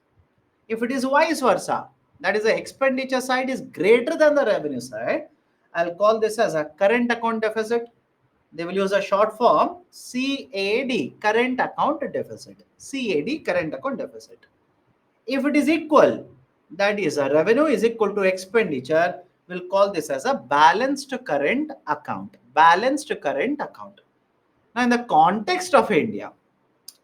If it is vice versa, that is the expenditure side is greater than the revenue side, I'll call this as a current account deficit. They will use a short form CAD, current account deficit. CAD, current account deficit. If it is equal, that is a revenue is equal to expenditure, we'll call this as a balanced current account. Balanced current account. Now, in the context of India,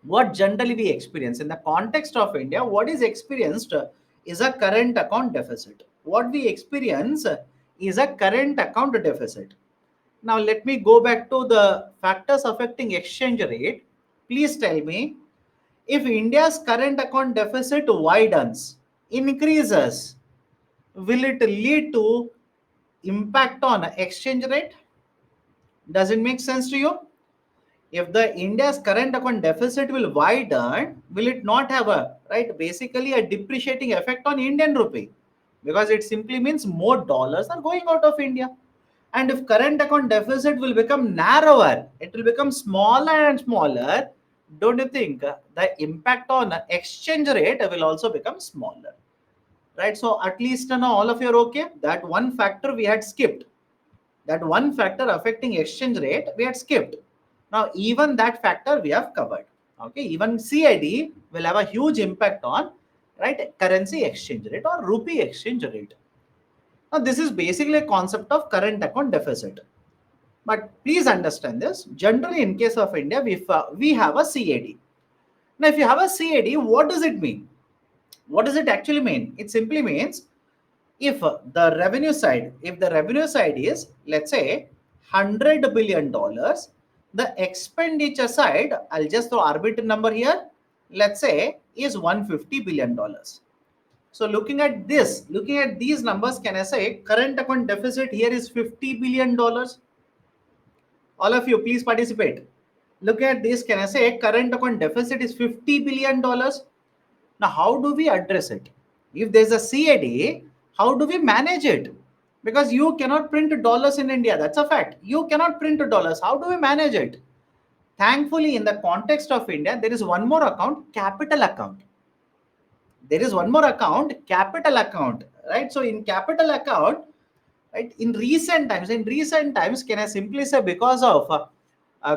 what generally we experience in the context of India, what is experienced is a current account deficit. What we experience is a current account deficit. Now let me go back to the factors affecting exchange rate. Please tell me, if India's current account deficit widens, increases, will it lead to impact on exchange rate? Does it make sense to you? If the India's current account deficit will widen, will it not have a right basically a depreciating effect on Indian rupee? Because it simply means more dollars are going out of India. And if current account deficit will become narrower, it will become smaller and smaller. Don't you think the impact on exchange rate will also become smaller? Right. So at least now all of you are okay. That one factor we had skipped, that one factor affecting exchange rate we had skipped. Now even that factor we have covered. Okay, even CID will have a huge impact on right currency exchange rate or rupee exchange rate. Now this is basically a concept of current account deficit. But please understand this. Generally, in case of India, we have a CAD. Now, if you have a CAD, what does it mean? What does it actually mean? It simply means if the revenue side is, let's say, $100 billion, the expenditure side, I'll just throw arbitrary number here, let's say, is $150 billion. So looking at these numbers, can I say current account deficit here is $50 billion? All of you, please participate. Look at this. Can I say current account deficit is $50 billion? Now, how do we address it? If there's a CAD, how do we manage it? Because you cannot print dollars in India. That's a fact. You cannot print dollars. How do we manage it? Thankfully, in the context of India, there is one more account, capital account. There is one more account, capital account, right? So in capital account, right, in recent times, can I simply say because of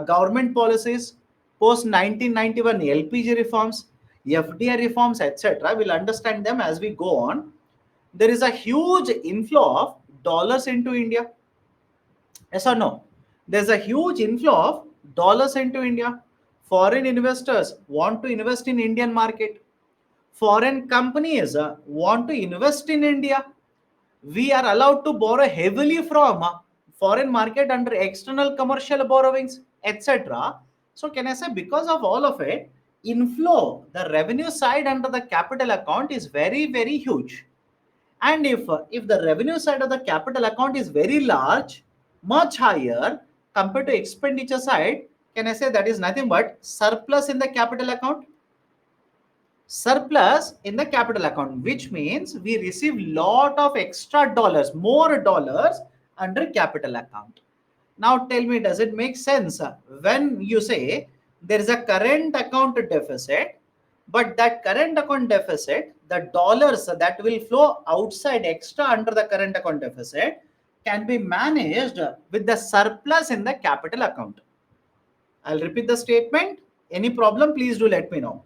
government policies, post 1991 LPG reforms, FDI reforms, etc., we'll understand them as we go on. There is a huge inflow of dollars into India. Yes or no? There's a huge inflow of dollars into India. Foreign investors want to invest in Indian market. Foreign companies want to invest in India. We are allowed to borrow heavily from foreign market under external commercial borrowings, etc. So can I say because of all of it, inflow, the revenue side under the capital account is very, very huge. And if the revenue side of the capital account is very large, much higher compared to expenditure side, can I say that is nothing but surplus in the capital account? Surplus in the capital account, which means we receive lot of extra dollars, more dollars under capital account. Now tell me, does it make sense when you say there is a current account deficit, but that current account deficit, the dollars that will flow outside extra under the current account deficit can be managed with the surplus in the capital account? I'll repeat the statement. Any problem, please do let me know.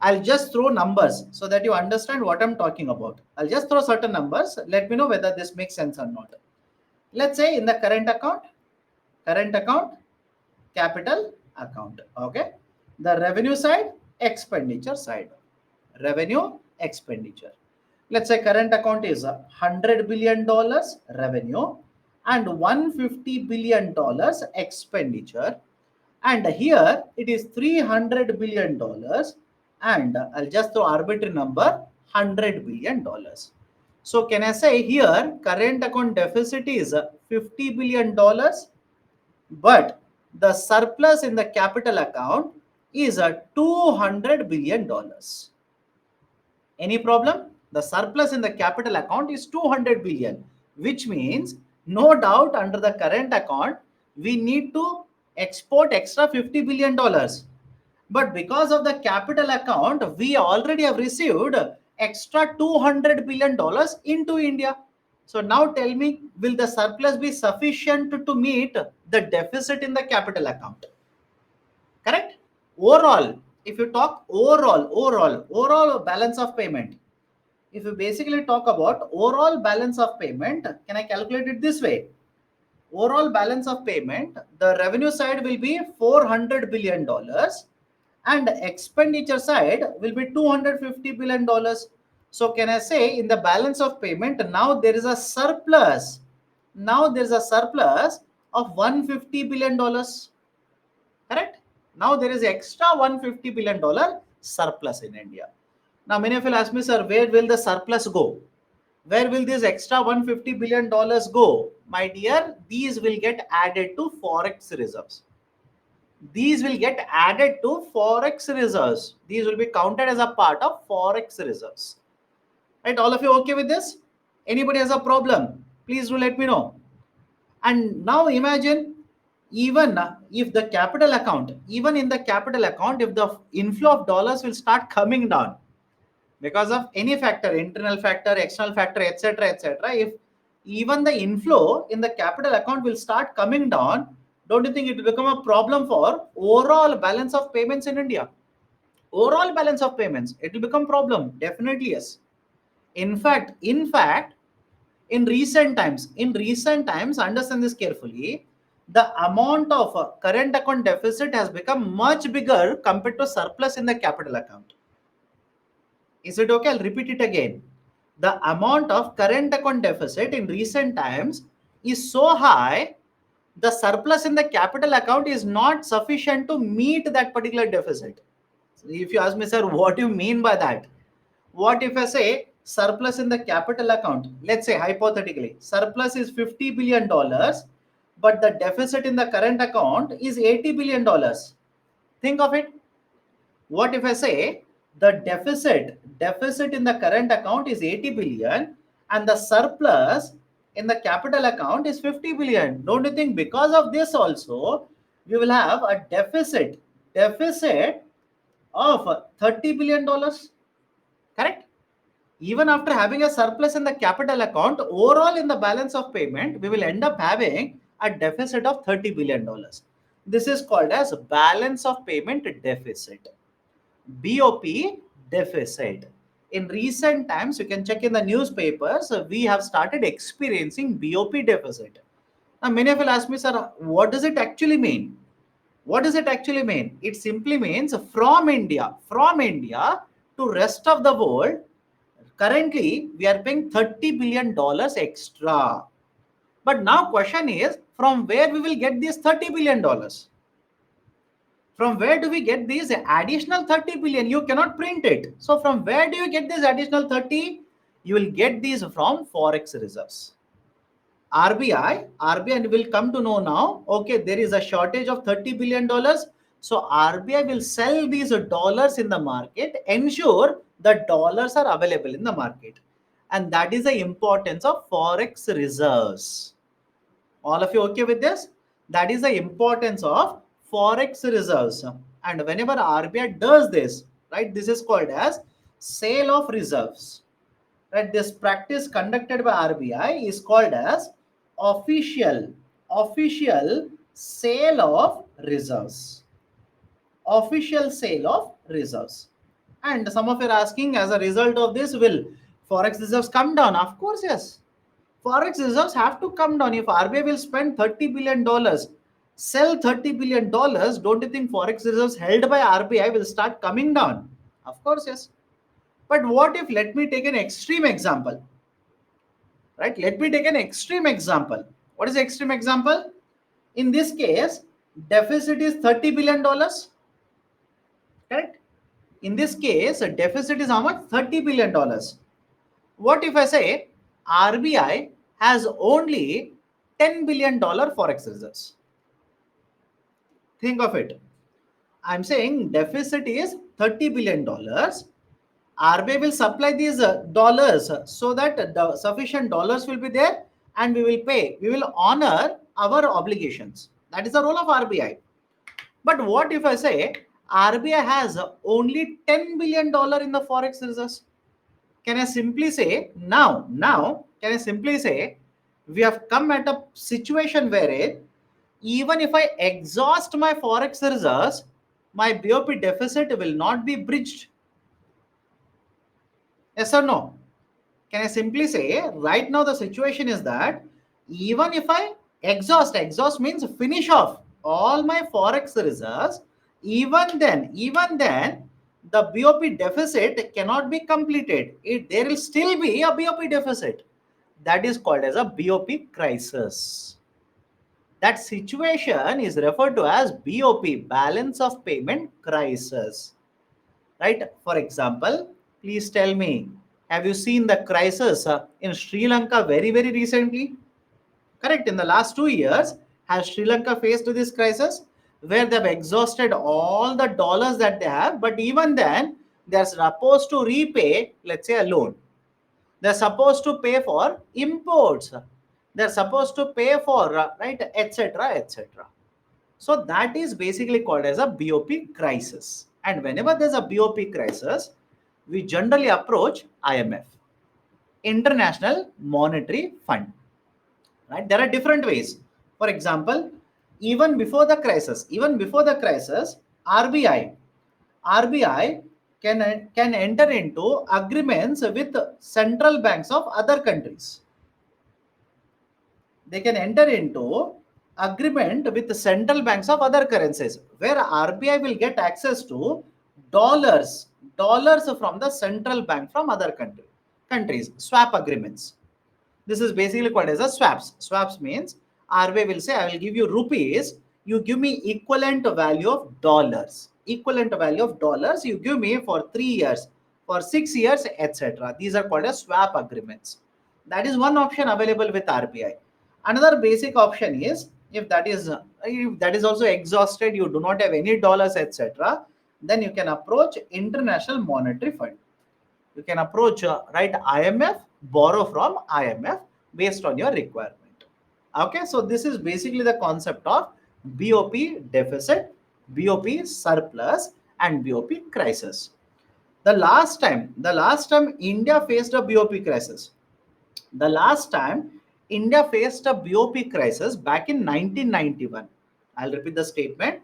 I'll just throw numbers so that you understand what I'm talking about. I'll just throw certain numbers. Let me know whether this makes sense or not. Let's say in the current account, capital account. Okay. The revenue side, expenditure side. Revenue, expenditure. Let's say current account is $100 billion revenue and $150 billion expenditure. And here it is $300 billion, and I'll just throw arbitrary number $100 billion. So can I say here current account deficit is $50 billion, but the surplus in the capital account is $200 billion. Any problem? The surplus in the capital account is 200 billion, which means no doubt under the current account, we need to export extra $50 billion. But because of the capital account, we already have received extra $200 billion into India. So now tell me, will the surplus be sufficient to meet the deficit in the capital account? Correct? Overall, if you talk overall balance of payment, if you basically talk about overall balance of payment, can I calculate it this way? Overall balance of payment, the revenue side will be $400 billion and expenditure side will be $250 billion. So can I say in the balance of payment, now there is a surplus. Now there is a surplus of $150 billion. Correct? Now there is extra $150 billion surplus in India. Now many of you ask me, sir, where will the surplus go? Where will this extra $150 billion go? My dear, these will get added to forex reserves. These will get added to forex reserves. These will be counted as a part of forex reserves. Right? All of you okay with this? Anybody has a problem? Please do let me know. And now imagine, even if the capital account, even in the capital account, if the inflow of dollars will start coming down because of any factor, internal factor, external factor, etc., etc., if even the inflow in the capital account will start coming down, don't you think it will become a problem for overall balance of payments in India? Overall balance of payments, it will become problem. Definitely yes. In fact, in recent times, understand this carefully, the amount of current account deficit has become much bigger compared to surplus in the capital account. Is it okay? I'll repeat it again. The amount of current account deficit in recent times is so high, the surplus in the capital account is not sufficient to meet that particular deficit. So if you ask me, sir, what do you mean by that? What if I say surplus in the capital account? Let's say hypothetically, surplus is $50 billion, but the deficit in the current account is $80 billion. Think of it. What if I say the deficit in the current account is 80 billion and the surplus in the capital account is 50 billion? Don't you think because of this also we will have a deficit of $30 billion? Correct? Even after having a surplus in the capital account, overall in the balance of payment, we will end up having a deficit of $30 billion. This is called as balance of payment deficit. BOP deficit. In recent times, you can check in the newspapers, we have started experiencing BOP deficit. Now, many of you ask me, sir, what does it actually mean? What does it actually mean? It simply means from India to rest of the world, currently we are paying $30 billion extra. But now question is, from where we will get these $30 billion? From where do we get these additional 30 billion? You cannot print it. So from where do you get this additional 30? You will get these from forex reserves. RBI will come to know now, okay, there is a shortage of $30 billion. So RBI will sell these dollars in the market, ensure the dollars are available in the market. And that is the importance of forex reserves. All of you okay with this? That is the importance of forex reserves. And whenever RBI does this, right, this is called as sale of reserves. Right, this practice conducted by RBI is called as official sale of reserves. Official sale of reserves. And some of you are asking, as a result of this, will forex reserves come down? Of course, yes. Forex reserves have to come down. If RBI will spend $30 billion, sell $30 billion, don't you think forex reserves held by RBI will start coming down? Of course, yes. But what if, let me take an extreme example. Right? Let me take an extreme example. What is the extreme example? In this case, deficit is $30 billion. Correct? In this case, a deficit is how much? $30 billion. What if I say RBI has only $10 billion forex reserves? Think of it. I'm saying deficit is $30 billion. RBI will supply these dollars so that the sufficient dollars will be there and we will pay. We will honor our obligations. That is the role of RBI. But what if I say RBI has only $10 billion in the forex reserves? Can I simply say can I simply say we have come at a situation wherein even if I exhaust my forex reserves, my BOP deficit will not be bridged. Yes or no? Can I simply say right now the situation is that even if I exhaust means finish off all my forex reserves, even then the BOP deficit cannot be completed. There will still be a BOP deficit. That is called as a BOP crisis. That situation is referred to as BOP, balance of payment crisis. Right? For example, please tell me, have you seen the crisis in Sri Lanka very recently? Correct. In the last 2 years, has Sri Lanka faced this crisis where they've exhausted all the dollars that they have, but even then, they're supposed to repay, let's say, a loan. They're supposed to pay for imports. They're supposed to pay for, right, etc., etc. So that is basically called as a BOP crisis. And whenever there's a BOP crisis, we generally approach IMF, International Monetary Fund. Right? There are different ways. For example, even before the crisis, RBI can enter into agreements with central banks of other countries. They can enter into agreement with the central banks of other currencies where RBI will get access to dollars, dollars from the central bank from other countries, swap agreements. This is basically called as a swaps. Swaps means RBI will say, I will give you rupees, you give me equivalent value of dollars. Equivalent value of dollars, you give me for 3 years, for 6 years, etc. These are called as swap agreements. That is one option available with RBI. Another basic option is if that is also exhausted, you do not have any dollars, etc. Then you can approach International Monetary Fund. You can approach right IMF, borrow from IMF based on your requirement. Okay, so this is basically the concept of BOP deficit, BOP surplus, and BOP crisis. The last time India faced a BOP crisis, the last time India faced a BOP crisis back in 1991. I'll repeat the statement.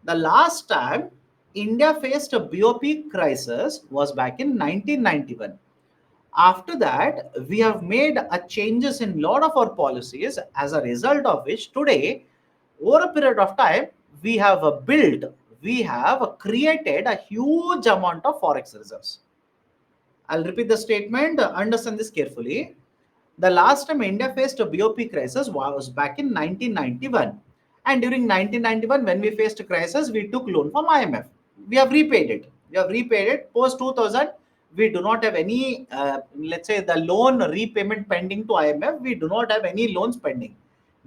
The last time India faced a BOP crisis was back in 1991. After that, we have made a changes in lot of our policies, as a result of which today, over a period of time, we have we have created a huge amount of forex reserves. I'll repeat the statement, understand this carefully. The last time India faced a BOP crisis was back in 1991. And during 1991, when we faced a crisis, we took loan from IMF. We have repaid it. We have repaid it. Post 2000, we do not have any, let's say, the loan repayment pending to IMF. We do not have any loans pending.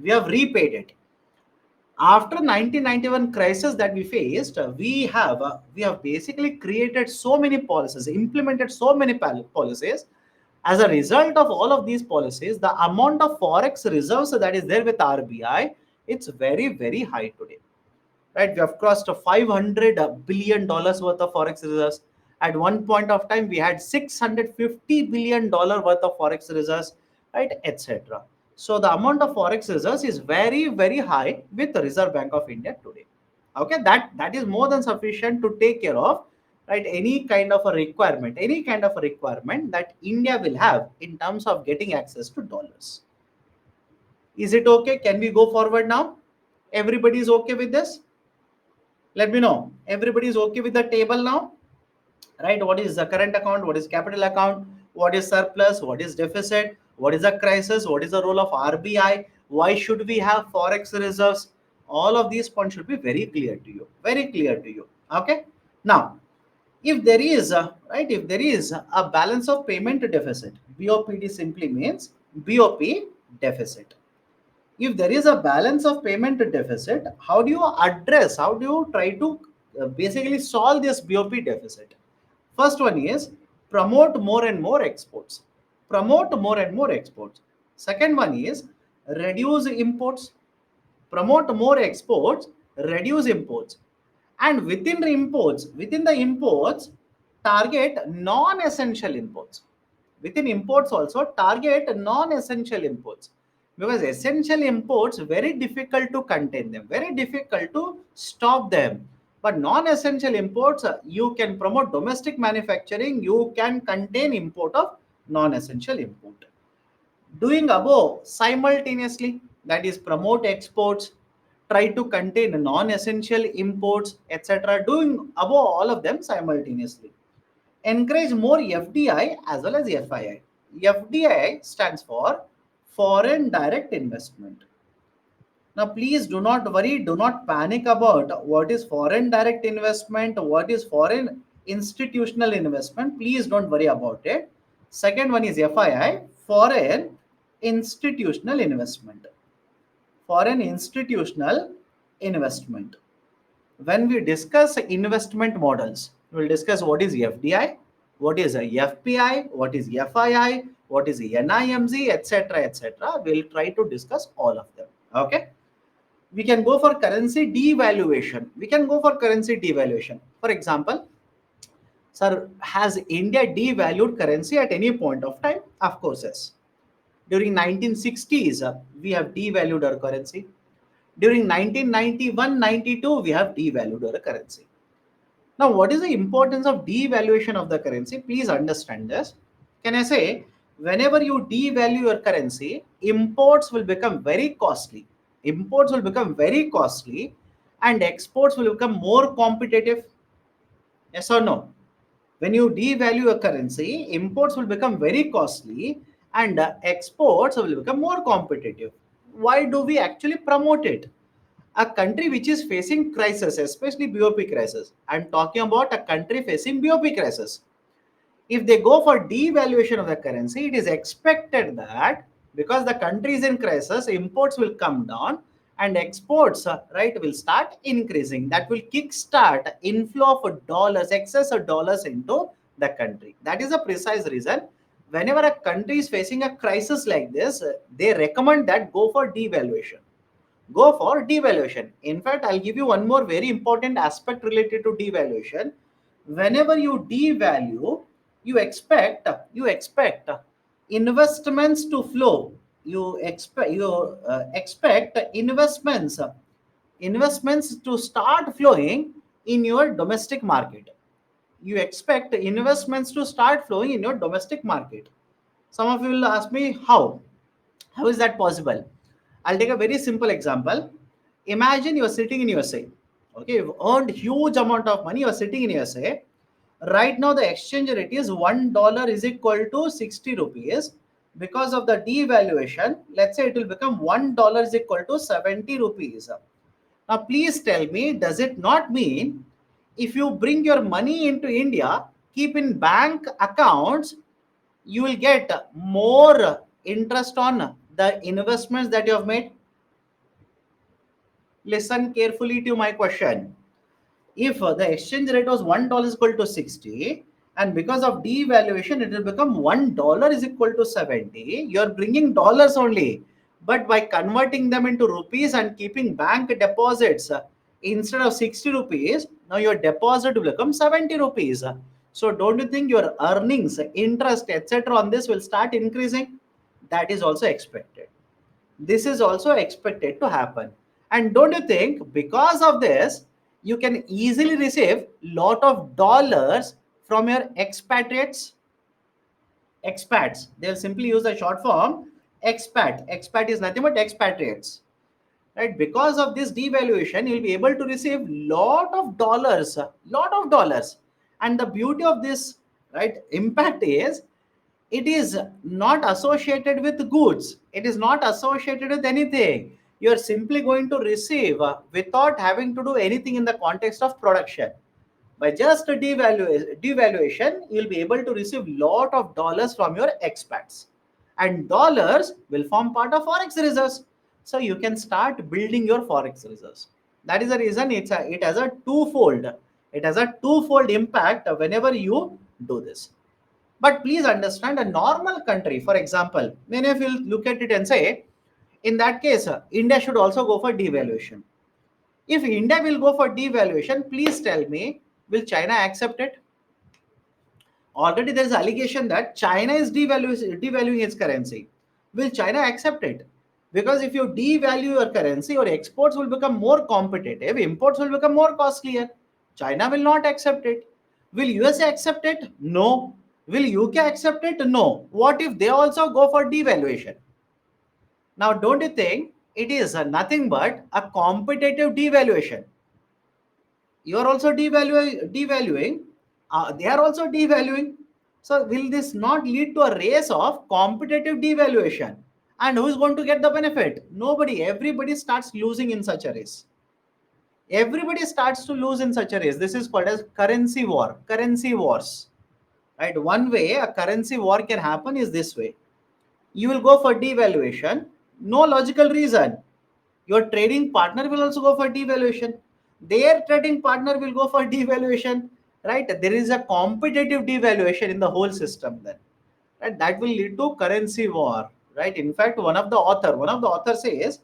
We have repaid it. After 1991 crisis that we faced, we have basically created so many policies, implemented so many policies. As a result of all of these policies, the amount of forex reserves that is there with RBI, it's very high today. Right? We have crossed $500 billion worth of forex reserves. At one point of time, we had $650 billion worth of forex reserves, right, etc. So the amount of forex reserves is very high with the Reserve Bank of India today. Okay, that is more than sufficient to take care of, right, any kind of a requirement that India will have in terms of getting access to dollars. Is it okay? Can we go forward now? Everybody is okay with this? Let me know. Everybody is okay with the table now, right? What is the current account? What is capital account? What is surplus? What is deficit? What is a crisis? What is the role of RBI? Why should we have forex reserves? All of these points should be very clear to you. Very clear to you. Okay. Now, if there is a balance of payment deficit, BOPD simply means BOP deficit. If there is a balance of payment deficit, how do you try to basically solve this BOP deficit? First one is promote more and more exports. Promote more and more exports. Second one is reduce imports. Promote more exports, reduce imports. And within the imports, target non-essential imports. Within imports also, target non-essential imports. Because essential imports, very difficult to contain them, very difficult to stop them. But non-essential imports, you can promote domestic manufacturing, you can contain import of non-essential import. Doing above simultaneously, that is promote exports, try to contain non-essential imports, etc. Doing above all of them simultaneously. Encourage more FDI as well as FII. FDI stands for foreign direct investment. Now, please do not worry, do not panic about what is foreign direct investment, what is foreign institutional investment. Please don't worry about it. Second one is FII, foreign institutional investment. Foreign institutional investment. When we discuss investment models, we will discuss what is FDI, what is a FPI, what is FII, what is NIMZ, etc. etc. We'll try to discuss all of them. Okay. We can go for currency devaluation. We can go for currency devaluation. For example, sir, has India devalued currency at any point of time? Of course, yes. During 1960s, we have devalued our currency. During 1991-92, we have devalued our currency. Now, what is the importance of devaluation of the currency? Please understand this. Can I say, whenever you devalue your currency, imports will become very costly. Imports will become very costly and exports will become more competitive. Yes or no? When you devalue a currency, imports will become very costly and exports will become more competitive. Why do we actually promote it? A country which is facing crisis, especially BOP crisis. I'm talking about a country facing BOP crisis. If they go for devaluation of the currency, it is expected that because the country is in crisis, imports will come down and exports, right, will start increasing. That will kickstart inflow of dollars, excess of dollars into the country. That is a precise reason. Whenever a country is facing a crisis like this, they recommend that go for devaluation. Go for devaluation. In fact, I'll give you one more very important aspect related to devaluation. Whenever you devalue, you expect investments to flow. You expect investments to start flowing in your domestic market. You expect investments to start flowing in your domestic market. Some of you will ask me how. How is that possible? I'll take a very simple example. Imagine you're sitting in USA. Okay, you've earned huge amount of money. You're sitting in USA. Right now, the exchange rate is $1 is equal to 60 rupees. Because of the devaluation, let's say it will become $1 is equal to 70 rupees. Now, please tell me, does it not mean if you bring your money into India, keep in bank accounts, you will get more interest on the investments that you have made? Listen carefully to my question. If the exchange rate was $1 is equal to 60, and because of devaluation it will become $1 is equal to 70, you are bringing dollars only, but by converting them into rupees and keeping bank deposits, instead of 60 rupees, now your deposit will become 70 rupees. So don't you think your earnings, interest, etc. on this will start increasing? That is also expected. This is also expected to happen. And don't you think because of this, you can easily receive lot of dollars from your expatriates? Expats. They'll simply use the short form expat. Expat is nothing but expatriates. Right? Because of this devaluation, you'll be able to receive lot of dollars. And the beauty of this, right, impact is it is not associated with goods. It is not associated with anything. You are simply going to receive without having to do anything in the context of production. By just devaluation, you'll be able to receive lot of dollars from your expats, and dollars will form part of forex reserves. So you can start building your forex reserves. That is the reason it has a twofold. It has a twofold impact whenever you do this. But please understand a normal country, for example, many of you look at it and say, in that case, India should also go for devaluation. If India will go for devaluation, please tell me, will China accept it? Already there is allegation that China is devaluing its currency. Will China accept it? Because if you devalue your currency, your exports will become more competitive, imports will become more costlier. China will not accept it. Will USA accept it? No. Will UK accept it? No. What if they also go for devaluation? Now, don't you think it is nothing but a competitive devaluation? You are also devaluing. They are also devaluing. So will this not lead to a race of competitive devaluation? And who is going to get the benefit? Nobody. Everybody starts losing in such a race. Everybody starts to lose in such a race. This is called as currency war. Currency wars. Right? One way a currency war can happen is this way. You will go for devaluation. No logical reason. Your trading partner will also go for devaluation. Their trading partner will go for devaluation. Right? There is a competitive devaluation in the whole system then. Right? That will lead to currency war. Right? In fact, one of the author says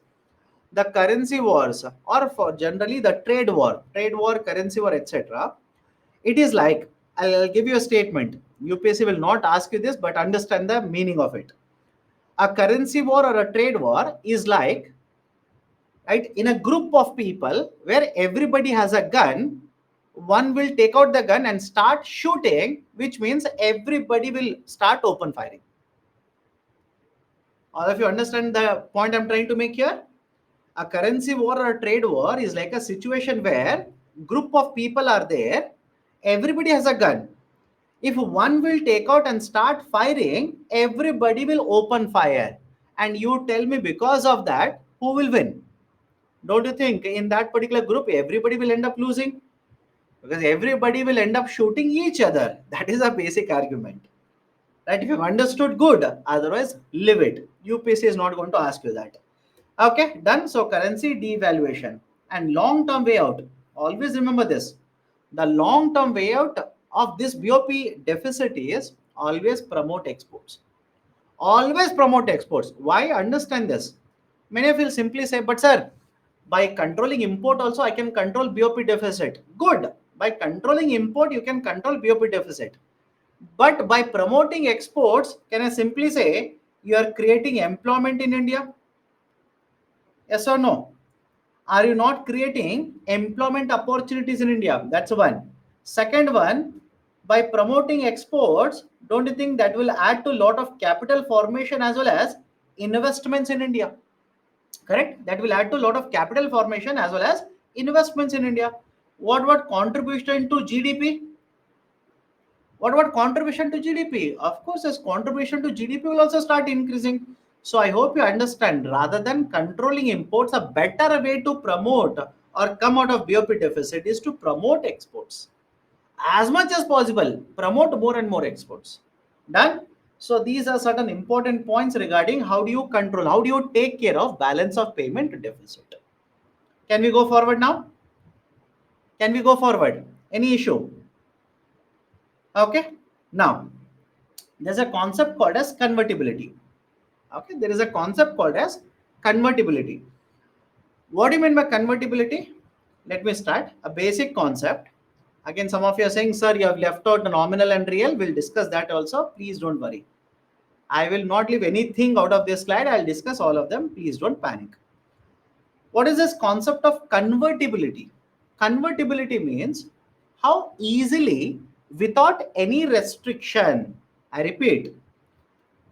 the currency wars, or for generally the trade war, currency war, etc. It is like, I'll give you a statement. UPSC will not ask you this, but understand the meaning of it. A currency war or a trade war is like, right, in a group of people where everybody has a gun, one will take out the gun and start shooting, which means everybody will start open firing. All of you understand the point I'm trying to make here? A currency war or a trade war is like a situation where group of people are there, everybody has a gun. If one will take out and start firing, everybody will open fire. And you tell me, because of that, who will win? Don't you think in that particular group, everybody will end up losing? Because everybody will end up shooting each other. That is a basic argument. Right? If you've understood, good. Otherwise, leave it. UPSC is not going to ask you that. Okay, done. So currency devaluation and long-term way out. Always remember this. The long-term way out of this BOP deficit is always promote exports. Always promote exports. Why? Understand this. Many of you will simply say, but sir, by controlling import also I can control BOP deficit. Good. By controlling import, you can control BOP deficit. But by promoting exports, can I simply say you are creating employment in India? Yes or no? Are you not creating employment opportunities in India? That's one. Second one, by promoting exports, don't you think that will add to a lot of capital formation as well as investments in India? Correct? That will add to a lot of capital formation as well as investments in India. What about contribution to GDP? What about contribution to GDP? Of course, as contribution to GDP will also start increasing. So I hope you understand, rather than controlling imports, a better way to promote or come out of BOP deficit is to promote exports. As much as possible, promote more and more exports. Done? So these are certain important points regarding how do you control, how do you take care of balance of payment deficit. Can we go forward now? Can we go forward? Any issue? Okay. Now, there's a concept called as convertibility. Okay, there is a concept called as convertibility. What do you mean by convertibility? Let me start. A basic concept. Again, some of you are saying, sir, you have left out the nominal and real. We'll discuss that also. Please don't worry. I will not leave anything out of this slide. I'll discuss all of them. Please don't panic. What is this concept of convertibility? Convertibility means how easily, without any restriction, I repeat,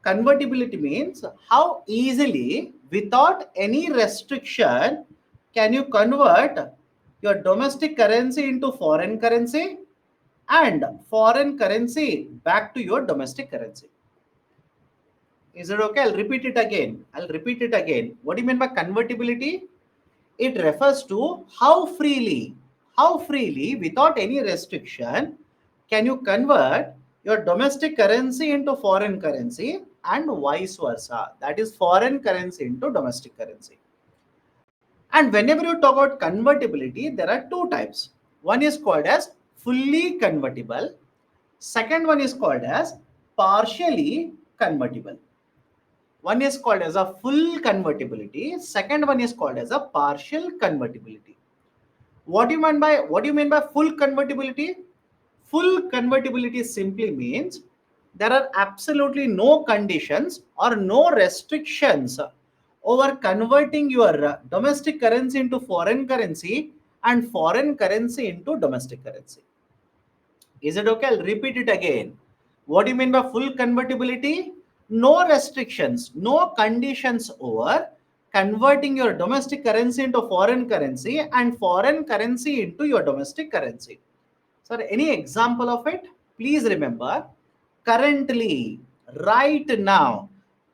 convertibility means how easily, without any restriction, can you convert your domestic currency into foreign currency and foreign currency back to your domestic currency. Is it okay? I'll repeat it again. What do you mean by convertibility? It refers to how freely, without any restriction, can you convert your domestic currency into foreign currency and vice versa. That is foreign currency into domestic currency. And whenever you talk about convertibility, there are two types. One is called as fully convertible. Second one is called as partially convertible. One is called as a full convertibility. Second one is called as a partial convertibility. What do you mean by full convertibility? Full convertibility simply means there are absolutely no conditions or no restrictions over converting your domestic currency into foreign currency and foreign currency into domestic currency. Is it okay? I'll repeat it again. What do you mean by full convertibility? No restrictions, no conditions over converting your domestic currency into foreign currency and foreign currency into your domestic currency. Sir, any example of it? Please remember, currently, right now,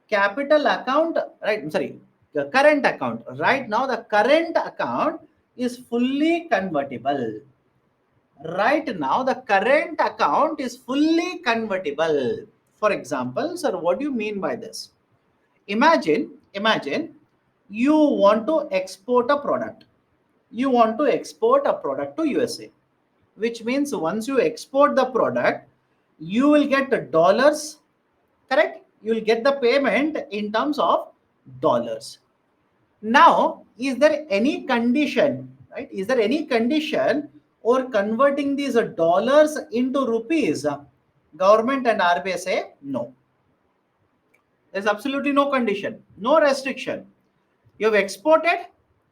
capital account, right? I'm sorry, the current account. Right now, the current account is fully convertible. Right now, the current account is fully convertible. For example, sir, what do you mean by this? Imagine you want to export a product. You want to export a product to USA, which means once you export the product, you will get the dollars, correct? You will get the payment in terms of dollars. Now, is there any condition, right? Is there any condition or converting these dollars into rupees? Government and RBI say no. There's absolutely no condition, no restriction. You have exported,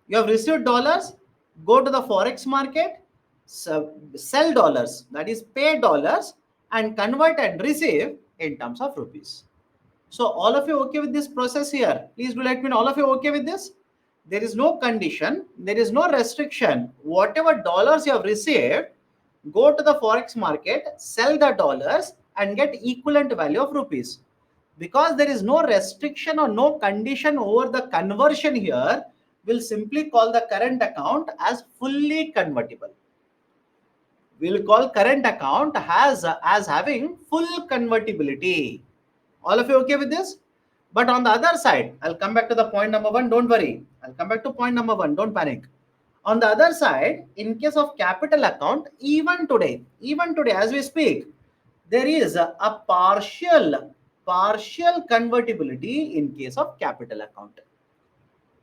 you have received dollars, go to the forex market, sell dollars, that is pay dollars, and convert and receive in terms of rupees. So all of you okay with this process here? Please do let me know. All of you okay with this? There is no condition, there is no restriction. Whatever dollars you have received, go to the forex market, sell the dollars, and get equivalent value of rupees. Because there is no restriction or no condition over the conversion here, we'll simply call the current account as fully convertible. We'll call current account as having full convertibility. All of you okay with this? But on the other side, I'll come back to the point number one. Don't worry. I'll come back to point number one. Don't panic. On the other side, in case of capital account, even today, as we speak, there is a partial convertibility in case of capital account.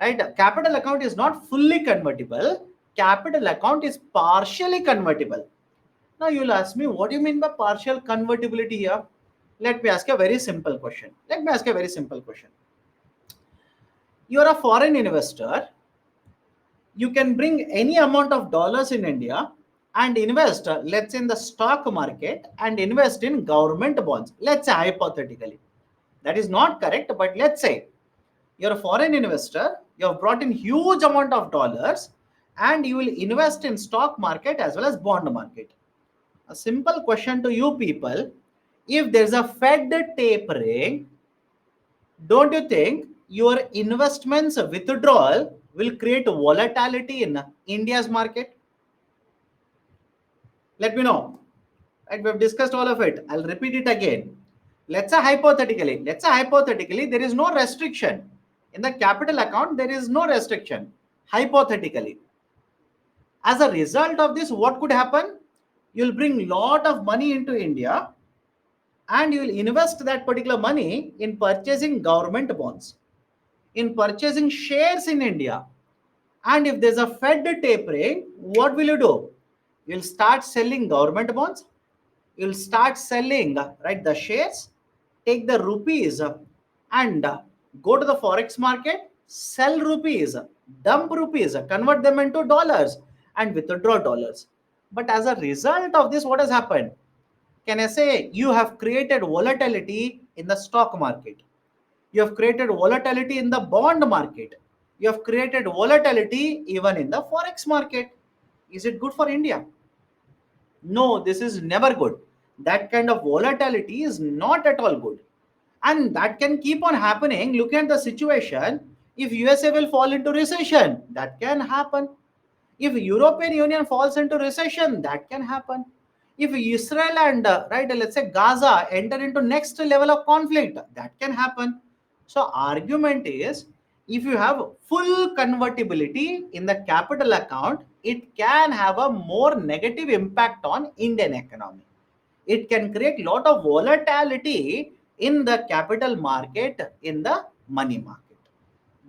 Right? Capital account is not fully convertible. Capital account is partially convertible. Now you'll ask me, what do you mean by partial convertibility here? Let me ask a very simple question. You're a foreign investor. You can bring any amount of dollars in India and invest, let's say, in the stock market and invest in government bonds. Let's say hypothetically. That is not correct, but let's say you're a foreign investor. You have brought in huge amount of dollars and you will invest in stock market as well as bond market. A simple question to you people, if there's a Fed tapering, don't you think your investments withdrawal will create volatility in India's market? Let me know. Right, we've discussed all of it. I'll repeat it again. Let's say hypothetically, there is no restriction. In the capital account, there is no restriction. Hypothetically. As a result of this, what could happen? You'll bring lot of money into India and you will invest that particular money in purchasing government bonds, in purchasing shares in India. And if there's a Fed tapering, what will you do? You'll start selling government bonds, you'll start selling, right, the shares, take the rupees and go to the forex market, sell rupees, dump rupees, convert them into dollars and withdraw dollars. But as a result of this, what has happened? Can I say you have created volatility in the stock market? You have created volatility in the bond market. You have created volatility even in the forex market. Is it good for India? No, this is never good. That kind of volatility is not at all good. And that can keep on happening. Look at the situation. If USA will fall into recession, that can happen. If European Union falls into recession, that can happen. If Israel and right, let's say Gaza enter into next level of conflict, that can happen. So argument is, if you have full convertibility in the capital account, it can have a more negative impact on Indian economy. It can create lot of volatility in the capital market, in the money market.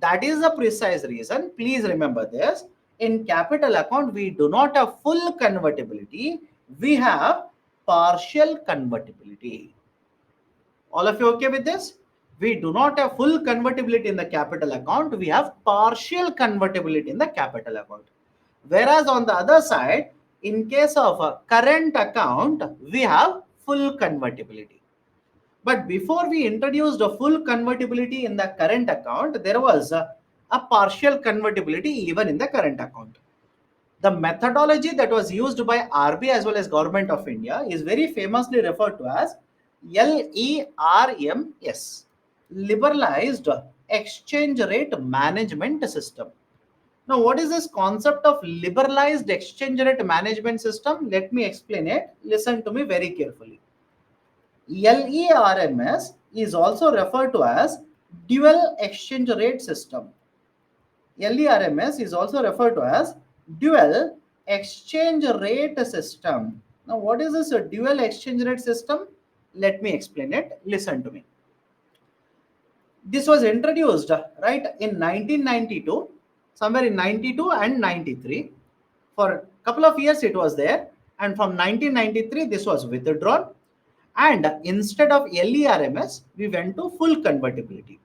That is the precise reason. Please remember this. In capital account, we do not have full convertibility. We have partial convertibility. All of you okay with this? We do not have full convertibility in the capital account. We have partial convertibility in the capital account. Whereas on the other side, in case of a current account, we have full convertibility. But before we introduced a full convertibility in the current account, there was a partial convertibility even in the current account. The methodology that was used by RBI as well as Government of India is very famously referred to as LERMS. liberalized exchange rate management system. Now, what is this concept of liberalized exchange rate management system? Let me explain it. Listen to me very carefully. LERMS is also referred to as dual exchange rate system. LERMS is also referred to as dual exchange rate system. Now, what is this dual exchange rate system? Let me explain it. Listen to me. This was introduced right in 1992, somewhere in 92 and 93. For a couple of years it was there, and from 1993 this was withdrawn, and instead of LERMS we went to full convertibility.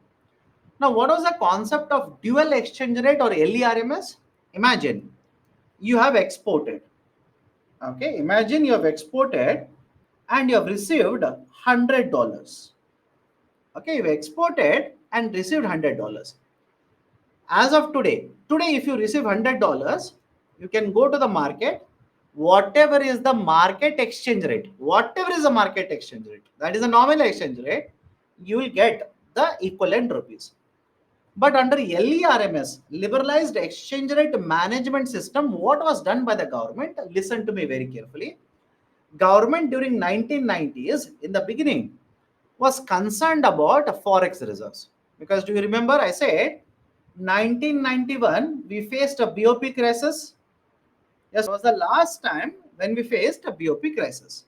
Now, what was the concept of dual exchange rate or LERMS? Imagine you have exported. Okay, imagine you have exported and you have received $100. Okay, you exported and received $100. As of today if you receive $100, you can go to the market. Whatever is the market exchange rate, whatever is the market exchange rate, that is a nominal exchange rate, you will get the equivalent rupees. But under LERMS, liberalized exchange rate management system, what was done by the government? Listen to me very carefully. Government during 1990s, in the beginning, was concerned about forex reserves. Because do you remember I said 1991 we faced a BOP crisis? Yes, it was the last time when we faced a BOP crisis,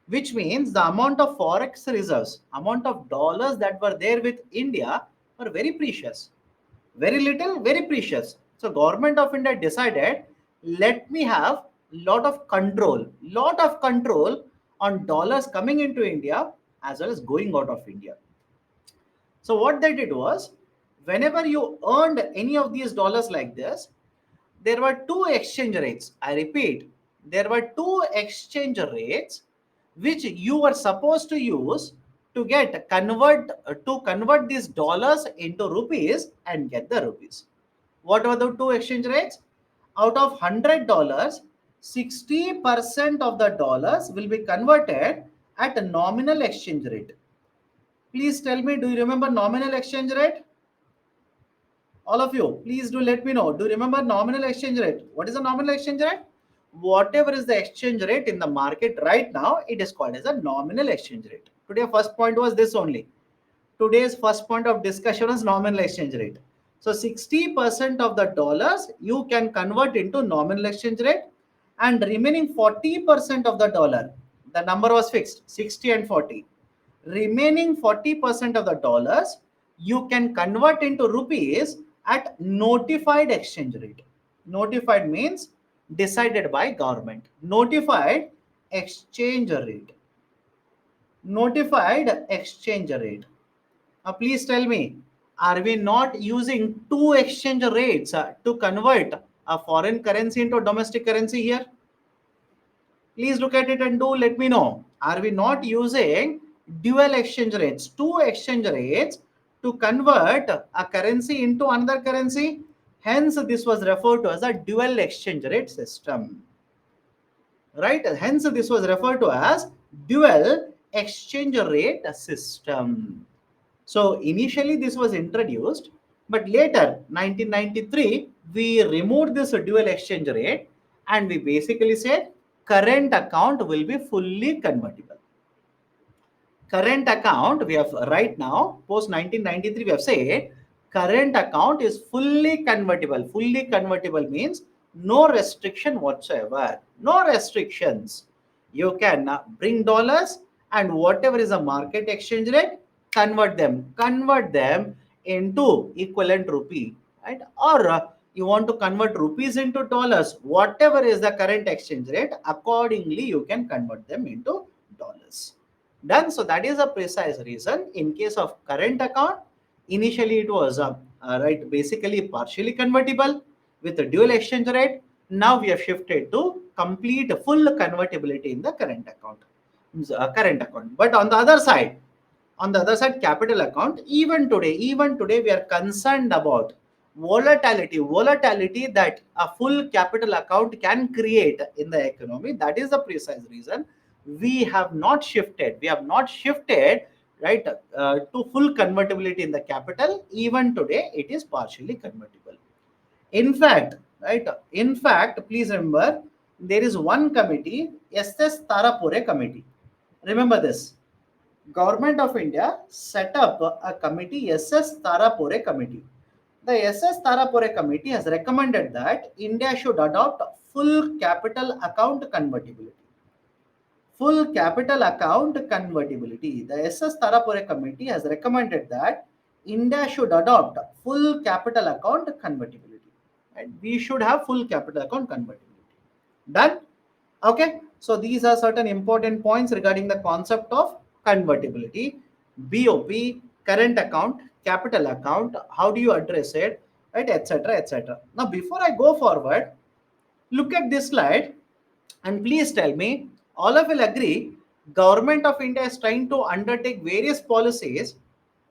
which means the amount of forex reserves, amount of dollars that were there with India were very precious. Very little, very precious. So government of India decided, let me have lot of control on dollars coming into India as well as going out of India. So what they did was, whenever you earned any of these dollars like this, there were two exchange rates. I repeat, there were two exchange rates which you were supposed to use to convert these dollars into rupees and get the rupees. What were the two exchange rates? Out of $100, 60% of the dollars will be converted at a nominal exchange rate. Please tell me, do you remember nominal exchange rate? All of you, please do let me know. Do you remember nominal exchange rate? What is the nominal exchange rate? Whatever is the exchange rate in the market right now, it is called as a nominal exchange rate. Today, first point was this only. Today's first point of discussion is nominal exchange rate. So 60% of the dollars you can convert into nominal exchange rate, and remaining 40% of the dollar, the number was fixed, 60 and 40. Remaining 40% of the dollars you can convert into rupees at notified exchange rate. Notified means decided by government. Notified exchange rate. Notified exchange rate. Now, please tell me, are we not using two exchange rates to convert a foreign currency into domestic currency here? Please look at it and do let me know. Are we not using dual exchange rates, two exchange rates to convert a currency into another currency? Hence, this was referred to as a dual exchange rate system. Right? Hence, this was referred to as dual exchange rate system. So initially this was introduced, but later 1993 we removed this dual exchange rate and we basically said current account will be fully convertible. Current account, we have right now post 1993 we have said current account is fully convertible. Fully convertible means no restriction whatsoever, no restrictions. You can bring dollars and whatever is a market exchange rate, convert them into equivalent rupee, right? Or you want to convert rupees into dollars, whatever is the current exchange rate, accordingly you can convert them into dollars. Done. So that is a precise reason. In case of current account, initially it was right, basically partially convertible with a dual exchange rate. Now we have shifted to complete full convertibility in the current account. But on the other side, capital account, even today we are concerned about volatility that a full capital account can create in the economy. That is the precise reason we have not shifted right, to full convertibility in the capital. Even today, it is partially convertible. In fact, right, in fact, please remember there is one committee, SS Tarapore committee. Remember this. Government of India set up a committee, SS Tarapore committee. The SS Tarapore committee has recommended that India should adopt full capital account convertibility. Full capital account convertibility. The SS Tarapore committee has recommended that India should adopt full capital account convertibility. And we should have full capital account convertibility. Done? Okay. So these are certain important points regarding the concept of convertibility. BOP, current account, capital account, how do you address it, right, etc. etc. Now, before I go forward, look at this slide and please tell me, all of you will agree, Government of India is trying to undertake various policies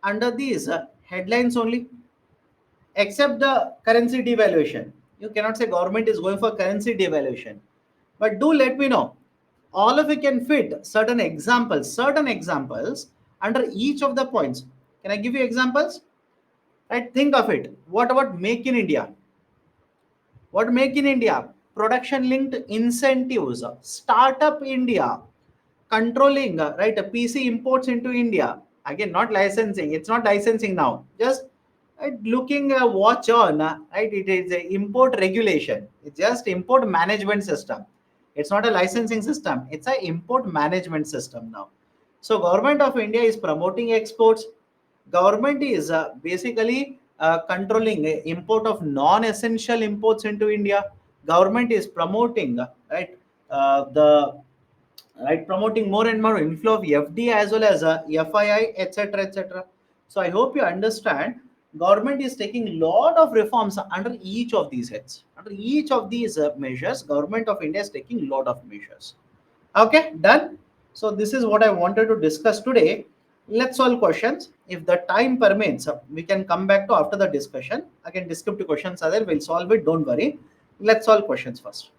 under these headlines only, except the currency devaluation. You cannot say government is going for currency devaluation. But do let me know. All of you can fit certain examples under each of the points. Can I give you examples? Right? Think of it. What about Make in India? What Make in India? Production linked incentives, Startup India, controlling right PC imports into India. Again, not licensing. It's not licensing now. Just looking a watch on right. It is a import regulation. It's just import management system. It's not a licensing system. It's a import management system now. So government of India is promoting exports. Government is basically controlling import of non-essential imports into India. Government is promoting right the right promoting more and more inflow of FDI as well as FII, etc., etc. So I hope you understand. Government is taking lot of reforms under each of these heads. Under each of these measures, Government of India is taking lot of measures. Okay, done. So this is what I wanted to discuss today. Let's solve questions. If the time permits, we can come back to after the discussion. Again, descriptive questions are there. We'll solve it. Don't worry. Let's solve questions first.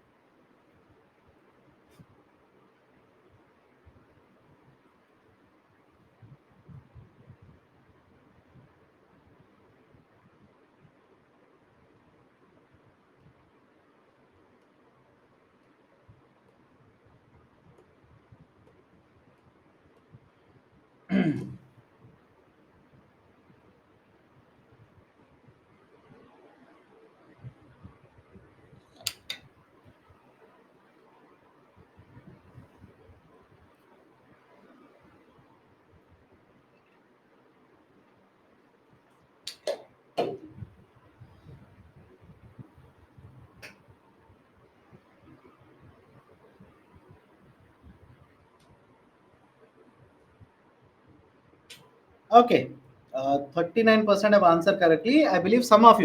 Okay, 39% have answered correctly. I believe some of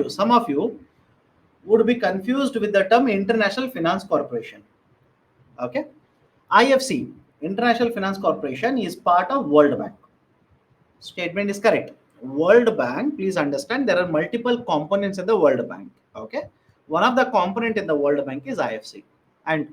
you would be confused with the term International Finance Corporation. Okay, IFC, International Finance Corporation, is part of World Bank. Statement is correct. World Bank, please understand there are multiple components in the World Bank. Okay, one of the component in the World Bank is IFC, and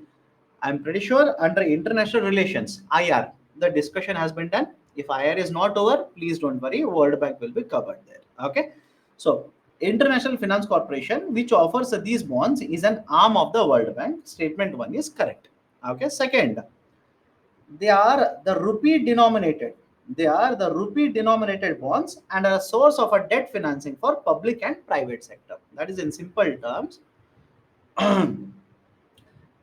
I'm pretty sure under international relations, IR, the discussion has been done. If IR is not over, please don't worry, World Bank will be covered there. Okay, so International Finance Corporation, which offers these bonds, is an arm of the World Bank. Statement one is correct. Okay, second, they are the rupee denominated. They are the rupee denominated bonds and are a source of a debt financing for public and private sector. That is in simple terms. The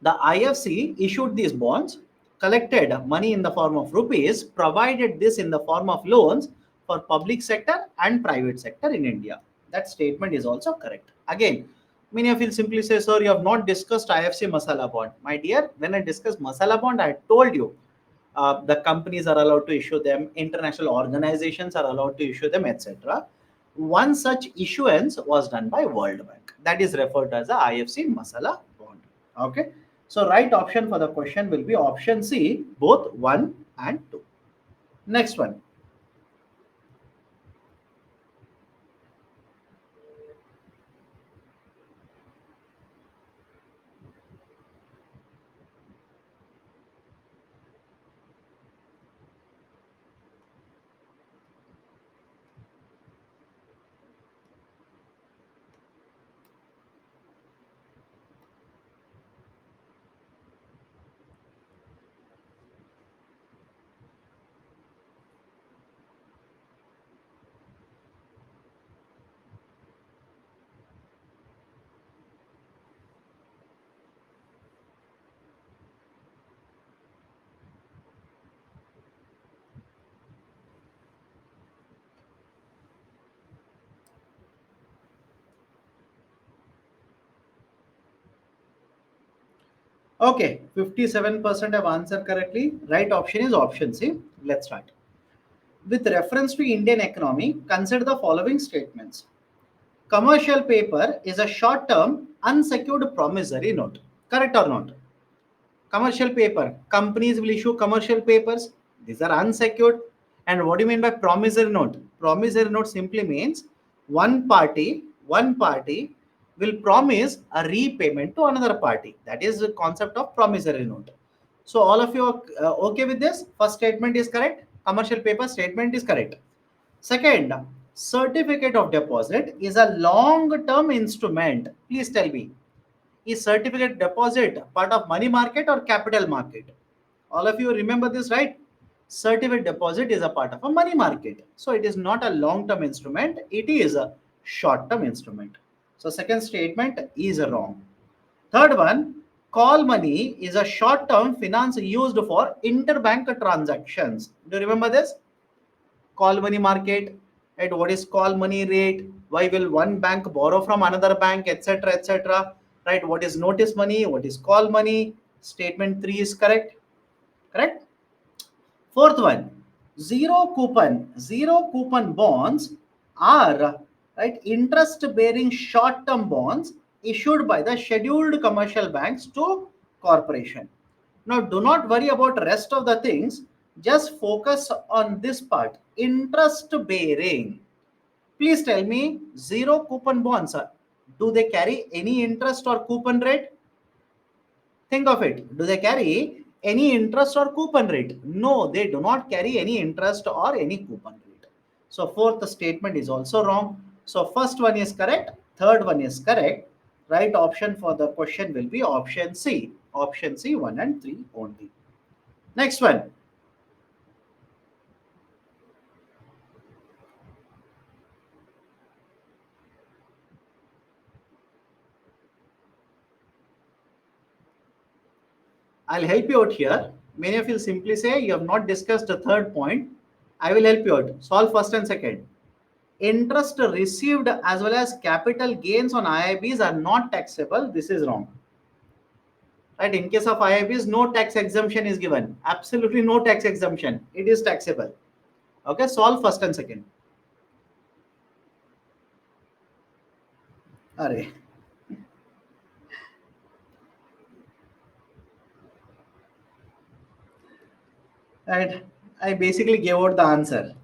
IFC issued these bonds, collected money in the form of rupees, provided this in the form of loans for public sector and private sector in India. That statement is also correct. Again, many of you simply say, sir, you have not discussed IFC Masala bond. My dear, when I discussed Masala bond, I told you the companies are allowed to issue them, international organizations are allowed to issue them, etc. One such issuance was done by World Bank. That is referred to as the IFC Masala bond. Okay. So right option for the question will be option C, both 1 and 2. Next one. Okay, 57% have answered correctly. Right option is option C. Let's start. With reference to Indian economy, consider the following statements. Commercial paper is a short-term unsecured promissory note. Correct or not? Commercial paper. Companies will issue commercial papers. These are unsecured. And what do you mean by promissory note? Promissory note simply means one party will promise a repayment to another party. That is the concept of promissory note. So all of you are okay with this? First statement is correct. Commercial paper statement is correct. Second, certificate of deposit is a long-term instrument. Please tell me, is certificate deposit part of money market or capital market? All of you remember this, right? Certificate deposit is a part of a money market. So it is not a long-term instrument, it is a short-term instrument. So second statement is wrong. Third one, call money is a short-term finance used for interbank transactions. Do you remember this? Call money market, right? What is call money rate? Why will one bank borrow from another bank, etc., etc., right? What is notice money? What is call money? Statement 3 is correct. Correct. Fourth one, zero coupon bonds are, right, interest bearing short term bonds issued by the scheduled commercial banks to corporation. Now do not worry about rest of the things, just focus on this part, interest bearing. Please tell me, zero coupon bonds, do they carry any interest or coupon rate? Think of it. Do they carry any interest or coupon rate? No, they do not carry any interest or any coupon rate. So fourth statement is also wrong. So first one is correct, third one is correct. Right option for the question will be option C. Option C, 1 and 3 only. Next one. I'll help you out here. Many of you simply say you have not discussed the third point. I will help you out. Solve first and second. Interest received as well as capital gains on IIBs are not taxable. This is wrong. Right? In case of IIBs, no tax exemption is given. Absolutely no tax exemption. It is taxable. Okay, solve first and second. Array. Right. I basically gave out the answer.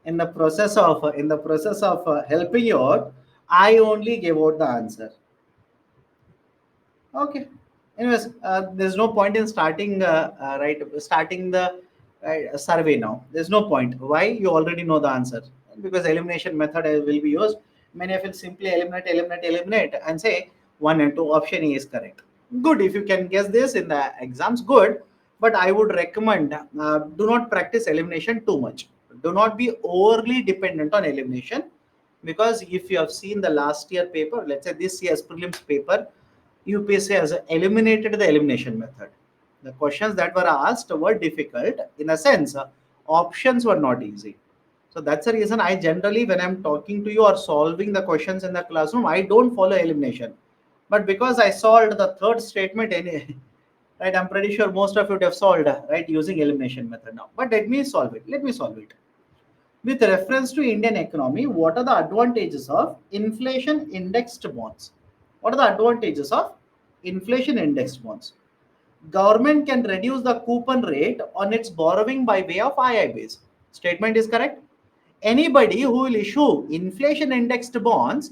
In the process of helping you out, I only gave out the answer. Okay. Anyways, there's no point in starting the survey now. There's no point. Why? You already know the answer. Because elimination method will be used. Many of you simply eliminate, and say 1 and 2 option A is correct. Good. If you can guess this in the exams, good. But I would recommend do not practice elimination too much. Do not be overly dependent on elimination, because if you have seen the last year paper, let's say this year's prelims paper, UPSC has eliminated the elimination method. The questions that were asked were difficult. In a sense, options were not easy. So that's the reason I generally, when I'm talking to you or solving the questions in the classroom, I don't follow elimination. But because I solved the third statement, right, I'm pretty sure most of you would have solved, right, using elimination method now. But let me solve it. Let me solve it. With reference to Indian economy, what are the advantages of inflation indexed bonds? What are the advantages of inflation indexed bonds? Government can reduce the coupon rate on its borrowing by way of IIBs. Statement is correct. Anybody who will issue inflation indexed bonds,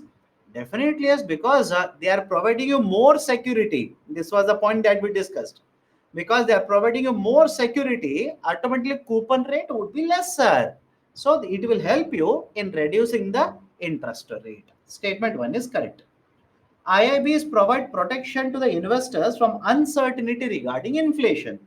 definitely yes, because they are providing you more security. This was the point that we discussed. Because they are providing you more security, automatically coupon rate would be lesser. So it will help you in reducing the interest rate. Statement 1 is correct. IIBs provide protection to the investors from uncertainty regarding inflation.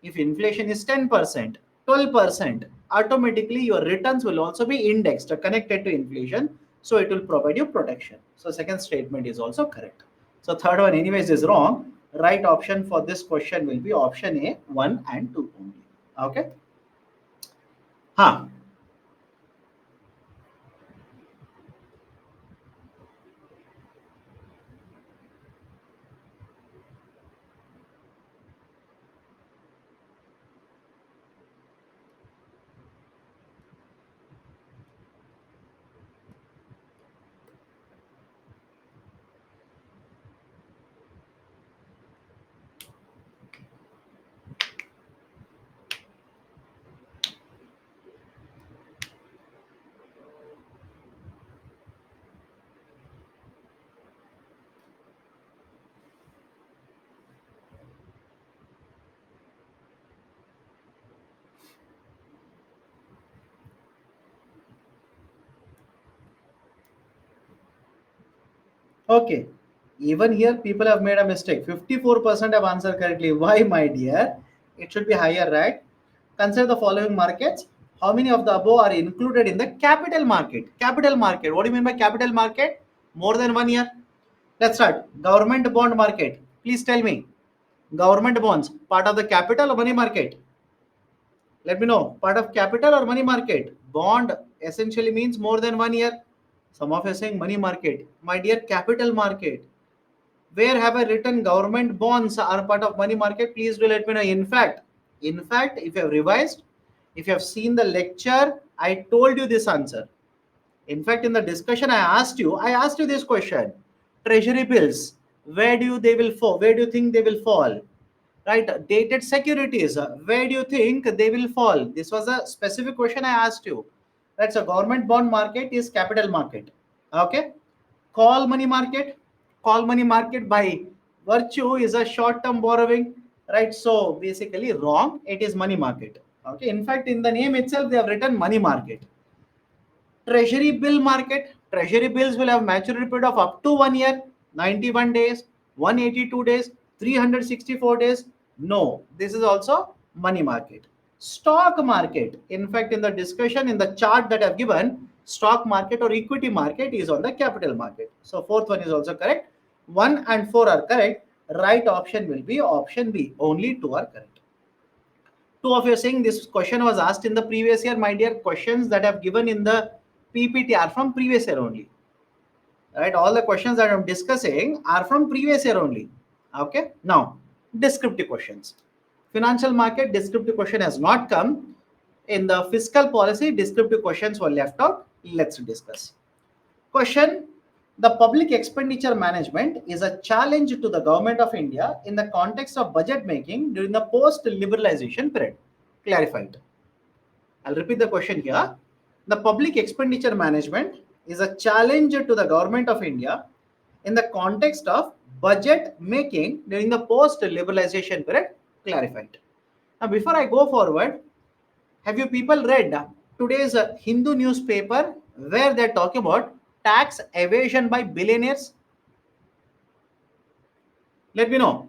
If inflation is 10%, 12%, automatically your returns will also be indexed or connected to inflation. So it will provide you protection. So second statement is also correct. So third one anyways is wrong. Right option for this question will be option A, 1 and 2 only. Okay. Huh. Okay. Even here, people have made a mistake. 54% have answered correctly. Why, my dear? It should be higher, right? Consider the following markets. How many of the above are included in the capital market? Capital market. What do you mean by capital market? More than 1 year. Let's start. Government bond market. Please tell me. Government bonds, part of the capital or money market? Let me know. Part of capital or money market? Bond essentially means more than 1 year. Some of you are saying money market. My dear, capital market. Where have I written government bonds are part of money market? Please do let me know. In fact, if you have revised, if you have seen the lecture, I told you this answer. In fact, in the discussion, I asked you this question. Treasury bills, where do you they will fall? Where do you think they will fall? Right? Dated securities, where do you think they will fall? This was a specific question I asked you. That's a government bond market is capital market. Okay. Call money market. Call money market by virtue is a short-term borrowing. Right. So basically wrong. It is money market. Okay. In fact, in the name itself, they have written money market. Treasury bill market. Treasury bills will have maturity period of up to 1 year, 91 days, 182 days, 364 days. No, this is also money market. Stock market. In fact, in the discussion in the chart that I've given, stock market or equity market is on the capital market. So fourth one is also correct. 1 and 4 are correct. Right option will be option B. Only two are correct. Two of you are saying this question was asked in the previous year. My dear, questions that I've given in the PPT are from previous year only. Right? All the questions that I'm discussing are from previous year only. Okay. Now, descriptive questions. Financial market descriptive question has not come. In the fiscal policy, descriptive questions were left out. Let's discuss. Question. The public expenditure management is a challenge to the government of India in the context of budget making during the post liberalization period. Clarified. I'll repeat the question here. The public expenditure management is a challenge to the government of India in the context of budget making during the post liberalization period. Clarified. Now, before I go forward, have you people read today's Hindu newspaper where they're talking about tax evasion by billionaires? Let me know.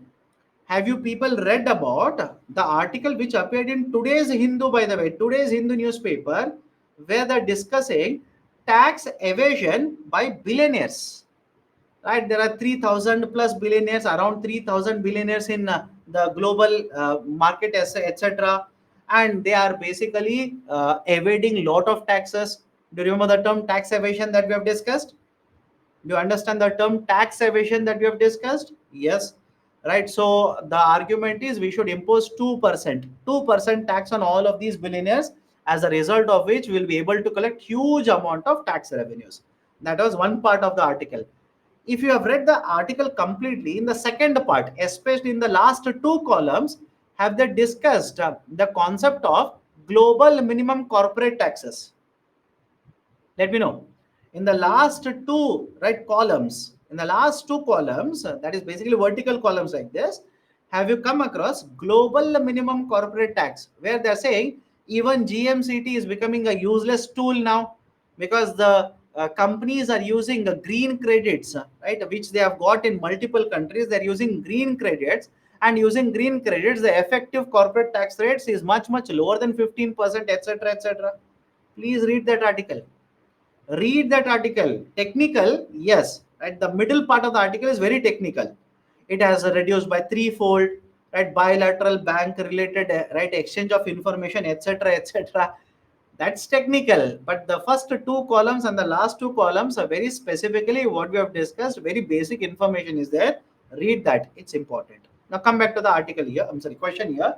Have you people read about the article which appeared in today's Hindu, by the way, today's Hindu newspaper, where they're discussing tax evasion by billionaires? Right? There are 3,000 plus billionaires, around 3,000 billionaires in the global market, etc. And they are basically evading lot of taxes. Do you remember the term tax evasion that we have discussed? Do you understand the term tax evasion that we have discussed? Yes. Right. So the argument is we should impose 2% tax on all of these billionaires, as a result of which we'll be able to collect huge amount of tax revenues. That was one part of the article. If you have read the article completely, in the second part, especially in the last two columns, have they discussed the concept of global minimum corporate taxes? Let me know. In the last two right columns, in the last two columns, that is basically vertical columns like this, have you come across global minimum corporate tax, where they're saying even GMCT is becoming a useless tool now, because the companies are using green credits, right, which they have got in multiple countries. They're using green credits, and using green credits, the effective corporate tax rates is much lower than 15%, etc., etc. Please read that article. Read that article. Technical, yes, right? The middle part of the article is very technical. It has reduced by threefold, right? Bilateral bank related, right, exchange of information, etc., etc. That's technical, but the first two columns and the last two columns are very specifically what we have discussed. Very basic information is there. Read that, it's important. Now come back to the article here. I'm sorry, question here.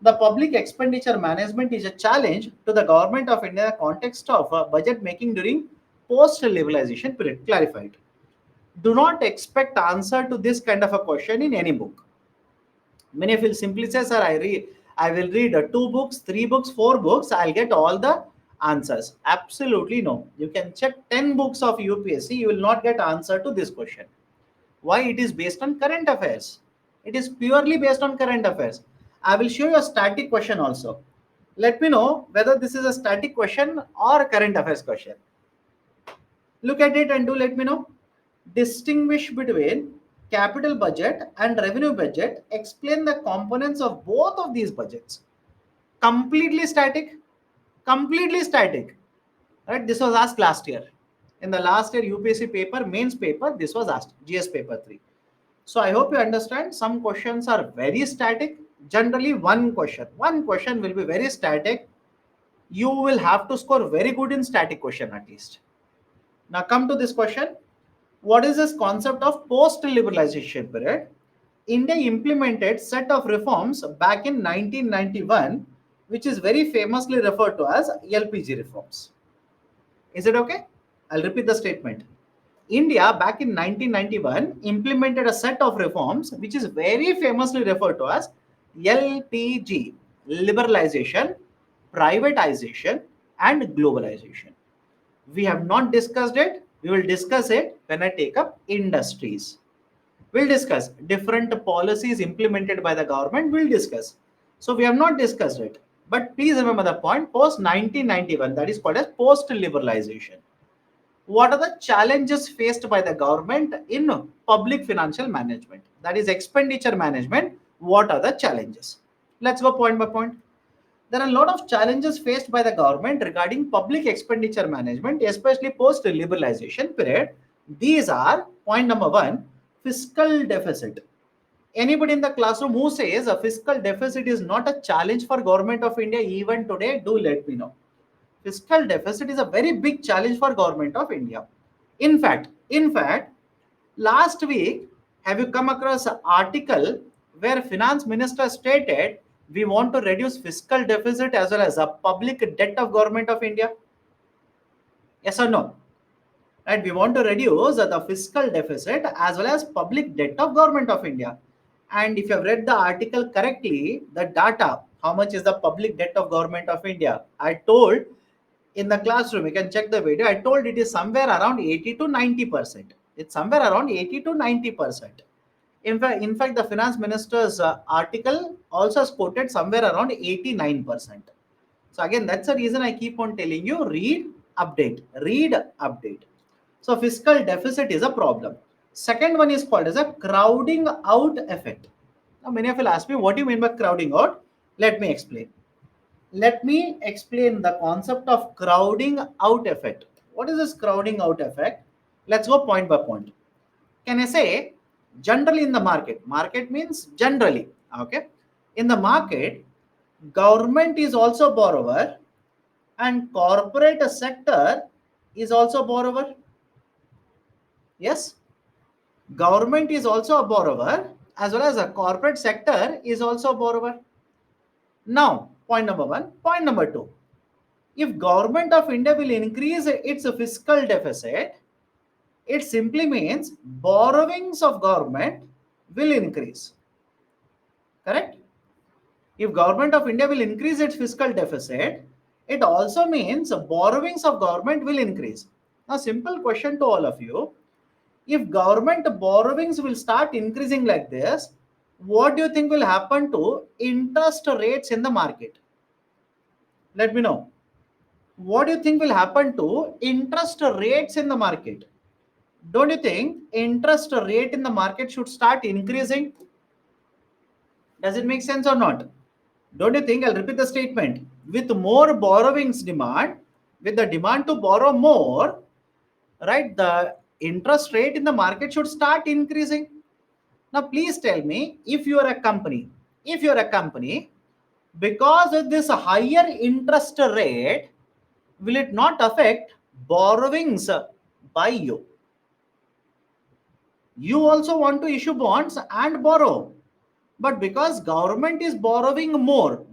The public expenditure management is a challenge to the government of India in the context of budget making during post-liberalization period. Clarified. Do not expect answer to this kind of a question in any book. Many will simply say, sir, I will read two books, three books, four books, I'll get all the answers. Absolutely no. You can check 10 books of UPSC, you will not get answer to this question. Why? It is based on current affairs. It is purely based on current affairs. I will show you a static question also. Let me know whether this is a static question or a current affairs question. Look at it and do let me know. Distinguish between capital budget and revenue budget. Explain the components of both of these budgets. Completely static. Completely static. Right? This was asked last year. In the last year UPSC paper, mains paper, this was asked. GS paper 3. So I hope you understand. Some questions are very static. Generally, one question will be very static. You will have to score very good in static question at least. Now come to this question. What is this concept of post-liberalization period? India implemented set of reforms back in 1991, which is very famously referred to as LPG reforms. Is it okay? I'll repeat the statement. India back in 1991 implemented a set of reforms which is very famously referred to as LPG, liberalization, privatization, and globalization. We have not discussed it. We will discuss it when I take up industries. We'll discuss different policies implemented by the government. We'll discuss. So we have not discussed it. But please remember the point post 1991, that is called as post liberalization. What are the challenges faced by the government in public financial management? That is expenditure management. What are the challenges? Let's go point by point. There are a lot of challenges faced by the government regarding public expenditure management, especially post liberalization period. These are point number one, fiscal deficit. Anybody in the classroom who says a fiscal deficit is not a challenge for government of India even today, do let me know. Fiscal deficit is a very big challenge for government of India. In fact, last week, have you come across an article where finance minister stated we want to reduce fiscal deficit as well as the public debt of government of India? Yes or no? Right? We want to reduce the fiscal deficit as well as public debt of government of India. And if you have read the article correctly, the data, how much is the public debt of government of India? I told in the classroom, you can check the video. I told it is somewhere around 80 to 90%. It's somewhere around 80 to 90%. In fact, the finance minister's article also is quoted somewhere around 89%. So again, that's the reason I keep on telling you, read, update. So fiscal deficit is a problem. Second one is called as a crowding out effect. Now many of you will ask me, what do you mean by crowding out? Let me explain. Let me explain the concept of crowding out effect. What is this crowding out effect? Let's go point by point. Can I say generally in the market means generally, okay? In the market, government is also borrower and corporate sector is also borrower. Yes, government is also a borrower as well as a corporate sector is also a borrower. Now, point number one. Point number two. If government of India will increase its fiscal deficit, it simply means borrowings of government will increase. Correct? If government of India will increase its fiscal deficit, it also means borrowings of government will increase. Now, simple question to all of you. If government borrowings will start increasing like this, what do you think will happen to interest rates in the market? Let me know. What do you think will happen to interest rates in the market? Don't you think interest rate in the market should start increasing? Does it make sense or not? Don't you think? I'll repeat the statement. With more borrowings demand, with the demand to borrow more, right, the interest rate in the market should start increasing. Now, please tell me, if you're a company, because of this higher interest rate, will it not affect borrowings by you? You also want to issue bonds and borrow. But because government is borrowing more,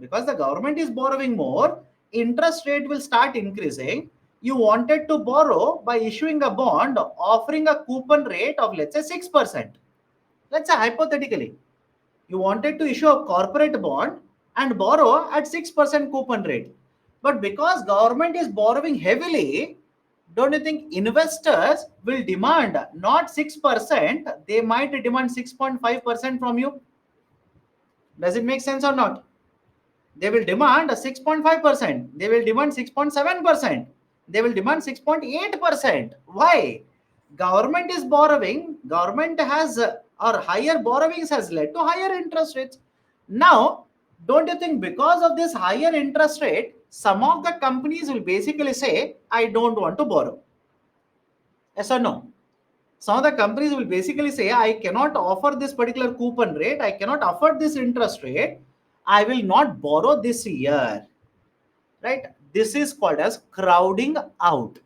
interest rate will start increasing. You wanted to borrow by issuing a bond offering a coupon rate of, let's say, 6%. Let's say hypothetically, you wanted to issue a corporate bond and borrow at 6% coupon rate. But because government is borrowing heavily, don't you think investors will demand not 6%, they might demand 6.5% from you? Does it make sense or not? They will demand a 6.5%. They will demand 6.7%. They will demand 6.8%. Why? Government is borrowing, government has or higher borrowings has led to higher interest rates. Now, don't you think because of this higher interest rate, some of the companies will basically say, I don't want to borrow? Yes or no? Some of the companies will basically say, I cannot offer this particular coupon rate, I cannot afford this interest rate, I will not borrow this year. Right? This is called as crowding out.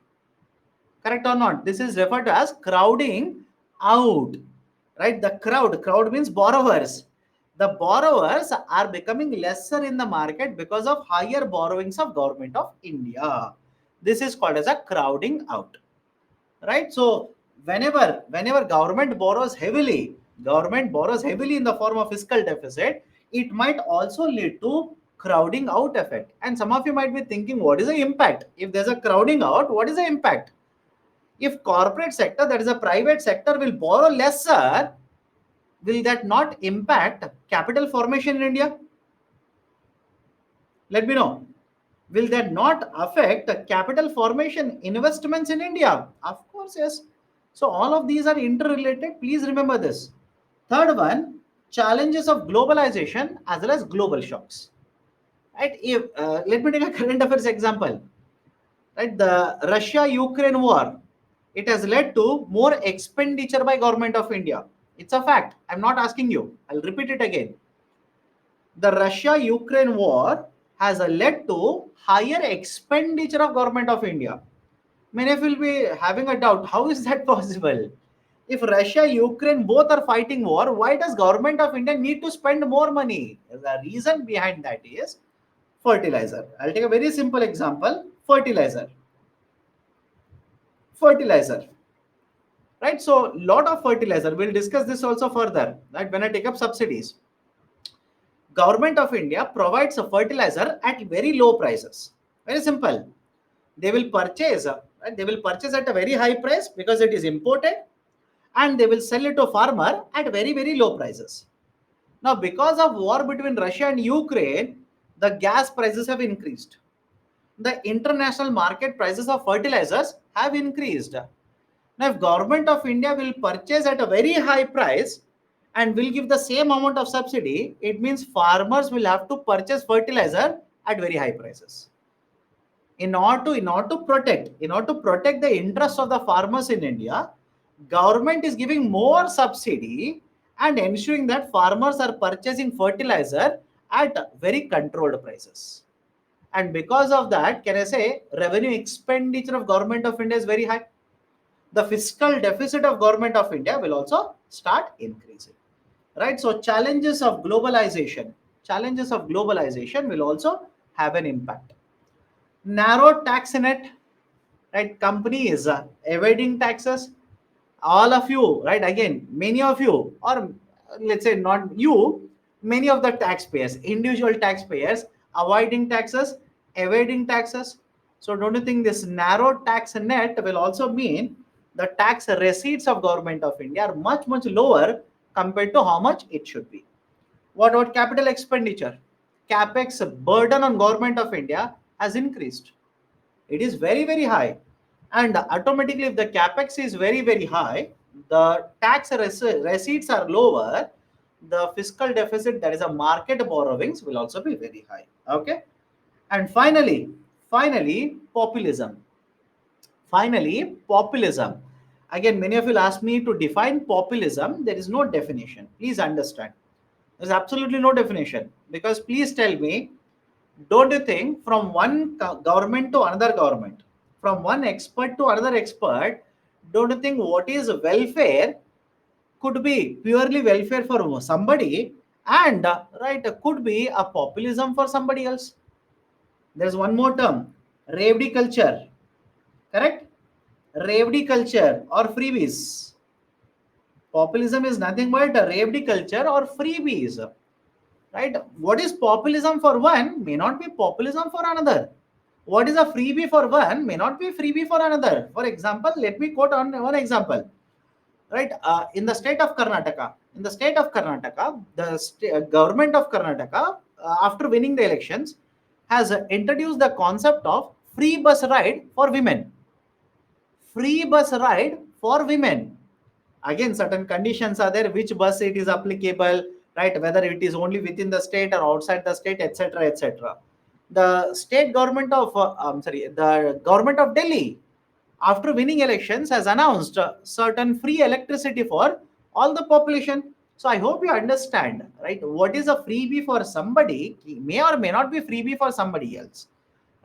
Correct or not? This is referred to as crowding out. Right? The crowd means borrowers. The borrowers are becoming lesser in the market because of higher borrowings of government of India. This is called as a crowding out. Right? So whenever government borrows heavily in the form of fiscal deficit, it might also lead to crowding out effect. And some of you might be thinking, what is the impact? If there's a crowding out, what is the impact? If corporate sector, that is a private sector, will borrow lesser, will that not impact capital formation in India? Let me know. Will that not affect the capital formation investments in India? Of course, yes. So all of these are interrelated. Please remember this. Third one, challenges of globalization as well as global shocks. Right? If let me take a current affairs example. Right, the Russia-Ukraine war, it has led to more expenditure by government of India. It's a fact. I'm not asking you. I'll repeat it again. The Russia-Ukraine war has led to higher expenditure of government of India. Many of you will be having a doubt. How is that possible? If Russia, Ukraine both are fighting war, why does government of India need to spend more money? The reason behind that is fertilizer. I'll take a very simple example. Fertilizer. Fertilizer. Right? So lot of fertilizer. We'll discuss this also further. Right? When I take up subsidies. Government of India provides a fertilizer at very low prices. Very simple. They will purchase, right? They will purchase at a very high price because it is imported, and they will sell it to farmer at very low prices. Now, because of war between Russia and Ukraine, the gas prices have increased. The international market prices of fertilizers have increased. Now, if government of India will purchase at a very high price and will give the same amount of subsidy, it means farmers will have to purchase fertilizer at very high prices. In order to protect the interests of the farmers in India, government is giving more subsidy and ensuring that farmers are purchasing fertilizer at very controlled prices. And because of that, can I say revenue expenditure of government of India is very high? The fiscal deficit of government of India will also start increasing. Right? So challenges of globalization will also have an impact. Narrow tax net, right? Company is evading taxes. All of you, right? Again, many of you, or let's say not you, many of the taxpayers, individual taxpayers, avoiding taxes, evading taxes. So don't you think this narrow tax net will also mean the tax receipts of government of India are much lower compared to how much it should be? What about capital expenditure? Capex burden on government of India has increased. It is very high, and automatically if the capex is very high, the tax receipts are lower, the fiscal deficit, that is a market borrowings, will also be very high. Okay. And finally populism. Again, many of you ask me to define populism. There is no definition, please understand. There's absolutely no definition, because please tell me, don't you think from one government to another government, from one expert to another expert, don't you think what is welfare could be purely welfare for somebody, and right, could be a populism for somebody else? There's one more term, Revdi culture, correct? Revdi culture or freebies. Populism is nothing but a Revdi culture or freebies. Right? What is populism for one may not be populism for another. What is a freebie for one may not be freebie for another. For example, let me quote on one example. Right? In the state of Karnataka, the government of Karnataka, after winning the elections, has introduced the concept of free bus ride for women. Free bus ride for women. Again, certain conditions are there, which bus it is applicable, right? Whether it is only within the state or outside the state, etc., etc. The state government of, the government of Delhi, after winning elections, has announced certain free electricity for all the population. So I hope you understand, right? What is a freebie for somebody may or may not be freebie for somebody else,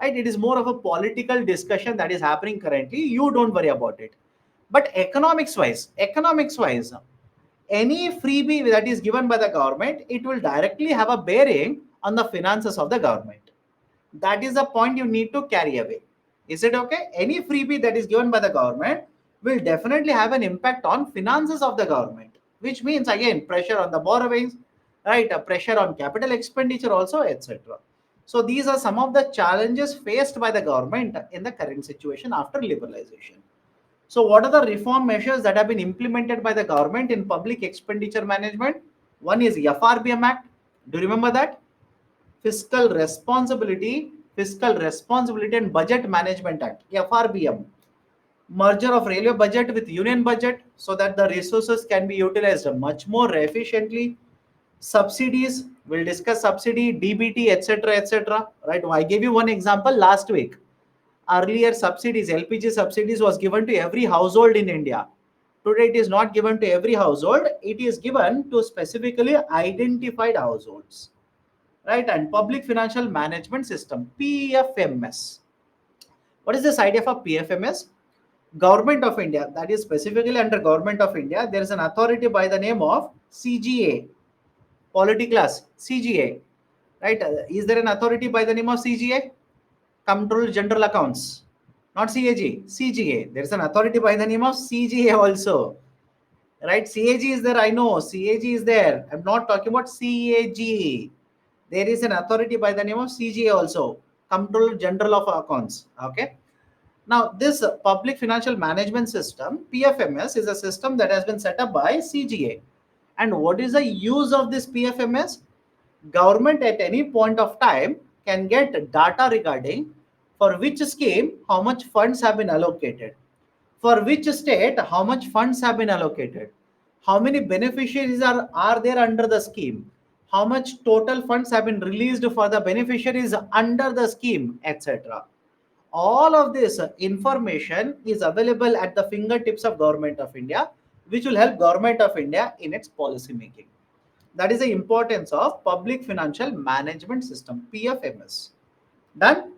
right? It is more of a political discussion that is happening currently. You don't worry about it. But economics wise, any freebie that is given by the government, it will directly have a bearing on the finances of the government. That is the point you need to carry away. Is it okay? Any freebie that is given by the government will definitely have an impact on finances of the government, which means again pressure on the borrowings, right? A pressure on capital expenditure also, etc. So these are some of the challenges faced by the government in the current situation after liberalization. So, what are the reform measures that have been implemented by the government in public expenditure management? One is FRBM Act. Do you remember that? Fiscal Responsibility and Budget Management Act, FRBM. Merger of railway budget with union budget so that the resources can be utilized much more efficiently. Subsidies, we'll discuss subsidy, DBT, etc., etc. Right? I gave you one example last week. Earlier subsidies, LPG subsidies was given to every household in India. Today it is not given to every household. It is given to specifically identified households. Right? And Public Financial Management System, PFMS. What is this idea for PFMS? Government of India, that is specifically under Government of India, there is an authority by the name of CGA, Polity Class, CGA. Right? Is there an authority by the name of CGA? Control General Accounts, not CAG, CGA. There is an authority by the name of CGA also, right? CAG is there, I know, CAG is there. I'm not talking about CAG. There is an authority by the name of CGA also, Control General of Accounts. Okay. Now, this Public Financial Management System, PFMS, is a system that has been set up by CGA. And what is the use of this PFMS? Government at any point of time can get data regarding for which scheme how much funds have been allocated, for which state how much funds have been allocated, how many beneficiaries are there under the scheme, how much total funds have been released for the beneficiaries under the scheme, etc. All of this information is available at the fingertips of Government of India, which will help Government of India in its policy making. That is the importance of Public Financial Management System, PFMS. Done?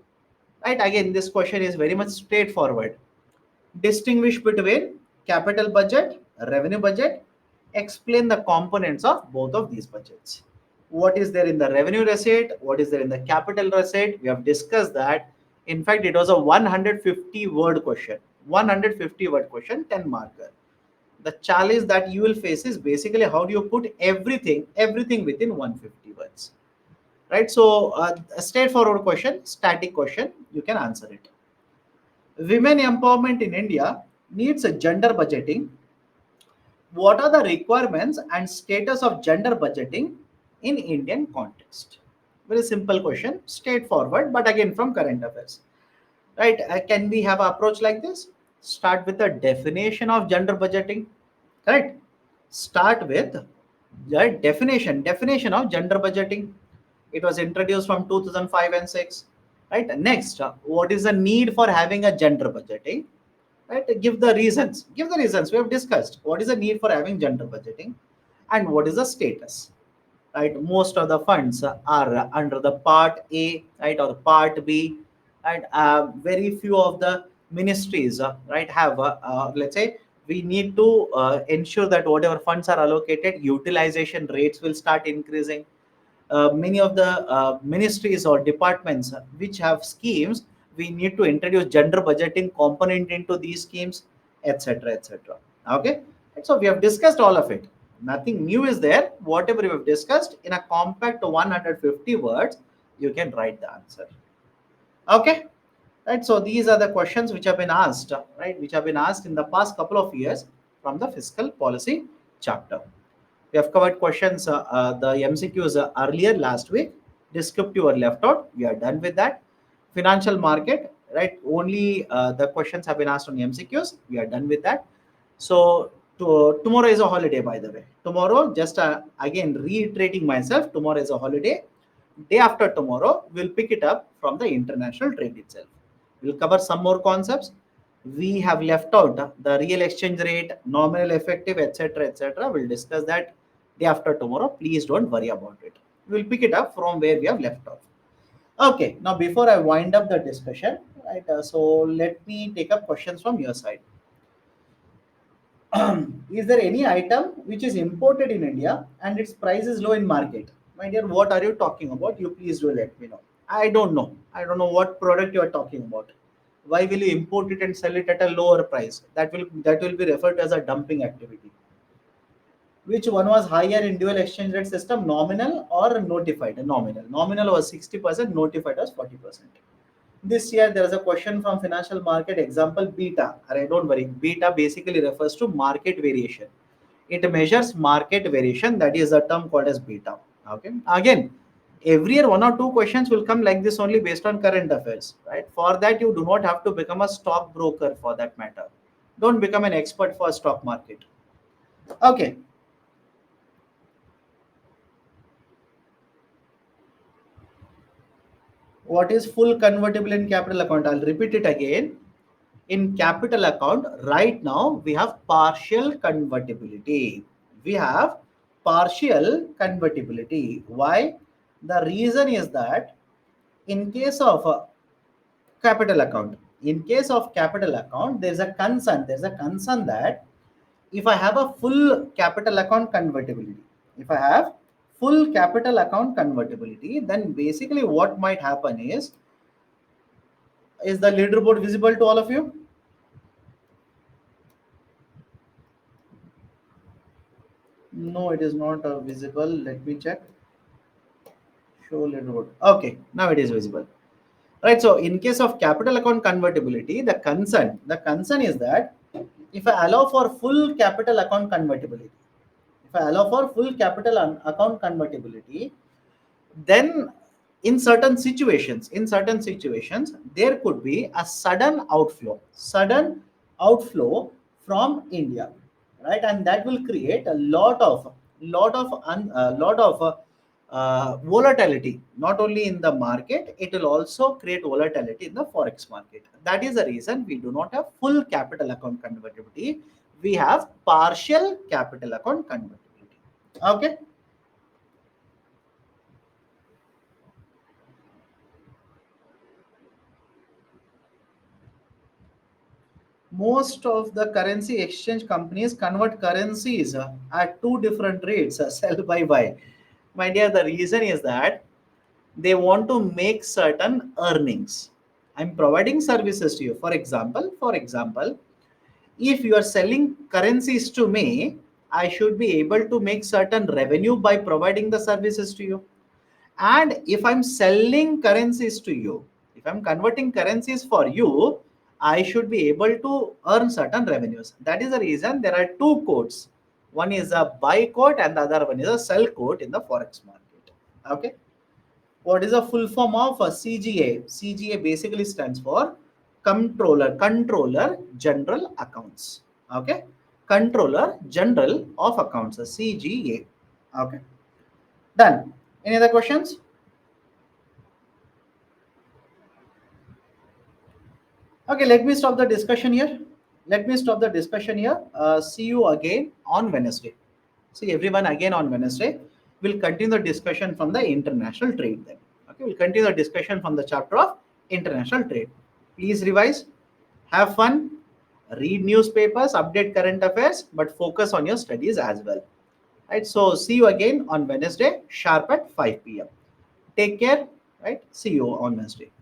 Right? Again, this question is very much straightforward. Distinguish between capital budget, revenue budget. Explain the components of both of these budgets. What is there in the revenue receipt? What is there in the capital receipt? We have discussed that. In fact, it was a 150 word question. 150 word question, 10 marker. The challenge that you will face is basically how do you put everything within 150 words, right? So a straightforward question, static question, you can answer it. Women empowerment in India needs a gender budgeting. What are the requirements and status of gender budgeting in Indian context? Very simple question, straightforward, but again from current affairs, right? Can we have an approach like this? Start with the definition of gender budgeting. Correct. Start with the definition of gender budgeting. It was introduced from 2005 and 6. Right. Next, what is the need for having a gender budgeting? Right. Give the reasons. Give the reasons. We have discussed what is the need for having gender budgeting, and what is the status. Right. Most of the funds are under the Part A, right, or Part B, and very few of the ministries, right, have let's say we need to ensure that whatever funds are allocated, utilization rates will start increasing. Many of the ministries or departments which have schemes, we need to introduce gender budgeting component into these schemes, etc., etc. Okay, and so we have discussed all of it. Nothing new is there. Whatever we have discussed in a compact 150 words, you can write the answer. Okay, right? So these are the questions which have been asked, right? Which have been asked in the past couple of years from the fiscal policy chapter. We have covered questions, the MCQs earlier last week. Descriptive were left out. We are done with that. Financial market, right? Only the questions have been asked on MCQs. We are done with that. So tomorrow is a holiday, by the way. Tomorrow, just again reiterating myself, tomorrow is a holiday. Day after tomorrow, we'll pick it up from the international trade itself. We'll cover some more concepts. We have left out the real exchange rate, nominal effective, etc., etc. We'll discuss that day after tomorrow. Please don't worry about it. We'll pick it up from where we have left off. Okay, now before I wind up the discussion, right? So let me take up questions from your side. Is there any item which is imported in India and its price is low in market? My dear, what are you talking about? You please do let me know. I don't know. I don't know what product you are talking about. Why will you import it and sell it at a lower price? That will be referred to as a dumping activity. Which one was higher in dual exchange rate system, nominal or notified? Nominal. Nominal was 60%, notified was 40%. This year there is a question from financial market example beta. Alright, don't worry. Beta basically refers to market variation. It measures market variation. That is the term called as beta. Okay. Again, every year one or two questions will come like this only based on current affairs. Right. For that you do not have to become a stock broker for that matter. Don't become an expert for stock market. Okay. What is full convertible in capital account? I'll repeat it again. In capital account, right now we have partial convertibility. We have partial convertibility. Why? The reason is that in case of capital account, there's a concern that if I have a full capital account convertibility, if I have full capital account convertibility, then basically what might happen is the leaderboard visible to all of you? No, it is not visible. Let me check. Show leaderboard. Okay, now it is visible. Right. So in case of capital account convertibility, the concern is that if I allow for full capital account convertibility, account convertibility, then in certain situations there could be a sudden outflow from India, right? And that will create a lot of volatility, not only in the market, it will also create volatility in the forex market. That is the reason we do not have full capital account convertibility, we have partial capital account convertibility. Okay. Most of the currency exchange companies convert currencies at two different rates, sell by buy. My dear, the reason is that they want to make certain earnings. I'm providing services to you. For example, if you are selling currencies to me, I should be able to make certain revenue by providing the services to you. And if I'm selling currencies to you, if I'm converting currencies for you, I should be able to earn certain revenues. That is the reason there are two codes. One is a buy code and the other one is a sell code in the forex market. Okay. What is the full form of a CGA? CGA basically stands for Controller General Accounts. Okay. Controller General of Accounts, CGA. Okay. Done. Any other questions? Okay, let me stop the discussion here. See you again on Wednesday. See everyone again on Wednesday. We'll continue the discussion from the international trade then. Okay, we'll continue the discussion from the chapter of international trade. Please revise, have fun, read newspapers, update current affairs, but focus on your studies as well. Right. So see you again on Wednesday, sharp at 5 p.m. Take care. Right. See you on Wednesday.